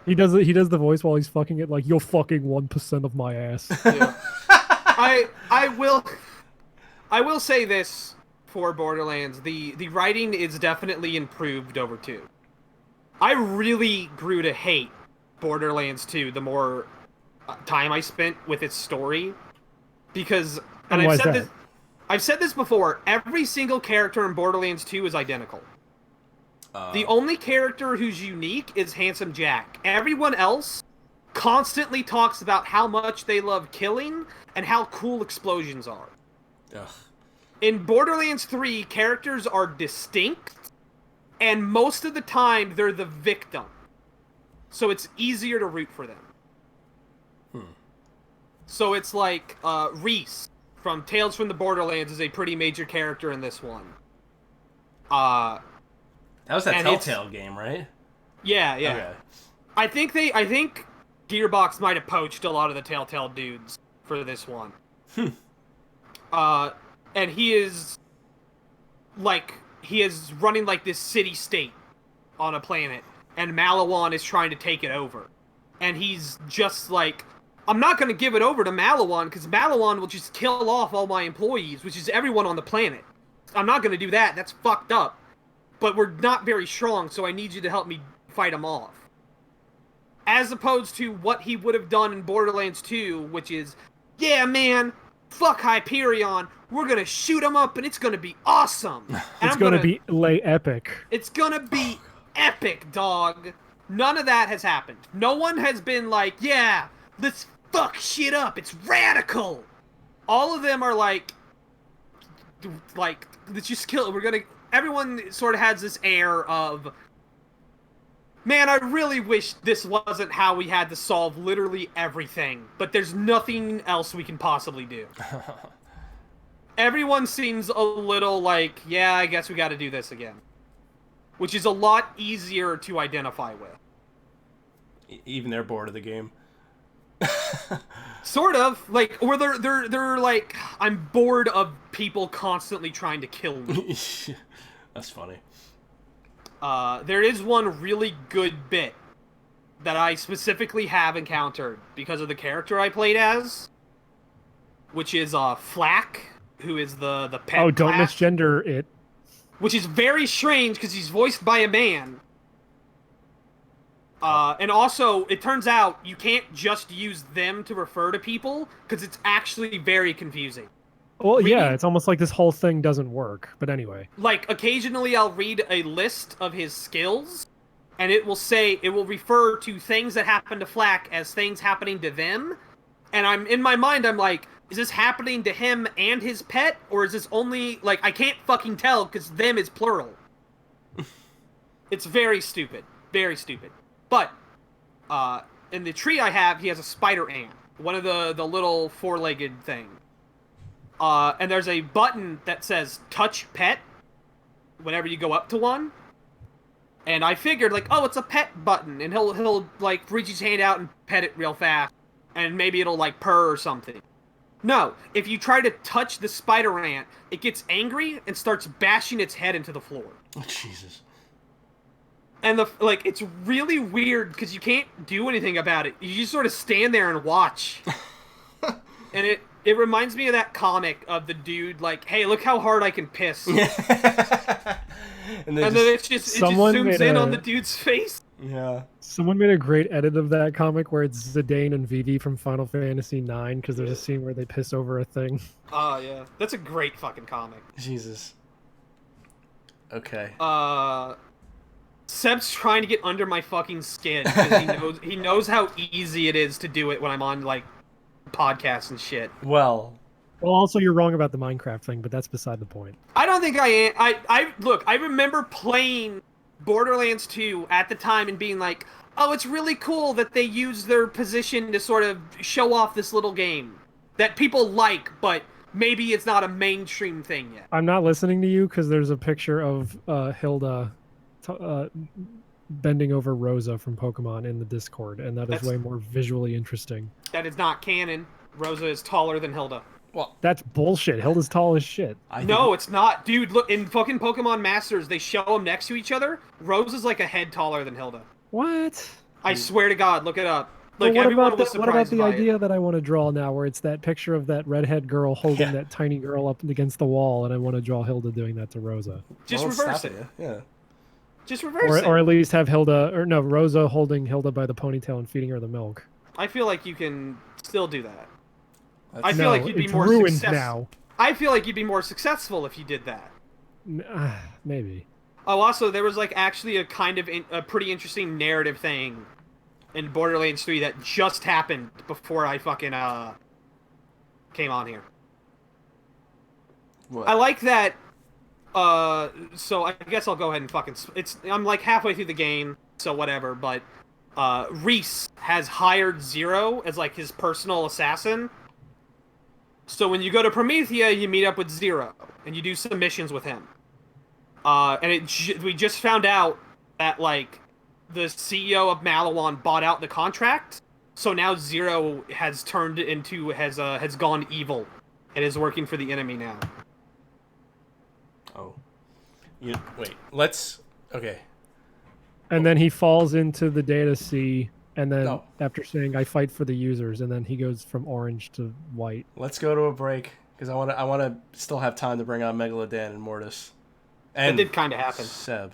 He does the voice while he's fucking it, like you're fucking 1% of my ass. Yeah. I will say this for Borderlands: the writing is definitely improved over 2. I really grew to hate Borderlands 2 the more time I spent with its story, because And why is that? I've said this before, every single character in Borderlands 2 is identical. The only character who's unique is Handsome Jack. Everyone else constantly talks about how much they love killing and how cool explosions are. Ugh. In Borderlands 3, characters are distinct, and most of the time they're the victim. So it's easier to root for them. So it's like Reese from Tales from the Borderlands is a pretty major character in this one. That was that and Telltale game, right? Yeah. Okay. I think Gearbox might have poached a lot of the Telltale dudes for this one. And he is running like this city-state on a planet, and Malawan is trying to take it over. And he's just like, I'm not going to give it over to Malawan, because Malawan will just kill off all my employees, which is everyone on the planet. I'm not going to do that. That's fucked up. But we're not very strong, so I need you to help me fight him off. As opposed to what he would have done in Borderlands 2, which is, yeah, man, fuck Hyperion. We're going to shoot him up, and it's going to be awesome. And It's going to be epic. It's going to be epic, dog. None of that has happened. No one has been like, yeah, let's fuck shit up. It's radical. All of them are like, let's just kill it. Everyone sort of has this air of, man, I really wish this wasn't how we had to solve literally everything, but there's nothing else we can possibly do. Everyone seems a little like, yeah, I guess we got to do this again. Which is a lot easier to identify with. Even they're bored of the game. Sort of, like, or they're like, I'm bored of people constantly trying to kill me. That's funny. There is one really good bit that I specifically have encountered because of the character I played as, which is Flack, who is the pet. Oh, don't class, misgender it. which is very strange because he's voiced by a man. And also, it turns out you can't just use them to refer to people, because it's actually very confusing. Well, yeah, it's almost like this whole thing doesn't work. But anyway. Like, occasionally I'll read a list of his skills, and it will refer to things that happen to Flack as things happening to them. And in my mind, I'm like, is this happening to him and his pet? Or is this only, like, I can't fucking tell, because them is plural. It's very stupid. Very stupid. But, in the tree I have, he has a spider ant. One of the little four-legged thing. And there's a button that says touch pet whenever you go up to one. And I figured, like, oh, it's a pet button. And he'll like, reach his hand out and pet it real fast. And maybe it'll, like, purr or something. No, if you try to touch the spider ant, it gets angry and starts bashing its head into the floor. Oh, Jesus. And it's really weird because you can't do anything about it. You just sort of stand there and watch. And it reminds me of that comic of the dude like, hey, look how hard I can piss. and then it just zooms in on the dude's face. Yeah. Someone made a great edit of that comic where it's Zidane and Vivi from Final Fantasy IX, because there's a scene where they piss over a thing. Oh, yeah. That's a great fucking comic. Jesus. Okay. Seb's trying to get under my fucking skin because he knows how easy it is to do it when I'm on, like, podcasts and shit. Well, also you're wrong about the Minecraft thing, but that's beside the point. I don't think I am. Look, I remember playing Borderlands 2 at the time and being like, oh, it's really cool that they use their position to sort of show off this little game that people like, but maybe it's not a mainstream thing yet. I'm not listening to you because there's a picture of Hilda bending over Rosa from Pokemon in the Discord, and that's way more visually interesting. That is not canon. Rosa is taller than Hilda. Well, that's bullshit. Hilda's tall as shit. No, it's not. Dude, look, in fucking Pokemon Masters, they show them next to each other. Rosa's like a head taller than Hilda. What? I swear to God, look it up. But Like what everyone about was what about surprised the by idea it. that I want to draw now, where it's that picture of that redhead girl holding Yeah. that tiny girl up against the wall, and I want to draw Hilda doing that to Rosa, Just No one's reverse stopping it. you. Yeah. Just reverse or it. at least have Hilda, or no, Rosa holding Hilda by the ponytail and feeding her the milk. I feel like you can still do that. That's, I feel like No, you'd be it's more ruined successful. now. I feel like you'd be more successful if you did that. Maybe. Oh, also, there was like actually a kind of a pretty interesting narrative thing in Borderlands 3 that just happened before I fucking came on here. what? I like that. So I guess I'll go ahead and fucking. I'm like halfway through the game, so whatever. But Reese has hired Zero as like his personal assassin. So when you go to Promethea, you meet up with Zero and you do some missions with him. And we just found out that like the CEO of Malawan bought out the contract, so now Zero has turned into has gone evil, and is working for the enemy now. Oh. Wait. Let's. Okay. And then he falls into the data sea, and then No. after saying "I fight for the users," and then he goes from orange to white. Let's go to a break because I want to still have time to bring on Megalodan and Mortis. And That did kind of happen. Seb.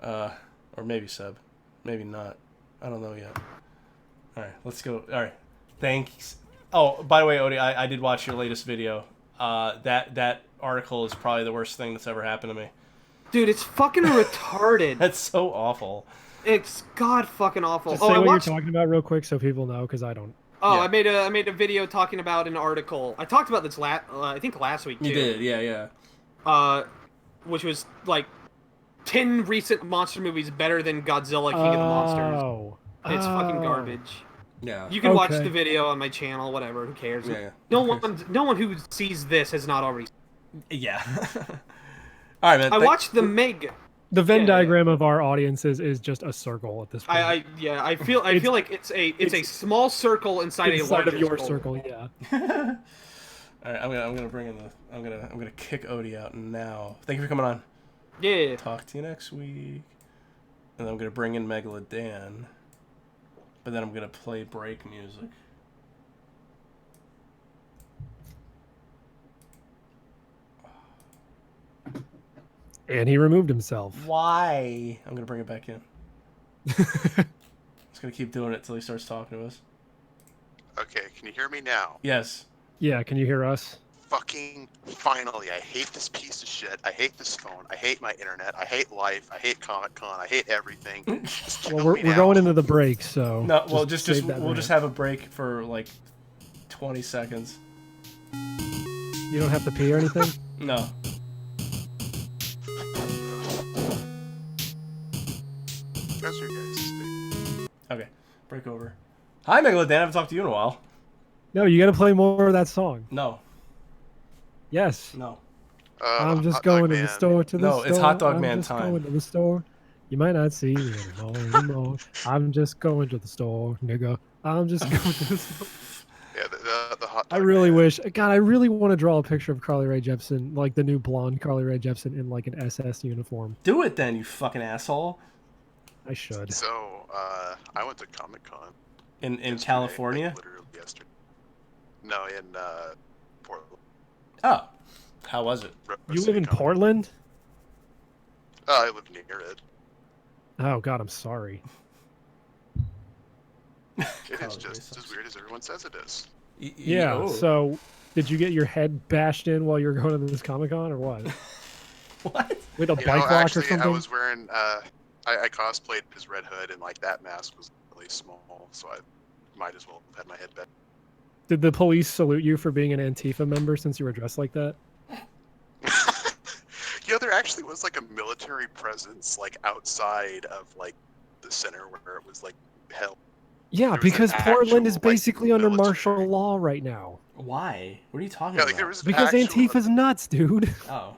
Or maybe Seb. Maybe not. I don't know yet. All right, let's go. All right. Thanks. Oh, by the way, Odie, I did watch your latest video. That article is probably the worst thing that's ever happened to me. Dude, it's fucking retarded. That's so awful. It's god fucking awful. Just Oh, say I what watched. you're talking about real quick so people know, because I don't. Oh, Yeah. I made a video talking about an article. I talked about this I think last week too. You did, yeah. Which was like 10 recent monster movies better than Godzilla King of the Monsters. Oh. It's fucking Oh. garbage. Yeah. You can watch Okay. the video on my channel, whatever. Who cares? Yeah. No one who sees this has not already. Yeah. All right, man. I watched the Meg. The Venn Yeah, yeah. diagram of our audiences is just a circle at this point. I feel like it's a small circle inside a inside larger of your circle, yeah. All right, I'm gonna bring in I'm gonna kick Odie out now. Thank you for coming on. Yeah. Talk to you next week. And then I'm gonna bring in Megalodan. But then I'm gonna play break music. And he removed himself. Why? I'm gonna bring it back in. Just gonna keep doing it till he starts talking to us. Okay, can you hear me now? Yes. Yeah, can you hear us? Fucking finally, I hate this piece of shit. I hate this phone. I hate my internet. I hate life. I hate Comic Con. I hate everything. Just kill Well, we're me now. going into the break, so. No, well, just save that we'll just rant. have a break for like 20 seconds. You don't have to pee or anything? No. That's your guys' thing. Okay. Break over. Hi, Megalodan. I haven't talked to you in a while. No, you gotta play more of that song. No. Yes. No. I'm just Hot Dog going to the Man. store to the No, store. it's Hot Dog I'm Man just time. going to the store. You might not see me anymore. I'm just going to the store, nigga. I'm just going to the store. Yeah, the hot I dog really man. wish. God, I really want to draw a picture of Carly Rae Jepsen, like the new blonde Carly Rae Jepsen in like an SS uniform. Do it then, you fucking asshole. I should. So, I went to Comic Con. In yesterday, California? like, literally yesterday. No, in Portland. Oh. How was it? You live in Portland? I live near it. Oh God, I'm sorry. It Oh, is just Jesus. as weird as everyone says it is. Yeah. Oh. So, did you get your head bashed in while you were going to this Comic Con, or what? What? With a You know, bike lock actually, or something? I was wearing, I cosplayed as Red Hood, and like that mask was really small, so I might as well have had my head back. Did the police salute you for being an Antifa member since you were dressed like that? You know, there actually was like a military presence like outside of like the center where it was like held. Yeah, There was an because Portland is actual, like, basically under military. martial law right now. Why? What are you talking Yeah, like about? there was an Because actual, Antifa's nuts, dude. Oh.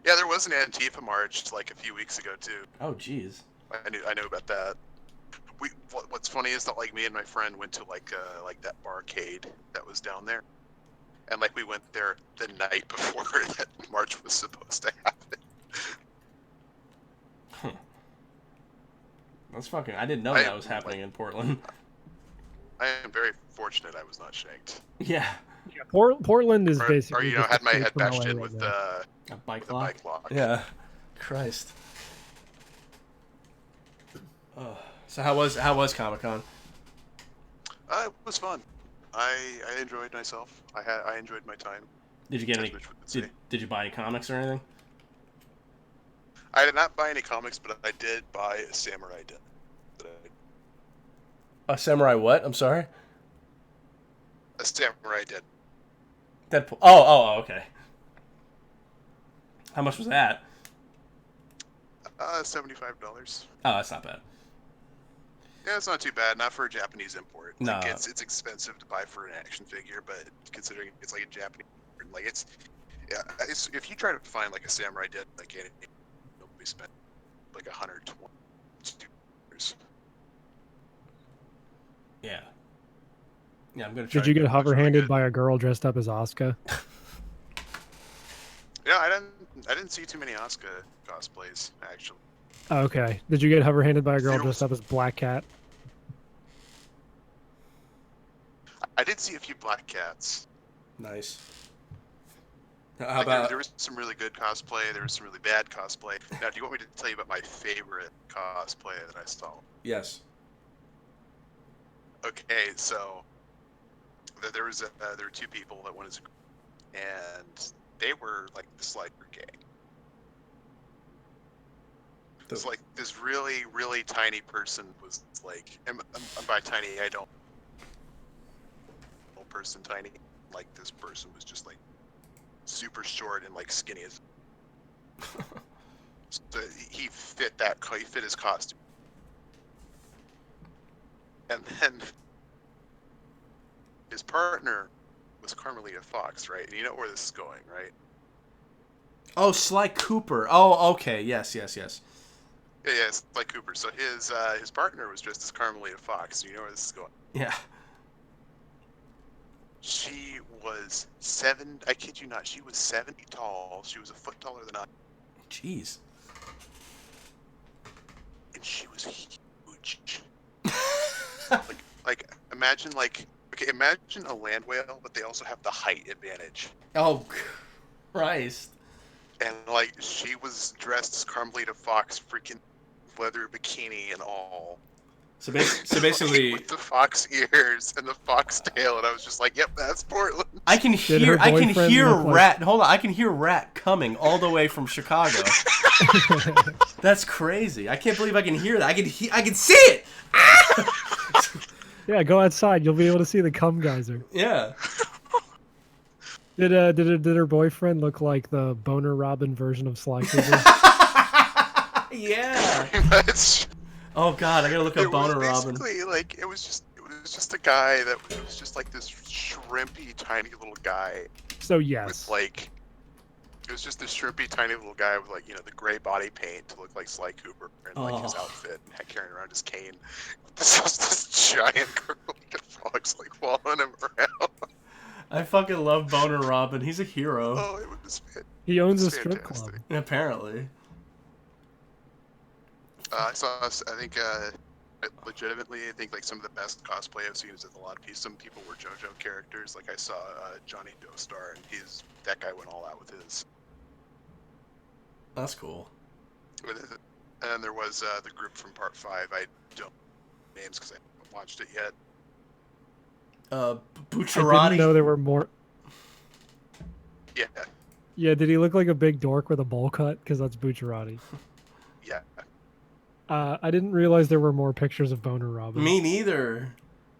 Yeah, there was an Antifa march like a few weeks ago too. Oh, jeez. I knew about that. What's funny is that like me and my friend went to like that barcade that was down there, and like we went there the night before that march was supposed to happen. That's fucking. I didn't know that was happening in Portland. I am very fortunate I was not shanked. Yeah. Portland is Or basically you know, just had my escape head from bashed LA in right with now. A bike the lock. bike lock. Yeah. Christ. So how was Comic-Con? It was fun. I enjoyed myself. I enjoyed my time. Did you get as any? Mitch would say. Did you buy any comics or anything? I did not buy any comics, but I did buy a samurai deck. A samurai what? I'm sorry. A samurai dead. Deadpool. Oh, okay. How much was that? $75. Oh, that's not bad. Yeah, it's not too bad. Not for a Japanese import. Like, No. it's expensive to buy for an action figure, but considering it's like a Japanese, like it's if you try to find like a samurai dead like anime, you'll be spent like $120. Yeah. Yeah, I'm gonna try. Did you get Looks really hover-handed good. by a girl dressed up as Asuka? Yeah, I didn't see too many Asuka cosplays actually. Oh, okay. Did you get hover-handed by a girl There dressed was- up as Black Cat? I did see a few Black Cats. Nice. How Like, about? there was some really good cosplay. There was some really bad cosplay. Now, do you want me to tell you about my favorite cosplay that I saw? Yes. Okay, so there were two people that went as a group, and they were like the Slider gang. It's like this really, really tiny person was like, and by tiny I don't person tiny. Like this person was just like super short and like skinny as. So he fit his costume, and then his partner was Carmelita Fox, right? And you know where this is going, right? Oh, Sly Cooper. Oh, okay. Yes. Yeah, it's like Cooper. So his partner was dressed as Carmelita Fox. You know where this is going? Yeah. She was I kid you not, she was 70 tall. She was a foot taller than I. Jeez. And she was huge. like imagine imagine a land whale, but they also have the height advantage. Oh, Christ. And like she was dressed as Carmelita Fox, freaking leather bikini and all. So basically, with the fox ears and the fox tail, and I was just like, "Yep, that's Portland." I can hear look like- Rat. Hold on, I can hear Rat coming all the way from Chicago. That's crazy. I can't believe I can hear that. I can see it. Yeah, go outside. You'll be able to see the cum geyser. Yeah. Did her boyfriend look like the Boner Robin version of Sly Cooper? Yeah. Pretty much. Oh God, I gotta look up It was Boner Robin. basically like it was just a guy that was just like this shrimpy tiny little guy So with yes. like it was just this shrimpy tiny little guy with like the gray body paint to look like Sly Cooper and like his outfit and carrying around his cane. This was this giant Carmelita Fox like following him around. I fucking love Boner Robin. He's a hero. Oh, it was He owns a it's strip fantastic. club. Apparently. I think legitimately, I think like some of the best cosplay I've seen is with a lot of people. Some people were JoJo characters. Like I saw Johnny Joestar, and that guy went all out with his. That's cool. And then there was the group from Part 5. I don't know names because I haven't watched it yet. I Bucciarati. didn't know there were more. Yeah, Yeah, did he look like a big dork with a bowl cut? Because that's Bucciarati. yeah. I didn't realize there were more pictures of Boner Robin. Me neither.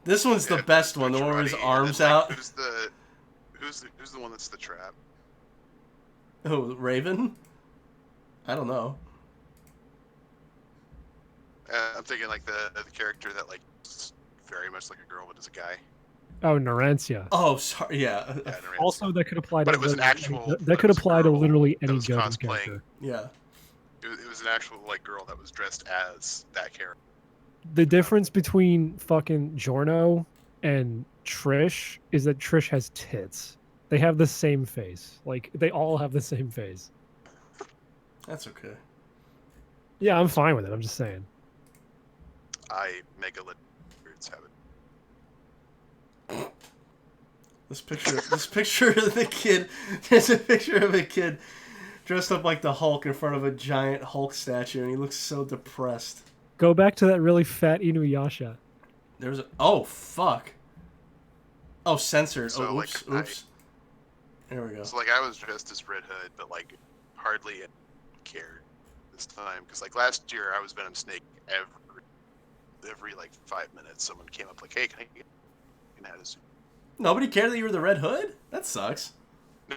This one's the best one. The one with his Bucciarati, arms and then, out. Who's the one that's the trap? Oh, Raven? I don't know. I'm thinking like the character that like is very much like a girl but is a guy. Oh, Narencia. Oh, sorry. Yeah. Yeah, Narendra. Also, that could apply to. But it was an literally actual. any- That could was a apply to girl literally that any was JoJo cosplaying. character. Yeah. It was an actual like girl that was dressed as that character. The difference between fucking Giorno and Trish is that Trish has tits. They have the same face. Like they all have the same face. That's okay. Yeah, I'm fine with it. I'm just saying. megaliths have it. This picture of the kid. There's a picture of a kid dressed up like the Hulk in front of a giant Hulk statue, and he looks so depressed. Go back to that really fat Inuyasha. There's a fuck. Oh, censored. So, Oh, oops, like, oops. There we go. So like I was dressed as Red Hood, but like hardly cared this time because like last year I was Venom Snake every like 5 minutes. Someone came up like, "Hey, can I have a suit?" Nobody cared that you were the Red Hood? That sucks.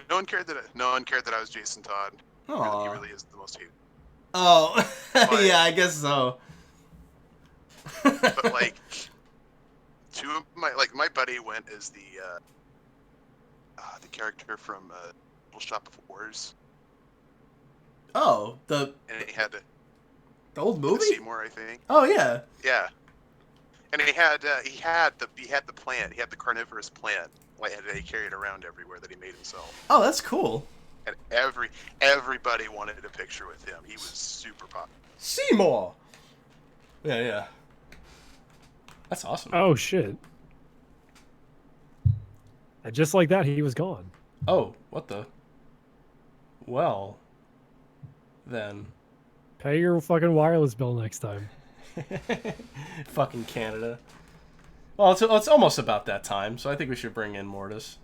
No one cared that I was Jason Todd. He Aw. really is the most hated. Oh, But- yeah, I guess so. But like two of my buddy went as the character from Little Shop of Horrors, Oh, and he had the old movie? Seymour, I think. Oh yeah. Yeah, and he had the plant. He had the carnivorous plant, like that he carried around everywhere that he made himself. Oh, that's cool. And everybody wanted a picture with him. He was super popular. Seymour. Yeah, yeah. That's awesome. Oh shit! And just like that, he was gone. Oh, what the? Well, then. Pay your fucking wireless bill next time. Fucking Canada. Well, it's almost about that time, so I think we should bring in Mortis.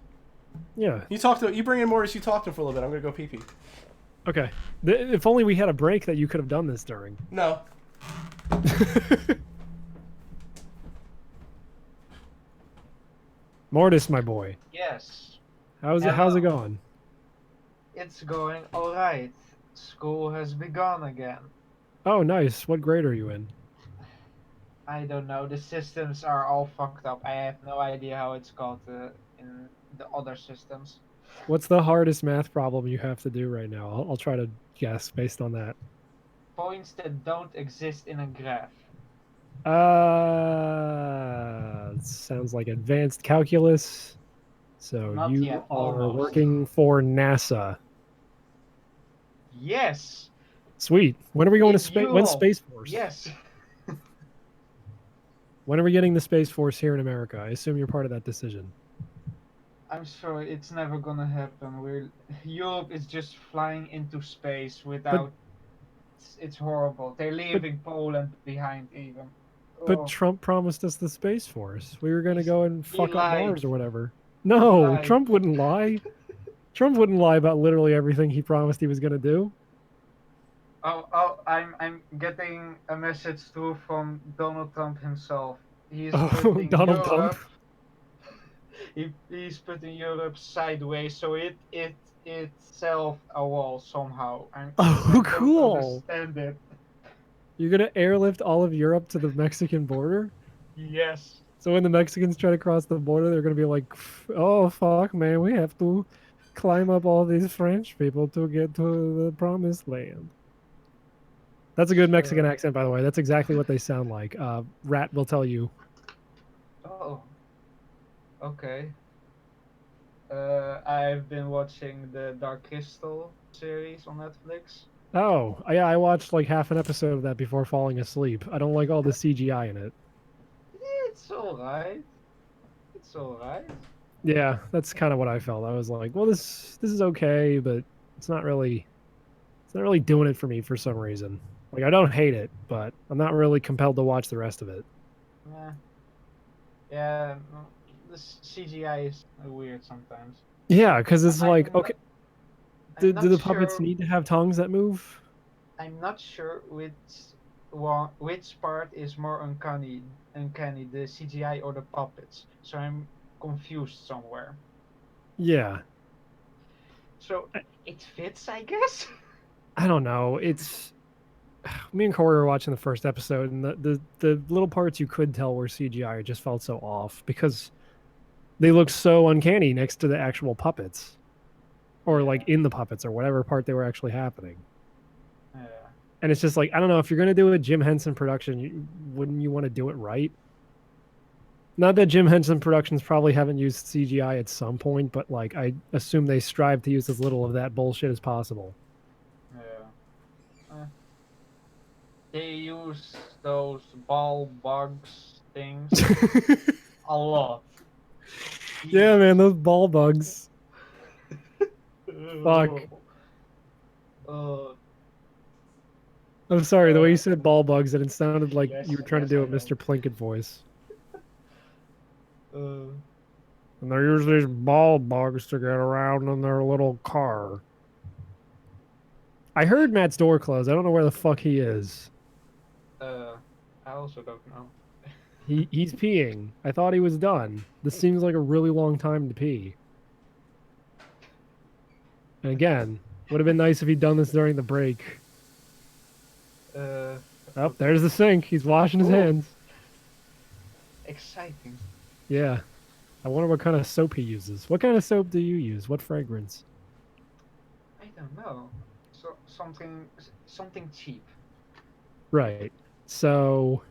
Yeah. You bring in Mortis. You talk to him for a little bit. I'm gonna go pee pee. Okay. If only we had a break that you could have done this during. No. Mortis, my boy. Yes, How's it going? it's going alright. School has begun again. Oh, nice. What grade are you in? I don't know, the systems are all fucked up. I have no idea how it's called in the other systems. What's the hardest math problem you have to do right now? I'll try to guess based on that. Points that don't exist in a graph. Sounds like advanced calculus. So Not you yet, are almost. working for NASA. Yes! Sweet. When are we going to In space? When's Europe. Space Force? Yes! When are we getting the Space Force here in America? I assume you're part of that decision. I'm sure it's never gonna happen. Europe is just flying into space without... It's horrible. They're leaving Poland behind even. But Oh. Trump promised us the Space Force. We were going to go and fuck up lied. Mars or whatever. No, lied. Trump wouldn't lie. Trump wouldn't lie about literally everything he promised he was going to do. I'm getting a message through from Donald Trump himself. He's Oh, putting Donald Europe, Trump. He's putting Europe sideways, so it itself a wall somehow. I Oh, don't cool. understand it. You're going to airlift all of Europe to the Mexican border? Yes. So when the Mexicans try to cross the border, they're going to be like, oh, fuck, man, we have to climb up all these French people to get to the promised land. That's a good Mexican accent, by the way. That's exactly what they sound like. Rat will tell you. Oh. Okay. I've been watching the Dark Crystal series on Netflix. Oh, yeah, I watched like half an episode of that before falling asleep. I don't like all the CGI in it. It's alright. It's alright. Yeah, that's kind of what I felt. I was like, well, this is okay, but it's not really doing it for me for some reason. Like, I don't hate it, but I'm not really compelled to watch the rest of it. Yeah. Yeah, the CGI is weird sometimes. Yeah, because it's I'm like, not- okay, I'm do not the puppets sure- need to have tongues that move? I'm not sure which part is more uncanny, the CGI or the puppets. So I'm confused somewhere. Yeah, So it fits, I guess. I don't know. It's me and Corey were watching the first episode, and the little parts you could tell were CGI just felt so off because they look so uncanny next to the actual puppets, or like in the puppets, or whatever part they were actually happening. Yeah. And it's just like, I don't know, if you're gonna do a Jim Henson production, wouldn't you want to do it right? Not that Jim Henson Productions probably haven't used CGI at some point, but like I assume they strive to use as little of that bullshit as possible. Yeah. they use those ball bugs things a lot. Yeah, man, those ball bugs. Fuck. Uh, I'm sorry, the way you said ball bugs, and it sounded like Yes, you were trying to yes, do I a know. Mr. Plinkett voice. uh, And they use these ball bugs to get around in their little car. I heard Matt's door close. I don't know where the fuck he is. uh, I also don't know. He's peeing. I thought he was done. This seems like a really long time to pee. And again, would have been nice if he'd done this during the break. Uh, Oh, there's the sink. He's washing his Oh. hands. Exciting. Yeah. I wonder what kind of soap he uses. What kind of soap do you use? What fragrance? I don't know. So something cheap. Right. So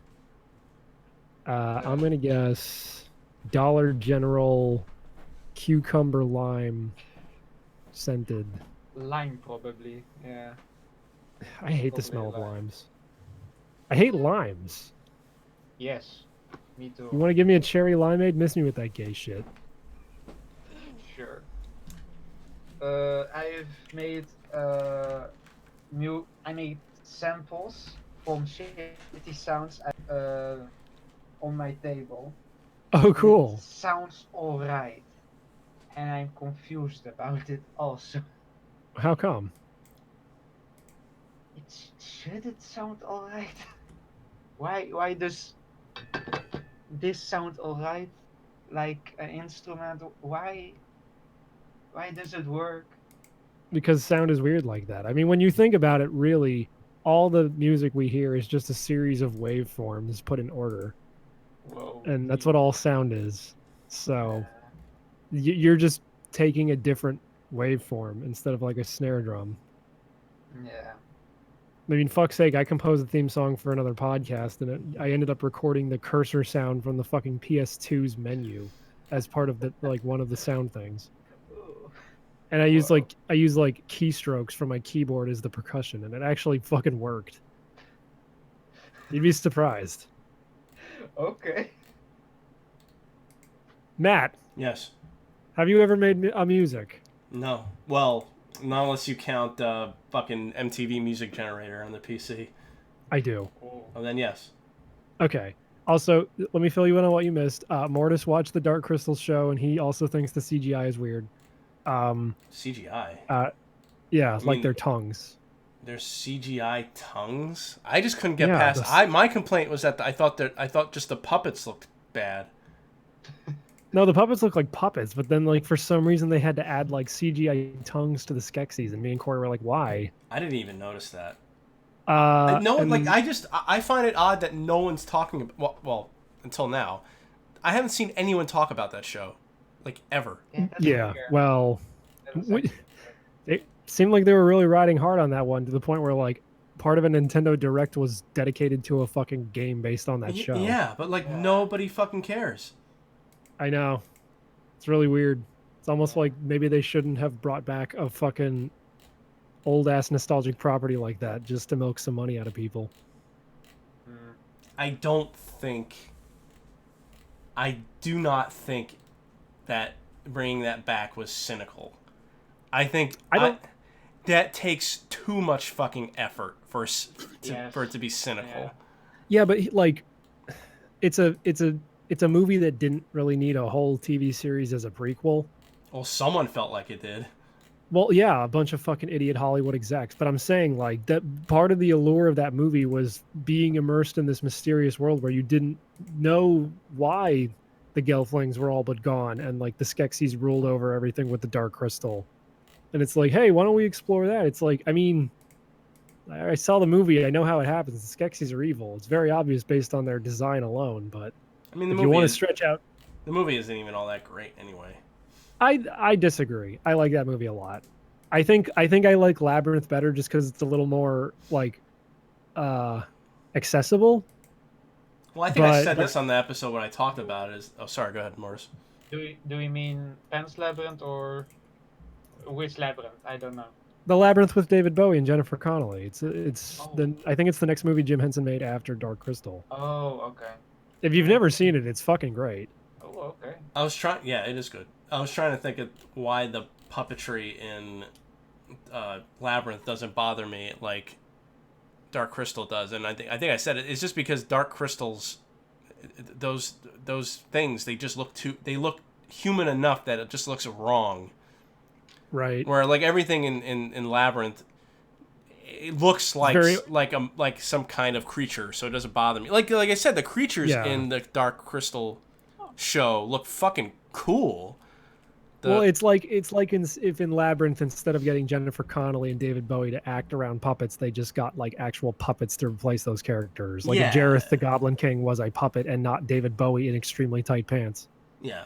I'm gonna guess Dollar General cucumber lime scented. Lime probably. Yeah. I hate the Probably smell of lime. limes. I hate limes. Yes. Me too. You want to give me a cherry limeade? Miss me with that gay shit. Sure. I've made I made samples from shitty sounds on my table. Oh, It cool. sounds alright, and I'm confused about it also. How come? Should it sound alright? Why does this sound alright? Like an instrument? Why does it work? Because sound is weird like that. I mean, when you think about it, really, all the music we hear is just a series of waveforms put in order. Whoa. And that's what all sound is. So you're just taking a different waveform instead of like a snare drum. Yeah. I mean, fuck's sake, I composed a theme song for another podcast, and I ended up recording the cursor sound from the fucking PS2's menu as part of the like one of the sound things. And I used like keystrokes from my keyboard as the percussion, and it actually fucking worked. You'd be surprised. Okay. Matt, Yes. have you ever made a music? No. Well, not unless you count fucking MTV Music Generator on the PC. I do. Oh, then yes. Okay. Also, let me fill you in on what you missed. Mortis watched the Dark Crystals show, and he also thinks the CGI is weird. CGI? Yeah, I like mean, their tongues. There's CGI tongues. I just couldn't get Yeah, past. the- My complaint was that I thought just the puppets looked bad. No, the puppets look like puppets, but then like for some reason they had to add like CGI tongues to the Skeksis, and me and Corey were like, "Why?" I didn't even notice that. And I find it odd that no one's talking about. Well, until now, I haven't seen anyone talk about that show, like ever. yeah, well, it seemed like they were really riding hard on that one to the point where like part of a Nintendo Direct was dedicated to a fucking game based on that show. Yeah, but like nobody fucking cares. I know. It's really weird. It's almost like maybe they shouldn't have brought back a fucking old ass nostalgic property like that just to milk some money out of people. I do not think that bringing that back was cynical. I think that takes too much fucking effort for it to be cynical. Yeah, but like it's a movie that didn't really need a whole TV series as a prequel. Well, someone felt like it did. Well, yeah, a bunch of fucking idiot Hollywood execs. But I'm saying, like, that part of the allure of that movie was being immersed in this mysterious world where you didn't know why the Gelflings were all but gone, and like the Skeksis ruled over everything with the Dark Crystal. And it's like, hey, why don't we explore that? It's like, I mean, I saw the movie. I know how it happens. The Skeksis are evil. It's very obvious based on their design alone. But I mean, if you want to stretch out, the movie isn't even all that great anyway. I disagree. I like that movie a lot. I think I like Labyrinth better just because it's a little more like accessible. Well, I think I said this on the episode when I talked about it. Oh, sorry. Go ahead, Morris. Do we mean Pan's Labyrinth or which labyrinth? I don't know. The Labyrinth with David Bowie and Jennifer Connelly. Oh. I think it's the next movie Jim Henson made after Dark Crystal. Oh, okay. If you've never seen it, it's fucking great. Oh, okay. I was trying. Yeah, it is good. I was trying to think of why the puppetry in Labyrinth doesn't bother me like Dark Crystal does, and I think I said it. It's just because Dark Crystal's those things they just look they look human enough that it just looks wrong. Right. Where like everything in Labyrinth, it looks like like some kind of creature, so it doesn't bother me. Like I said, the creatures in the Dark Crystal show look fucking cool. Well, it's like if in Labyrinth, instead of getting Jennifer Connelly and David Bowie to act around puppets, they just got like actual puppets to replace those characters. Like if Jareth the Goblin King was a puppet and not David Bowie in extremely tight pants. Yeah,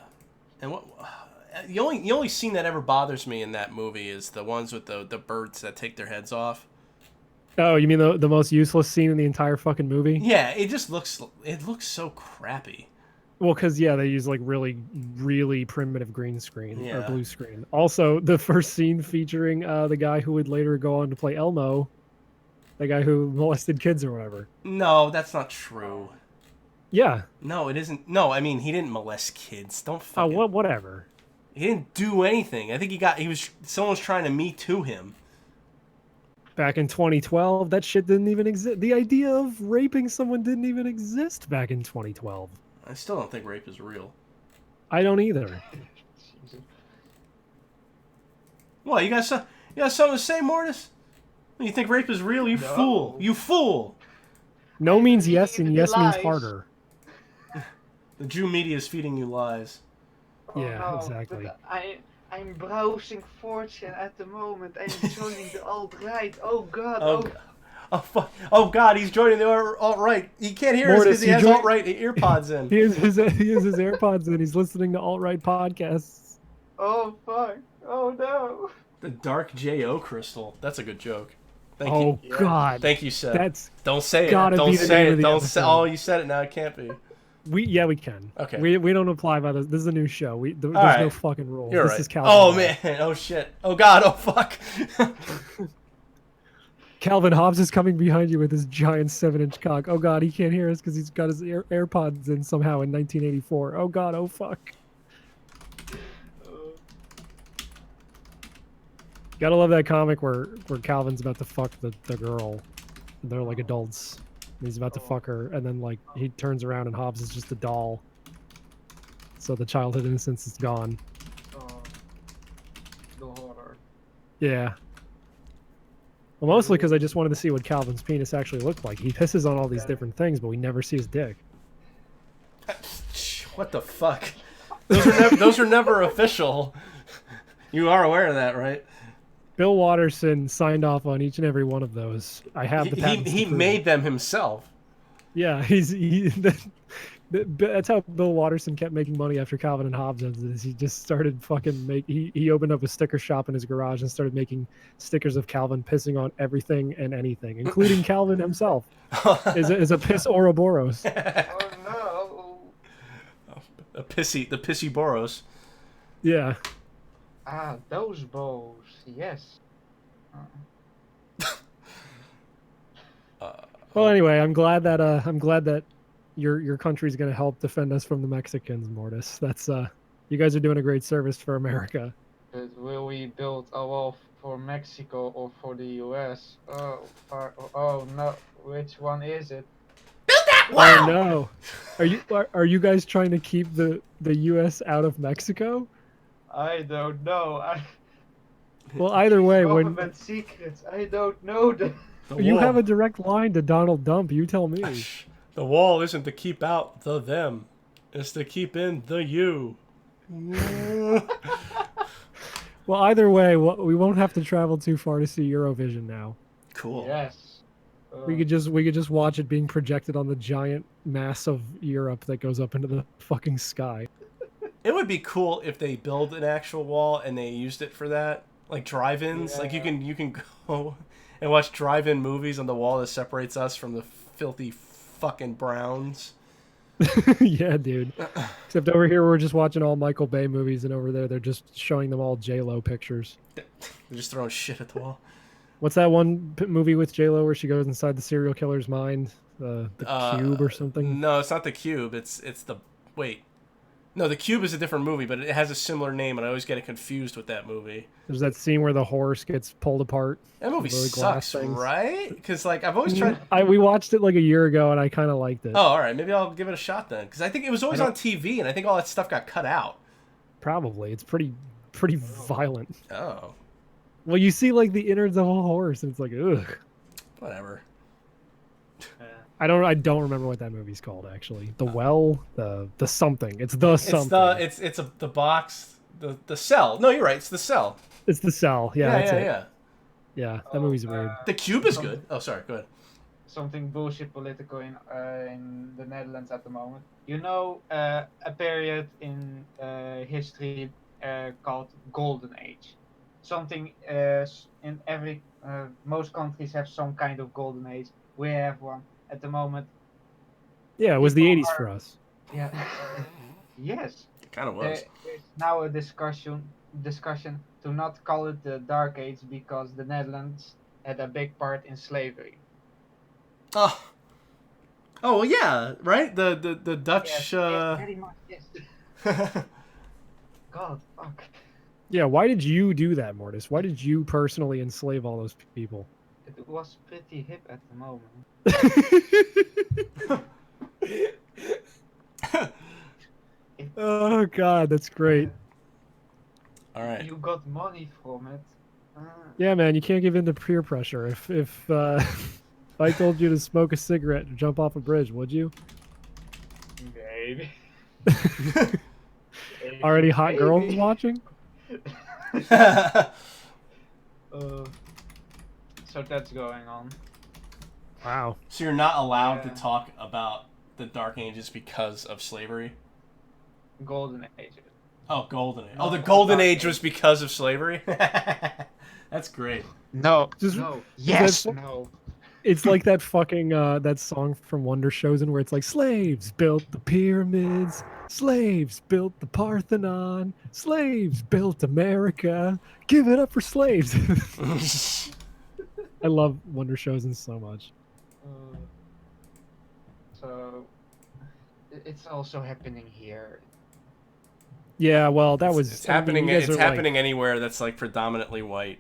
and what the only scene that ever bothers me in that movie is the ones with the birds that take their heads off. Oh, you mean the most useless scene in the entire fucking movie? Yeah, it looks so crappy. Well, because they use like really, really primitive green screen or Yeah. blue screen. Also, the first scene featuring the guy who would later go on to play Elmo, the guy who molested kids or whatever. No, that's not true. Yeah. No, it isn't. No, I mean he didn't molest kids. Don't fucking. Oh, whatever. He didn't do anything. I think someone was trying to Me Too him. Back in 2012, that shit didn't even exist. The idea of raping someone didn't even exist back in 2012. I still don't think rape is real. I don't either. What, you got something to say, Mortis? You think rape is real? You fool! You fool! No means yes, and yes means lies. harder. The Jew media is feeding you lies. Yeah, no, exactly. but I'm browsing 4chan at the moment. I'm joining the alt-right. Oh god. Oh fuck! Oh god, he's joining the alt-right. He can't hear us because he has alt-right earpods in. He has his AirPods in. He's listening to alt-right podcasts. Oh fuck. Oh no. The Dark J.O. crystal. That's a good joke. Thank Oh you. god. Thank you, Seth. That's Don't say it. gotta Don't be the say name it. of the Don't episode. say. Oh, you said it. Now it can't be. We can. Okay. We don't apply by this. This is a new show. There's right. no fucking rules. You're this right. is Calvin. Oh Hobbes. man. Oh shit. Oh god. Oh fuck. Calvin Hobbes is coming behind you with his giant 7-inch cock. Oh god, he can't hear us because he's got his AirPods in somehow in 1984. Oh god. Oh fuck. Gotta love that comic where Calvin's about to fuck the girl. They're like adults. And he's about to fuck her, and then like he turns around and Hobbes is just a doll. So the childhood innocence is gone. Oh. The horror. Yeah. Well, mostly because I just wanted to see what Calvin's penis actually looked like. He pisses on all these different things, but we never see his dick. What the fuck? Those are never official. You are aware of that, right? Bill Watterson signed off on each and every one of those. I have the patents. He made them himself. Yeah, that's how Bill Watterson kept making money after Calvin and Hobbes ended. He just started fucking he opened up a sticker shop in his garage and started making stickers of Calvin pissing on everything and anything, including Calvin himself. is a piss Ouroboros. Oh no. The pissy Boros. Yeah. Ah, those bows. Yes. Well, anyway, I'm glad that your country's going to help defend us from the Mexicans, Mortis. That's you guys are doing a great service for America. But will we build a wall for Mexico or for the US? Oh no, which one is it? Oh no. Are you guys trying to keep the US out of Mexico? I don't know. Well, either way, Government secrets. I don't know them. You have a direct line to Donald Dump. You tell me. The wall isn't to keep out the them. It's to keep in the you. Well, either way, we won't have to travel too far to see Eurovision now. Cool. Yes. We could just watch it being projected on the giant mass of Europe that goes up into the fucking sky. It would be cool if they build an actual wall and they used it for that, like drive-ins. Like you can go and watch drive-in movies on the wall that separates us from the filthy fucking Browns. Yeah, dude. Except over here we're just watching all Michael Bay movies, and over there they're just showing them all J.Lo pictures. They're just throwing shit at the wall. What's that one movie with J.Lo where she goes inside the serial killer's mind? The Cube or something? No, it's not The Cube. It's the wait. No, The Cube is a different movie, but it has a similar name, and I always get it confused with that movie. There's that scene where the horse gets pulled apart. That movie the glass sucks, things. right? Because like I've always tried. We watched it like a year ago, and I kind of liked it. Oh, all right. Maybe I'll give it a shot then, because I think it was always on TV, and I think all that stuff got cut out. Probably. It's pretty violent. Oh. Well, you see like the innards of a horse, and it's like, ugh. Whatever. I don't remember what that movie's called actually. The Well, the something. It's the something. It's the box, the Cell. No, you're right. It's the Cell. It's the Cell. Yeah, yeah. Yeah, that movie's weird. The Cube is good. Oh, sorry. Go ahead. Something bullshit political in the Netherlands at the moment. You know, a period in history called Golden Age. Something in every most countries have some kind of Golden Age. We have one at the moment. Yeah, it was the 80s for us. Yeah. Yes. It kind of was. There's now a discussion to not call it the Dark Age because the Netherlands had a big part in slavery. Oh, well, yeah, right. The Dutch. Yes, pretty much. Yes. God, fuck. Yeah, why did you do that, Mortis? Why did you personally enslave all those people? It was pretty hip at the moment. Oh God, that's great. All right. You got money from it. Yeah, man, you can't give in to peer pressure. If I told you to smoke a cigarette and jump off a bridge, would you? Maybe. Already hot girls watching? So that's going on. Wow. So you're not allowed to talk about the Dark Ages because of slavery? Golden Age. Oh, Golden Age. Oh, the Golden Age was because of slavery? That's great. No. No. Yes. No. It's like that fucking that song from Wonder Chosen where it's like slaves built the pyramids, slaves built the Parthenon, slaves built America. Give it up for slaves. I love Wonder Chosen so much. So it's also happening here. Yeah, well, that was it's happening. you guys It's are, like- happening anywhere that's like predominantly white.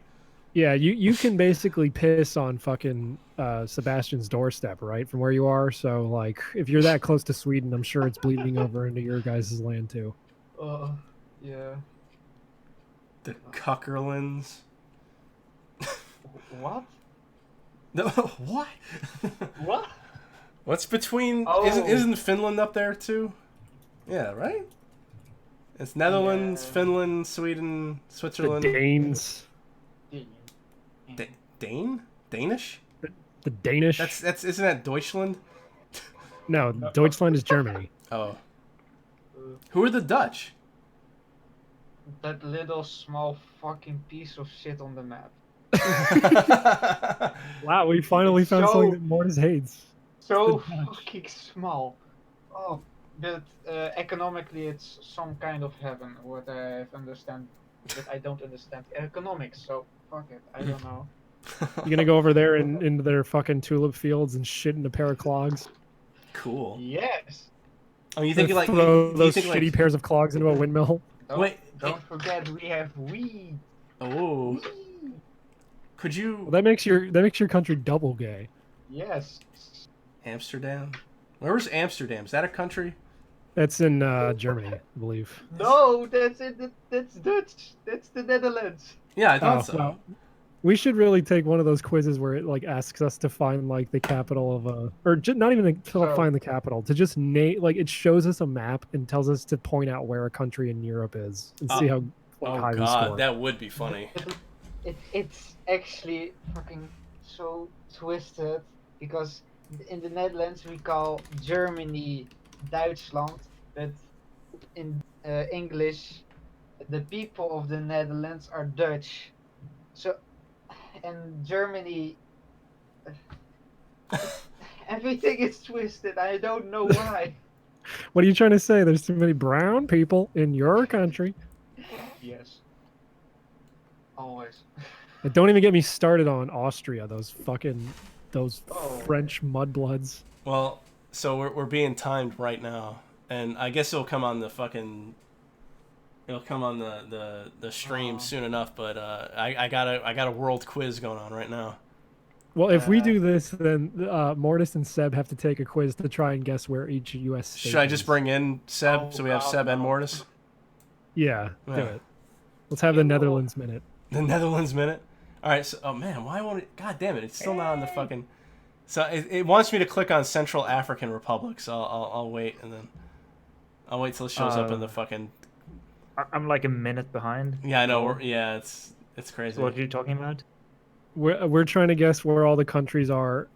Yeah, you can basically piss on fucking Sebastian's doorstep, right, from where you are. So, like, if you're that close to Sweden, I'm sure it's bleeding over into your guys' land too. Yeah. The Cuckerlands. What? No, what? What? What's between? Oh. Isn't Finland up there too? Yeah, right. It's Netherlands, Finland, Sweden, Switzerland. The Danes. Danish? The Danish. That's isn't that Deutschland? No, Deutschland is Germany. Oh. Who are the Dutch? That little small fucking piece of shit on the map. Wow, we finally found So- something that Mortis hates. So The Dutch. fucking small. Oh, but economically it's some kind of heaven. What I understand, but I don't understand economics. So fuck it. I don't know. You gonna go over there and into their fucking tulip fields and shit in a pair of clogs? Cool. Yes. Oh, you think like throw you those think, shitty like, pairs of clogs into a windmill? Don't forget we have weed. Oh. Could you? Well, that makes your country double gay. Yes. Amsterdam. Where was Amsterdam? Is that a country? That's in Germany, I believe. No, that's it. That's Dutch. That's the Netherlands. Yeah, I thought Oh, so. well, we should really take one of those quizzes where it like asks us to find like the capital of a, or not even to find the capital, to just name, like it shows us a map and tells us to point out where a country in Europe is and see how like, high we God, score. that would be funny. It's actually fucking so twisted because in the Netherlands we call Germany Duitsland, but in English the people of the Netherlands are Dutch. So, and Germany, everything is twisted. I don't know why. What are you trying to say? There's too many brown people in your country. Yes. Always. And don't even get me started on Austria. Those Oh. French mudbloods. Well, so we're being timed right now, and I guess it'll come on the fucking. It'll come on the stream soon enough, but I got a world quiz going on right now. Well, if we do this, then Mortis and Seb have to take a quiz to try and guess where each U.S. state Should I just is. bring in Seb Oh, so we have God, Seb and no. Mortis? Yeah, do Yeah. it. Let's have the Netherlands minute. The Netherlands minute. All right. So, oh man, why won't it? God damn it! It's still not on the fucking. So it wants me to click on Central African Republic. So I'll wait and then I'll wait till it shows up in the fucking. I'm like a minute behind. Yeah, I know. Oh. Yeah, it's crazy. So what are you talking about? We're trying to guess where all the countries are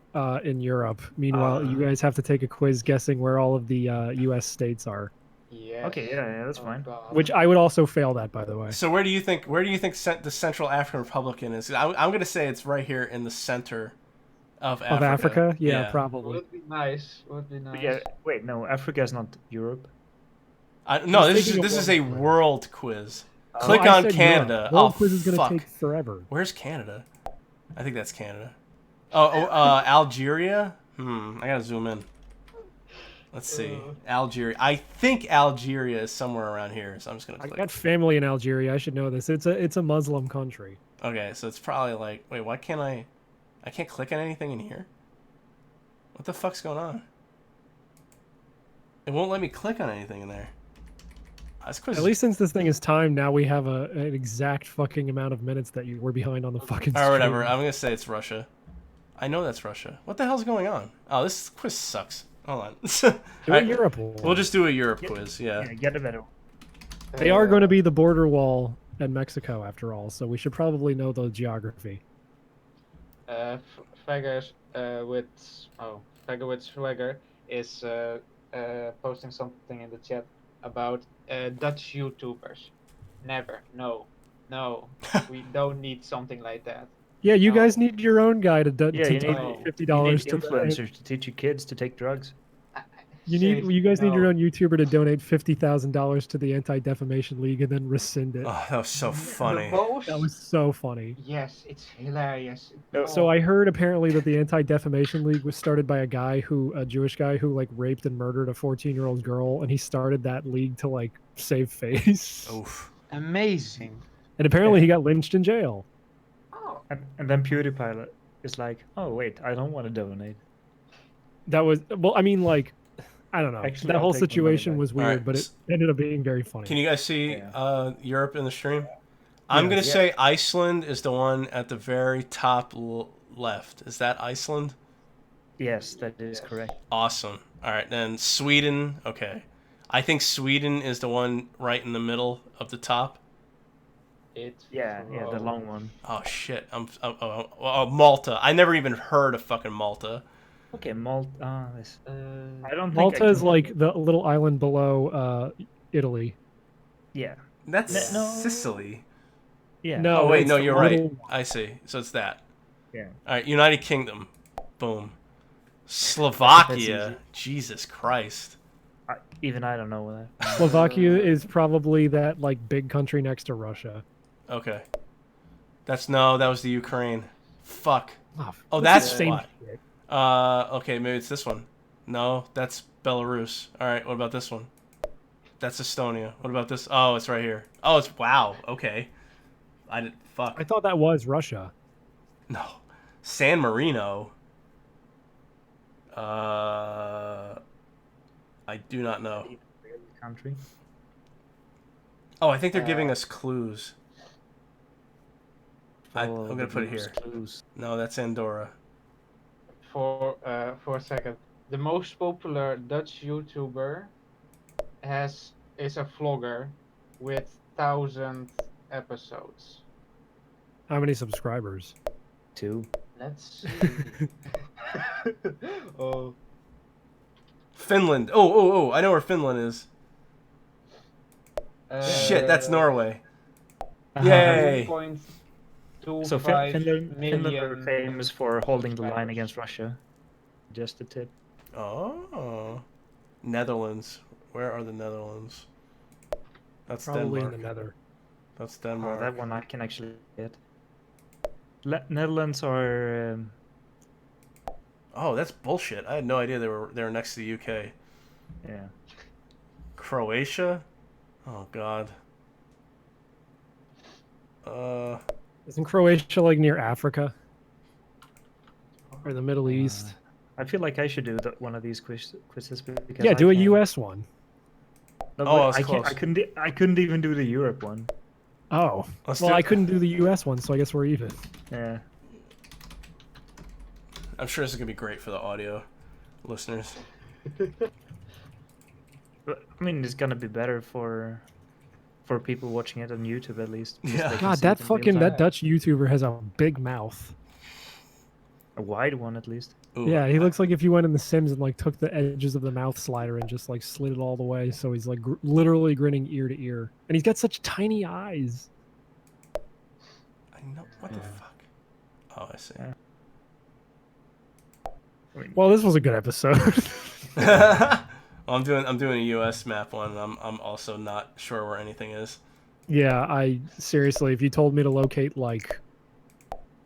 in Europe. Meanwhile, you guys have to take a quiz guessing where all of the U.S. states are. Yes. Okay, yeah, that's Oh, fine. God. Which I would also fail that, by the way. So where do you think the Central African Republic is? I'm gonna say it's right here in the center of Africa. Of Africa? Yeah, probably. Would be nice. Would be nice. Yeah, wait, no, Africa is not Europe. No, He's this taking is a a world world quiz. Oh, Click I on said Canada. Europe. World Oh quiz is gonna fuck! take forever. Where's Canada? I think that's Canada. Algeria. I gotta zoom in. Let's see. Algeria. I think Algeria is somewhere around here, so I'm just gonna I click. got family in Algeria. I should know this. It's a Muslim country. Okay, so it's probably like, wait, why can't I can't click on anything in here? What the fuck's going on? It won't let me click on anything in there. This quiz At least since this thing is timed, now we have an exact fucking amount of minutes that you were behind on the fucking or whatever. stream. I'm gonna say it's Russia. I know that's Russia. What the hell's going on? Oh, this quiz sucks. Hold on. Do a Europe one. We'll just do a Europe quiz. Yeah. Yeah, get a better one. They are going to be the border wall in Mexico after all, so we should probably know the geography. Swagger with Swagger is posting something in the chat about Dutch YouTubers. Never. No. We don't need something like that. Yeah, you No. guys need your own guy to Yeah, you donate need $50 to influencers to teach your kids to take drugs. You guys need your own YouTuber to donate $50,000 to the Anti-Defamation League and then rescind it. Oh, that was so funny. That was so funny. Yes, it's hilarious. So I heard apparently that the Anti-Defamation League was started by a Jewish guy who like raped and murdered a 14-year-old girl, and he started that league to like save face. Oof. Amazing. And apparently he got lynched in jail. And then PewDiePie is like, oh wait, I don't want to donate. That was I mean, like, I don't know. Actually, That I'll whole take the money situation back. was weird, Alright, but it ended up being very funny. Can you guys see Europe in the stream? I'm Yes. gonna Yeah. say Iceland is the one at the very top left. Is that Iceland? Yes, that is correct. Awesome. All right, then Sweden. Okay, I think Sweden is the one right in the middle of the top. Yeah, the long one. Oh shit! Malta. I never even heard of fucking Malta. Okay, Malta. I don't think Malta I is can- like the little island below Italy. Yeah. That's No. Sicily. Yeah. No, Oh wait, it's no, the you're right. little- I see. So it's that. Yeah. All right, United Kingdom. Boom. That's Slovakia. easy. Jesus Christ. Even I don't know that. Slovakia is probably that like big country next to Russia. Okay. That was the Ukraine. Fuck. Oh, it's that's the same why. shit. Okay, maybe it's this one. No, that's Belarus. All right, what about this one? That's Estonia. What about this? Oh, it's right here. Oh, it's wow. Okay. Fuck. I thought that was Russia. No. San Marino. I do not know. Country. Oh, I think they're giving us clues. I'm Follow gonna the put it blues here. clues. No, that's Andorra. For a second, the most popular Dutch YouTuber is a vlogger with 1,000 episodes. How many subscribers? 2. Let's see. Oh. Finland. Oh! I know where Finland is. Shit, that's Norway. Yay! 2.25 So Finland are million. famous for holding the line against Russia. Just a tip. Oh. Netherlands. Where are the Netherlands? That's Probably Denmark. in the Nether. That's Oh, Denmark. that one I can actually get. Netherlands are. Oh, that's bullshit. I had no idea they were next to the UK. Yeah. Croatia? Oh god. Isn't Croatia like near Africa or the Middle East? I feel like I should do one of these quizzes because Yeah, I do a can- US one. No, Oh, but it's close. I couldn't even do the Europe one. Oh, Let's well, do I it. couldn't do the US one, so I guess we're even. Yeah. I'm sure this is gonna be great for the audio listeners. But, I mean, it's gonna be better for people watching it on YouTube at least. because Yeah. they can God, see that it in real fucking time. that Dutch YouTuber has a big mouth. A wide one at least. Ooh, Yeah, he looks like if you went in The Sims and like took the edges of the mouth slider and just like slid it all the way, so he's like literally grinning ear to ear, and he's got such tiny eyes. I know what the fuck. Oh, I see. Yeah. Well, this was a good episode. Well, I'm doing a US map one. And I'm also not sure where anything is. Yeah, I seriously, if you told me to locate like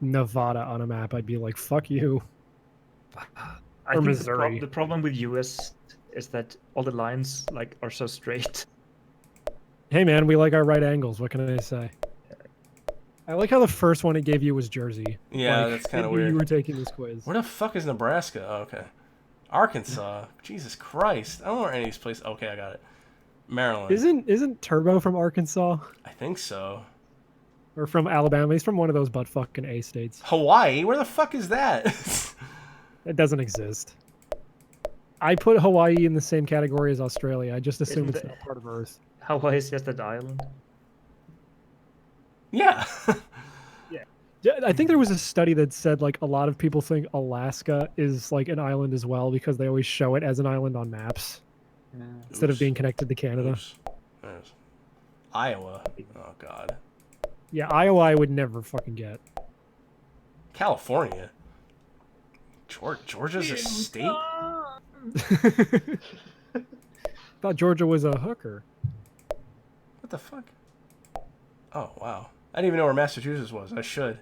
Nevada on a map, I'd be like, "Fuck you." I Or think Missouri. the problem with US is that all the lines like are so straight. Hey man, we like our right angles. What can I say? I like how the first one it gave you was Jersey. Yeah, Like, that's kinda it knew You weird. were taking this quiz. Where the fuck is Nebraska? Oh, okay. Arkansas. Jesus Christ. I don't know where any of these places. Okay, I got it. Maryland. Isn't Turbo from Arkansas I think so. or from Alabama? He's from one of those butt fucking A states. Hawaii? Where the fuck is that? It doesn't exist. I put Hawaii in the same category as Australia. I just assume Isn't it's it- not part of Earth. Hawaii is just an island. Yeah. Yeah, I think there was a study that said like a lot of people think Alaska is like an island as well because they always show it as an island on maps instead of Oops. being connected to Canada. Oops. There's Iowa. Oh god. Yeah, Iowa I would never fucking get. California. Georgia's a state? Thought Georgia was a hooker. What the fuck? Oh wow. I didn't even know where Massachusetts was. I should.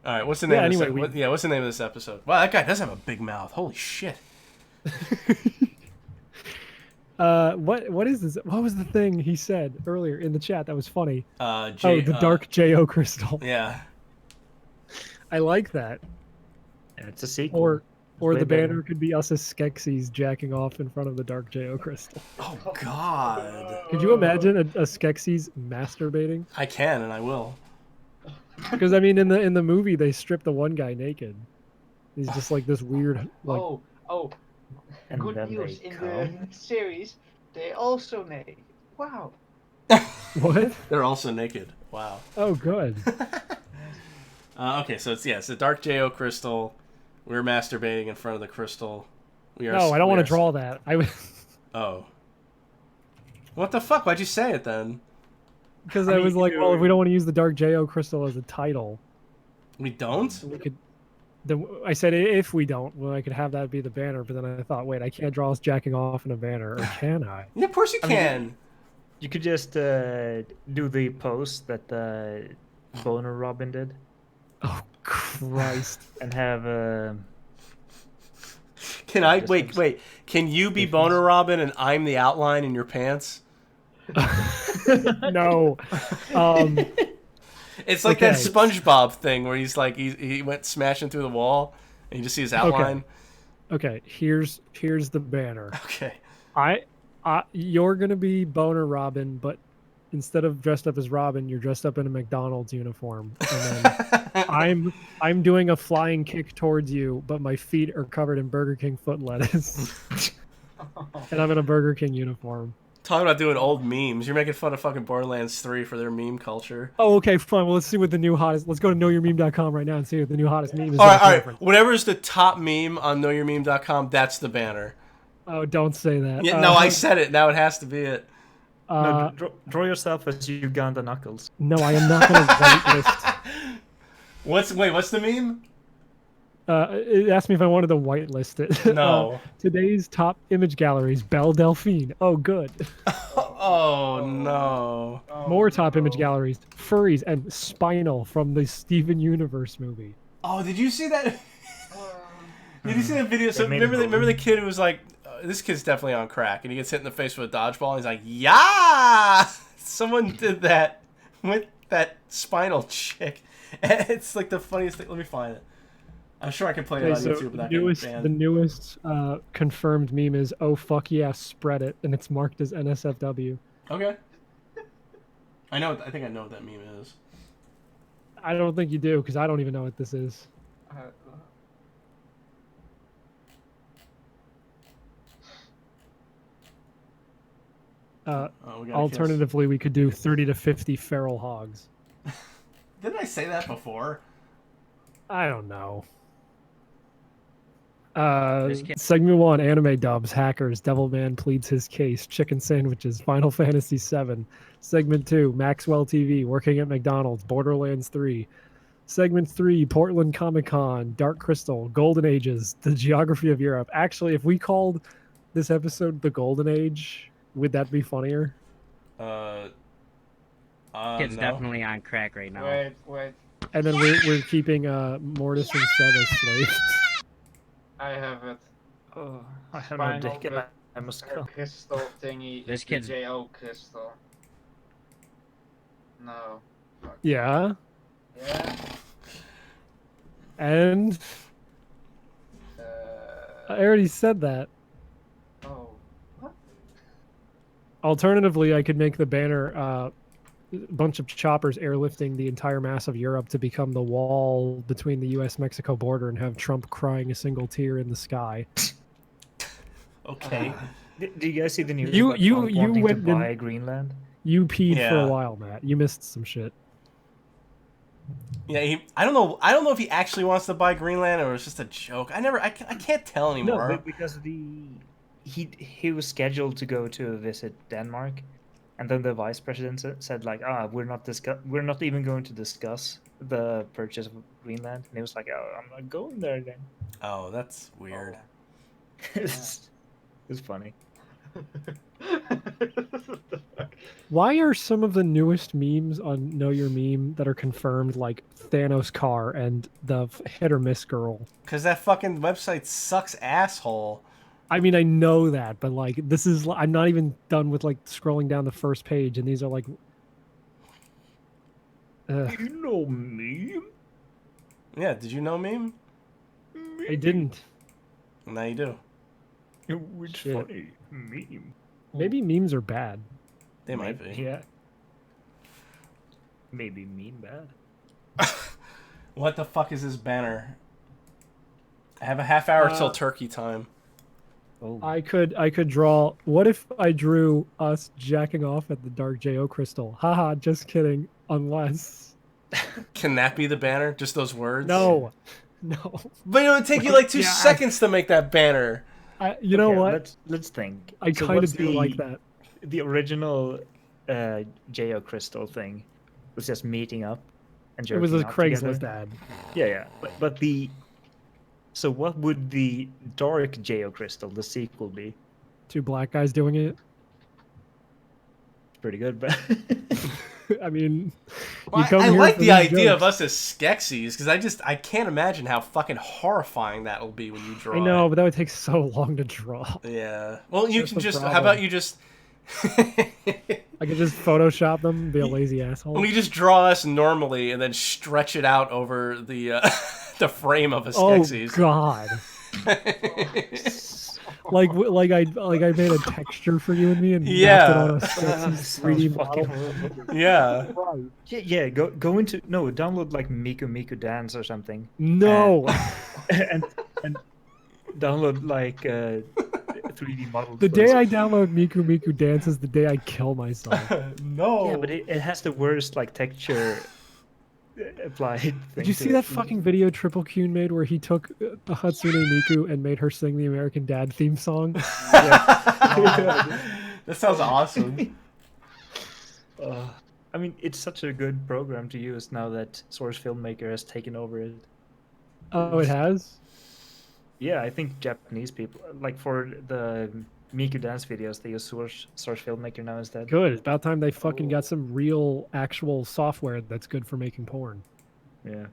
All right, what's the name? Yeah, of this anyway, what's the name of this episode? Wow, that guy does have a big mouth. Holy shit. What is this? What was the thing he said earlier in the chat that was funny? The Dark J.O. crystal. Yeah. I like that. And it's a sequel. Or way the better. banner could be us as Skeksis jacking off in front of the Dark J.O. crystal. Oh god. Could you imagine a Skeksis masturbating? I can and I will. Because I mean, in the movie, they strip the one guy naked. He's just like this weird, like Oh, And good then news. they In come. the series, they also naked. Wow. what? They're also naked. Wow. Oh, good. Okay, so it's the Dark J.O. crystal. We're masturbating in front of the crystal. We are. No, I don't we want are- to draw that. I would Oh. What the fuck? Why'd you say it then? because I I mean, was like, well, if we don't want to use the Dark J.O. crystal as a title, We don't? we could. Then I said if we don't, well, I could have that be the banner. But then I thought, wait, I can't draw us jacking off in a banner, or can I? Yeah, of course you I mean, can. You could just do the post that Boner Robin did Oh Christ! and have Can I just wait? looks Wait. Can you be different. Boner Robin and I'm the outline in your pants? No. It's like that Okay. SpongeBob thing where he's like he went smashing through the wall and you just see his outline. Okay. Here's the banner. Okay. You're gonna be Boner Robin, but instead of dressed up as Robin, you're dressed up in a McDonald's uniform. And then I'm doing a flying kick towards you, but my feet are covered in Burger King foot lettuce, and I'm in a Burger King uniform. Talking about doing old memes. You're making fun of fucking Borderlands 3 for their meme culture. Oh, okay, fine. Well, let's see what the new hottest. Let's go to knowyourmeme.com right now and see what the new hottest meme is. All right, That's all right. different. Whatever is the top meme on knowyourmeme.com, that's the banner. Oh, don't say that. Yeah, no, I said it. Now it has to be it. no, draw yourself as Uganda Knuckles. No, I am not going to whitelist. What's the meme? It asked me if I wanted to whitelist it. No. Today's top image galleries: Belle Delphine. Oh, good. Oh no. More top image galleries: furries and Spinal from the Steven Universe movie. Oh, did you see that? Did you see that video? So They made a remember the movie. kid who was like, "This kid's definitely on crack," and he gets hit in the face with a dodgeball. And he's like, "Yeah!" Someone did that with that Spinal chick. And it's like the funniest thing. Let me find it. I'm sure I can play it Okay, on so YouTube without getting the banned. newest confirmed meme is "Oh fuck yeah, spread it," and it's marked as NSFW. Okay. I know. I think I know what that meme is. I don't think you do because I don't even know what this is. We got a kiss. Alternatively, we could do 30 to 50 feral hogs. Didn't I say that before? I don't know. This kid- Segment 1, anime dubs, hackers, Devilman pleads his case, chicken sandwiches, Final Fantasy VII. Segment 2, Maxwell TV, working at McDonald's, Borderlands 3. Segment 3, Portland Comic Con, Dark Crystal, Golden Ages, the geography of Europe. Actually, if we called this episode the Golden Age, would that be funnier? Kid's No. definitely on crack right now. Wait. And then we're keeping Mortis and Seb as slaves. I have it. Oh, I have no Spinal dick and I must her go. crystal thingy. This Is the kid's- J.O. crystal. No. Fuck. Yeah. Yeah. And I already said that. Oh. What? Alternatively, I could make the banner a bunch of choppers airlifting the entire mass of Europe to become the wall between the U.S.-Mexico border and have Trump crying a single tear in the sky. Okay. Do you guys see the news You- about you- Trump you wanting to went in- buy Greenland? You peed for Yeah. a while, Matt. You missed some shit. Yeah, I don't know. I don't know if he actually wants to buy Greenland or it's just a joke. I can't tell anymore. No, because he was scheduled to go to visit Denmark, and then the vice president said like, we're not even going to discuss the purchase of Greenland, and he was like, oh, I'm not going there then. Oh, that's weird. It's funny. Why are some of the newest memes on Know Your Meme that are confirmed like Thanos car and the hit or miss girl? Because that fucking website sucks, asshole. I mean, I know that, but like, this is I'm not even done with like scrolling down the first page, and these are like, You know meme? Yeah, did you know meme? I didn't. Now you do. Which Shit. funny meme? Maybe memes are bad. They might be. Yeah. Maybe mean bad. What the fuck is this banner? I have a half hour till turkey time. Oh. I could draw. What if I drew us jacking off at the Dark J.O. crystal? Haha, just kidding. Unless. Can that be the banner? Just those words? No. But it would take you like 2 Yeah, seconds to make that banner. You know Okay, what? Let's think. I So kind of what's do like that. The original J.O. Crystal thing was just meeting up and It was jerking a off Craigslist together. ad. Yeah. But the so what would the Dark J.O. Crystal, the sequel, be? Two black guys doing it. Pretty good, but I mean, Well, come I here like for the these idea of jokes. us as Skeksis because I can't imagine how fucking horrifying that'll be when you draw. I know, it. but that would take so long to draw. Yeah. Well, you That's can the just. How problem. about you just? I could just Photoshop them, be a lazy asshole. We just draw us normally and then stretch it out over the the frame of a Oh Skeksis. God! like I made a texture for you and me and mapped it on a Skeksis 3D model. Yeah. yeah. Go into download like Miku Dance or something. No. And download like 3D model. The day I download Miku Dance is the day I kill myself. No. Yeah, but it has the worst like texture applied thing. Did you to see it. that fucking video Triple Q made where he took Hatsune Miku and made her sing the American Dad theme song? That sounds awesome. I mean, it's such a good program to use now that Source Filmmaker has taken over it. Oh, it has? Yeah, I think Japanese people, like for the Miku dance videos, they use Source Filmmaker now instead. Good. It's about time they fucking got some real, actual software that's good for making porn. Yeah.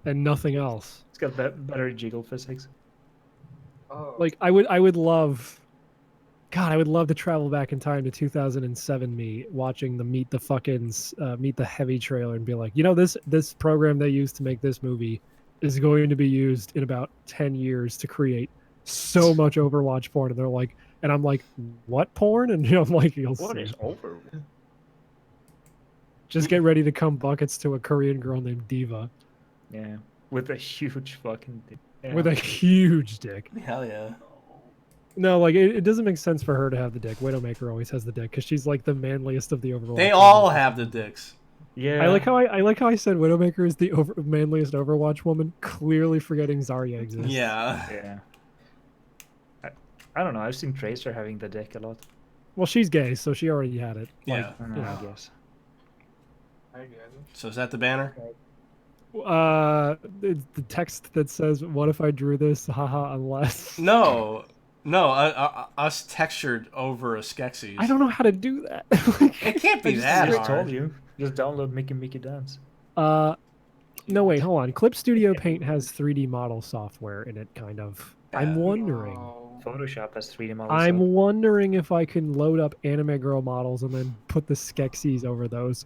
And nothing else. It's got better jiggle physics. Oh. Like, I would love... God, I would love to travel back in time to 2007 me watching the Meet the Heavy trailer and be like, you know, this program they used to make this movie is going to be used in about 10 years to create so much Overwatch porn. And they're like, and I'm like, what porn? And I'm like, you'll What see. is Overwatch? Just get ready to come buckets to a Korean girl named Diva Yeah, with a huge fucking dick. Yeah. with a huge dick. Hell yeah. No, like it doesn't make sense for her to have the dick. Widowmaker always has the dick because she's like the manliest of the Overwatch. They all have the dicks. Yeah. I like how I said Widowmaker is the manliest Overwatch woman, clearly forgetting Zarya exists. Yeah. Yeah. I don't know. I've seen Tracer having the dick a lot. Well, she's gay, so she already had it. Yeah. I guess. I get it. So is that the banner? It's the text that says, "What if I drew this? Haha, unless." No, us textured over a Skeksis. I don't know how to do that. It can't be I that just hard. told you. Just download Mickey Dance. No, wait, hold on. Clip Studio Paint has 3D model software in it, kind of. I'm wondering. Photoshop has 3D models. I'm wondering if I can load up anime girl models and then put the Skeksis over those.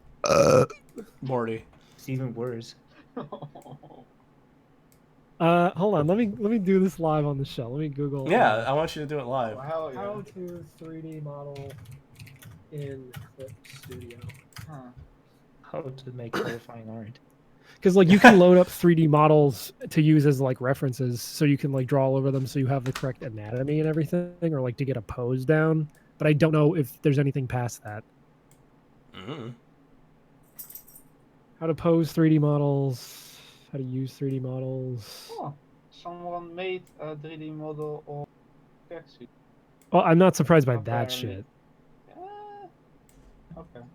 Morty. It's even worse. Hold on. Let me do this live on the show. Let me Google. Yeah, I want you to do it live. Hell yeah. How to 3D model in Clip Studio. Huh. How to make horrifying art. Because like you can load up 3D models to use as like references, so you can like draw all over them, so you have the correct anatomy and everything, or like to get a pose down. But I don't know if there's anything past that. Mm-hmm. How to pose 3D models. How to use 3D models. Oh, someone made a 3D model of Skeksis. Well, I'm not surprised by that Apparently. shit. Okay.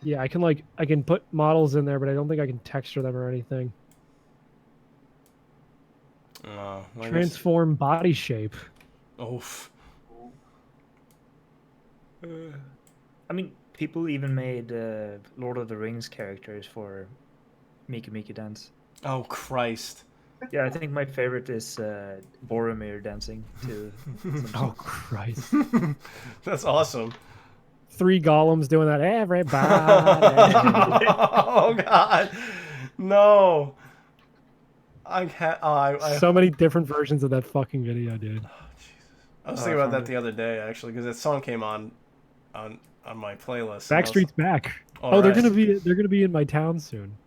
Yeah, I can put models in there, but I don't think I can texture them or anything. Well, I guess- Transform body shape. Oof. I mean, people even made Lord of the Rings characters for Mickey Dance. Oh Christ. Yeah, I think my favorite is Boromir dancing to. Oh Christ! That's awesome. 3 golems doing that. Everybody. Oh God. No. So many different versions of that fucking video, dude. I was thinking about that the other day actually, because that song came on my playlist. Backstreet's back. All oh, they're right. gonna be in my town soon.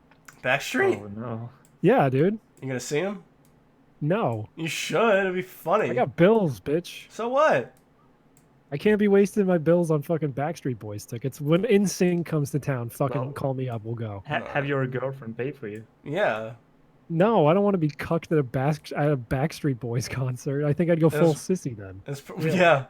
Backstreet? Oh no. Yeah, dude. You gonna see him? No. You should. It'd be funny. I got bills, bitch. So what? I can't be wasting my bills on fucking Backstreet Boys tickets. When NSYNC comes to town, fucking call me up. We'll go. Have your girlfriend pay for you? Yeah. No, I don't want to be cucked at a Backstreet Boys concert. I think I'd go full That's- sissy then. Yeah.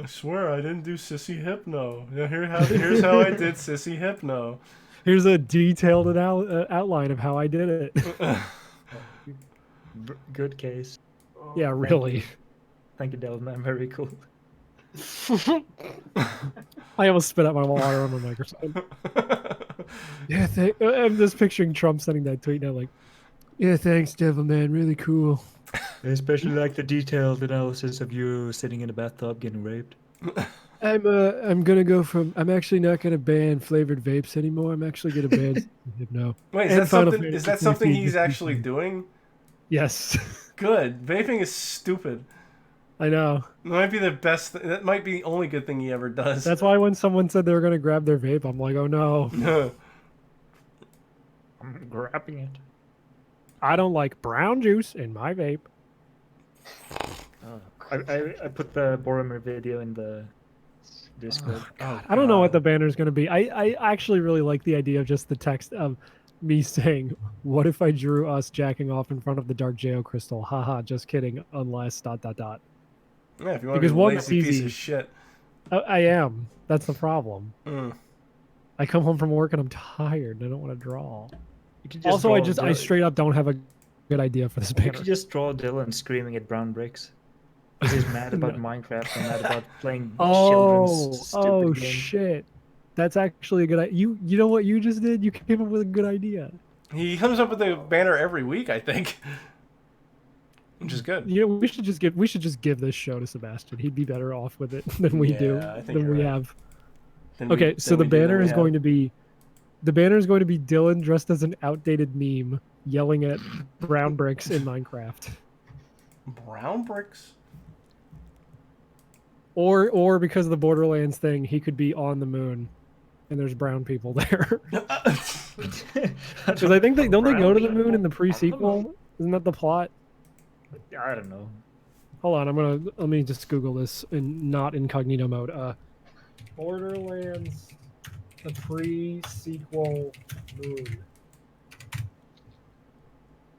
I swear I didn't do Sissy Hypno. Yeah, here's how I did Sissy Hypno. Here's a detailed outline of how I did it. Good case. Yeah, really. Thank you, Delman. Very cool. I almost spit out my water on the microphone. Yeah, I'm just picturing Trump sending that tweet now, like, yeah, thanks, Devilman, really cool. I especially like the detailed analysis of you sitting in a bathtub getting raped. I'm gonna go from. I'm actually not gonna ban flavored vapes anymore. I'm actually gonna ban Hypno. Wait, And is Final that Fantasy something 14 he's this actually weekend. doing? Yes. Good. Vaping is stupid. I know. It might be the best. That might be the only good thing he ever does. That's why when someone said they were gonna grab their vape, I'm like, oh no. I'm grabbing it. I don't like brown juice in my vape. I put the Boromir video in the Discord. I don't know what the banner's gonna be. I actually really like the idea of just the text of me saying, "What if I drew us jacking off in front of the Dark J.O crystal? Haha, just kidding. Unless ... Yeah, if you want to Because be a one, lazy it's piece easy. of shit. I am. That's the problem. Mm. I come home from work and I'm tired and I don't want to draw. You could just Also, I draw straight up don't have a good idea for this You banner. could just draw Dylan screaming at brown bricks. He's mad about Minecraft and mad about playing children's stupid game. Shit. That's actually a good idea. You know what you just did? You came up with a good idea. He comes up with a banner every week, I think. Which is good. You know, we should just give this show to Sebastian. He'd be better off with it than we do. I think Than you're we right. have. Than Okay, we- so than the we do than banner we is have. going to be Dylan dressed as an outdated meme yelling at brown bricks in Minecraft. Brown bricks? Or because of the Borderlands thing, he could be on the moon and there's brown people there. Because I think they don't they go to the moon in the pre-sequel? Isn't that the plot? I don't know. Hold on, let me just Google this in not incognito mode. Borderlands, the pre-sequel moon.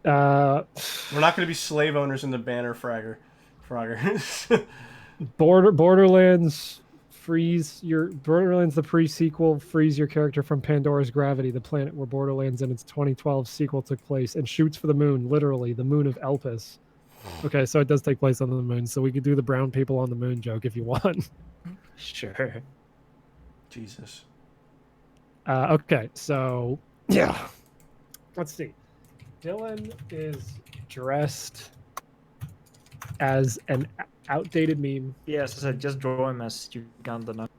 We're not going to be slave owners in the banner, Frogger. Borderlands Borderlands the pre-sequel frees your character from Pandora's gravity, the planet where Borderlands and its 2012 sequel took place, and shoots for the moon, literally the moon of Elpis. Okay, so it does take place on the moon, so we could do the brown people on the moon joke if you want. Sure. Jesus. Okay, so yeah, let's see. Dylan is dressed as an outdated meme. Yes, I said just draw him as Uganda.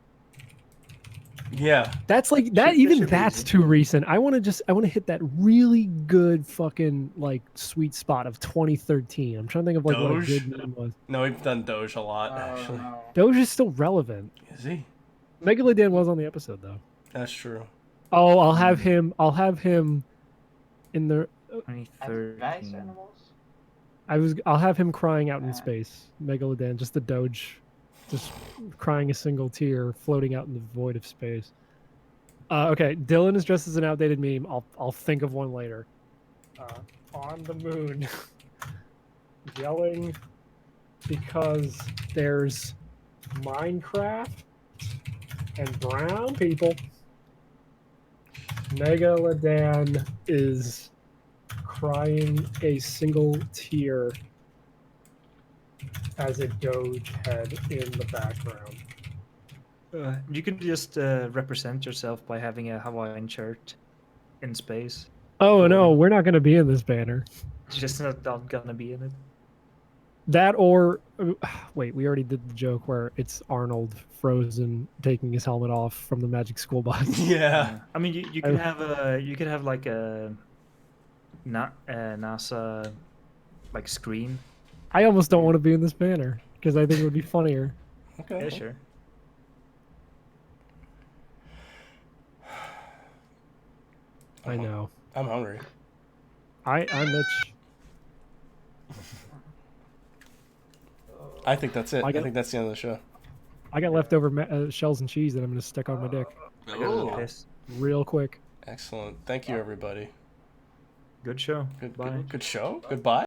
Yeah. That's like that. Even that's too recent. I want to hit that really good fucking like sweet spot of 2013. I'm trying to think of like what a Doge? good meme was. No, we've done Doge a lot, actually. Doge is still relevant. Is he? Megalodan was on the episode though. That's true. Oh, I'll have him in the. 2013. I'll have him crying out in space. Megalodan, just the Doge, just crying a single tear, floating out in the void of space. Okay, Dylan is dressed as an outdated meme. I'll think of one later. On the moon, yelling because there's Minecraft and brown people. Megalodan is crying a single tear as a Doge head in the background. You could just represent yourself by having a Hawaiian shirt in space. Oh no, we're not going to be in this banner. It's just not gonna be in it. That or wait, we already did the joke where it's Arnold frozen taking his helmet off from the Magic School Bus. Yeah. I mean, you could have like a NASA like screen. I almost don't want to be in this banner because I think it would be funnier. Okay. Yeah, sure. I know. I'm hungry. I'm Mitch. I think that's it. I got- think that's the end of the show. I got leftover shells and cheese that I'm going to stick on my dick Oh, real quick. excellent. Thank you, everybody. Good show. Good, Bye. good show. Goodbye.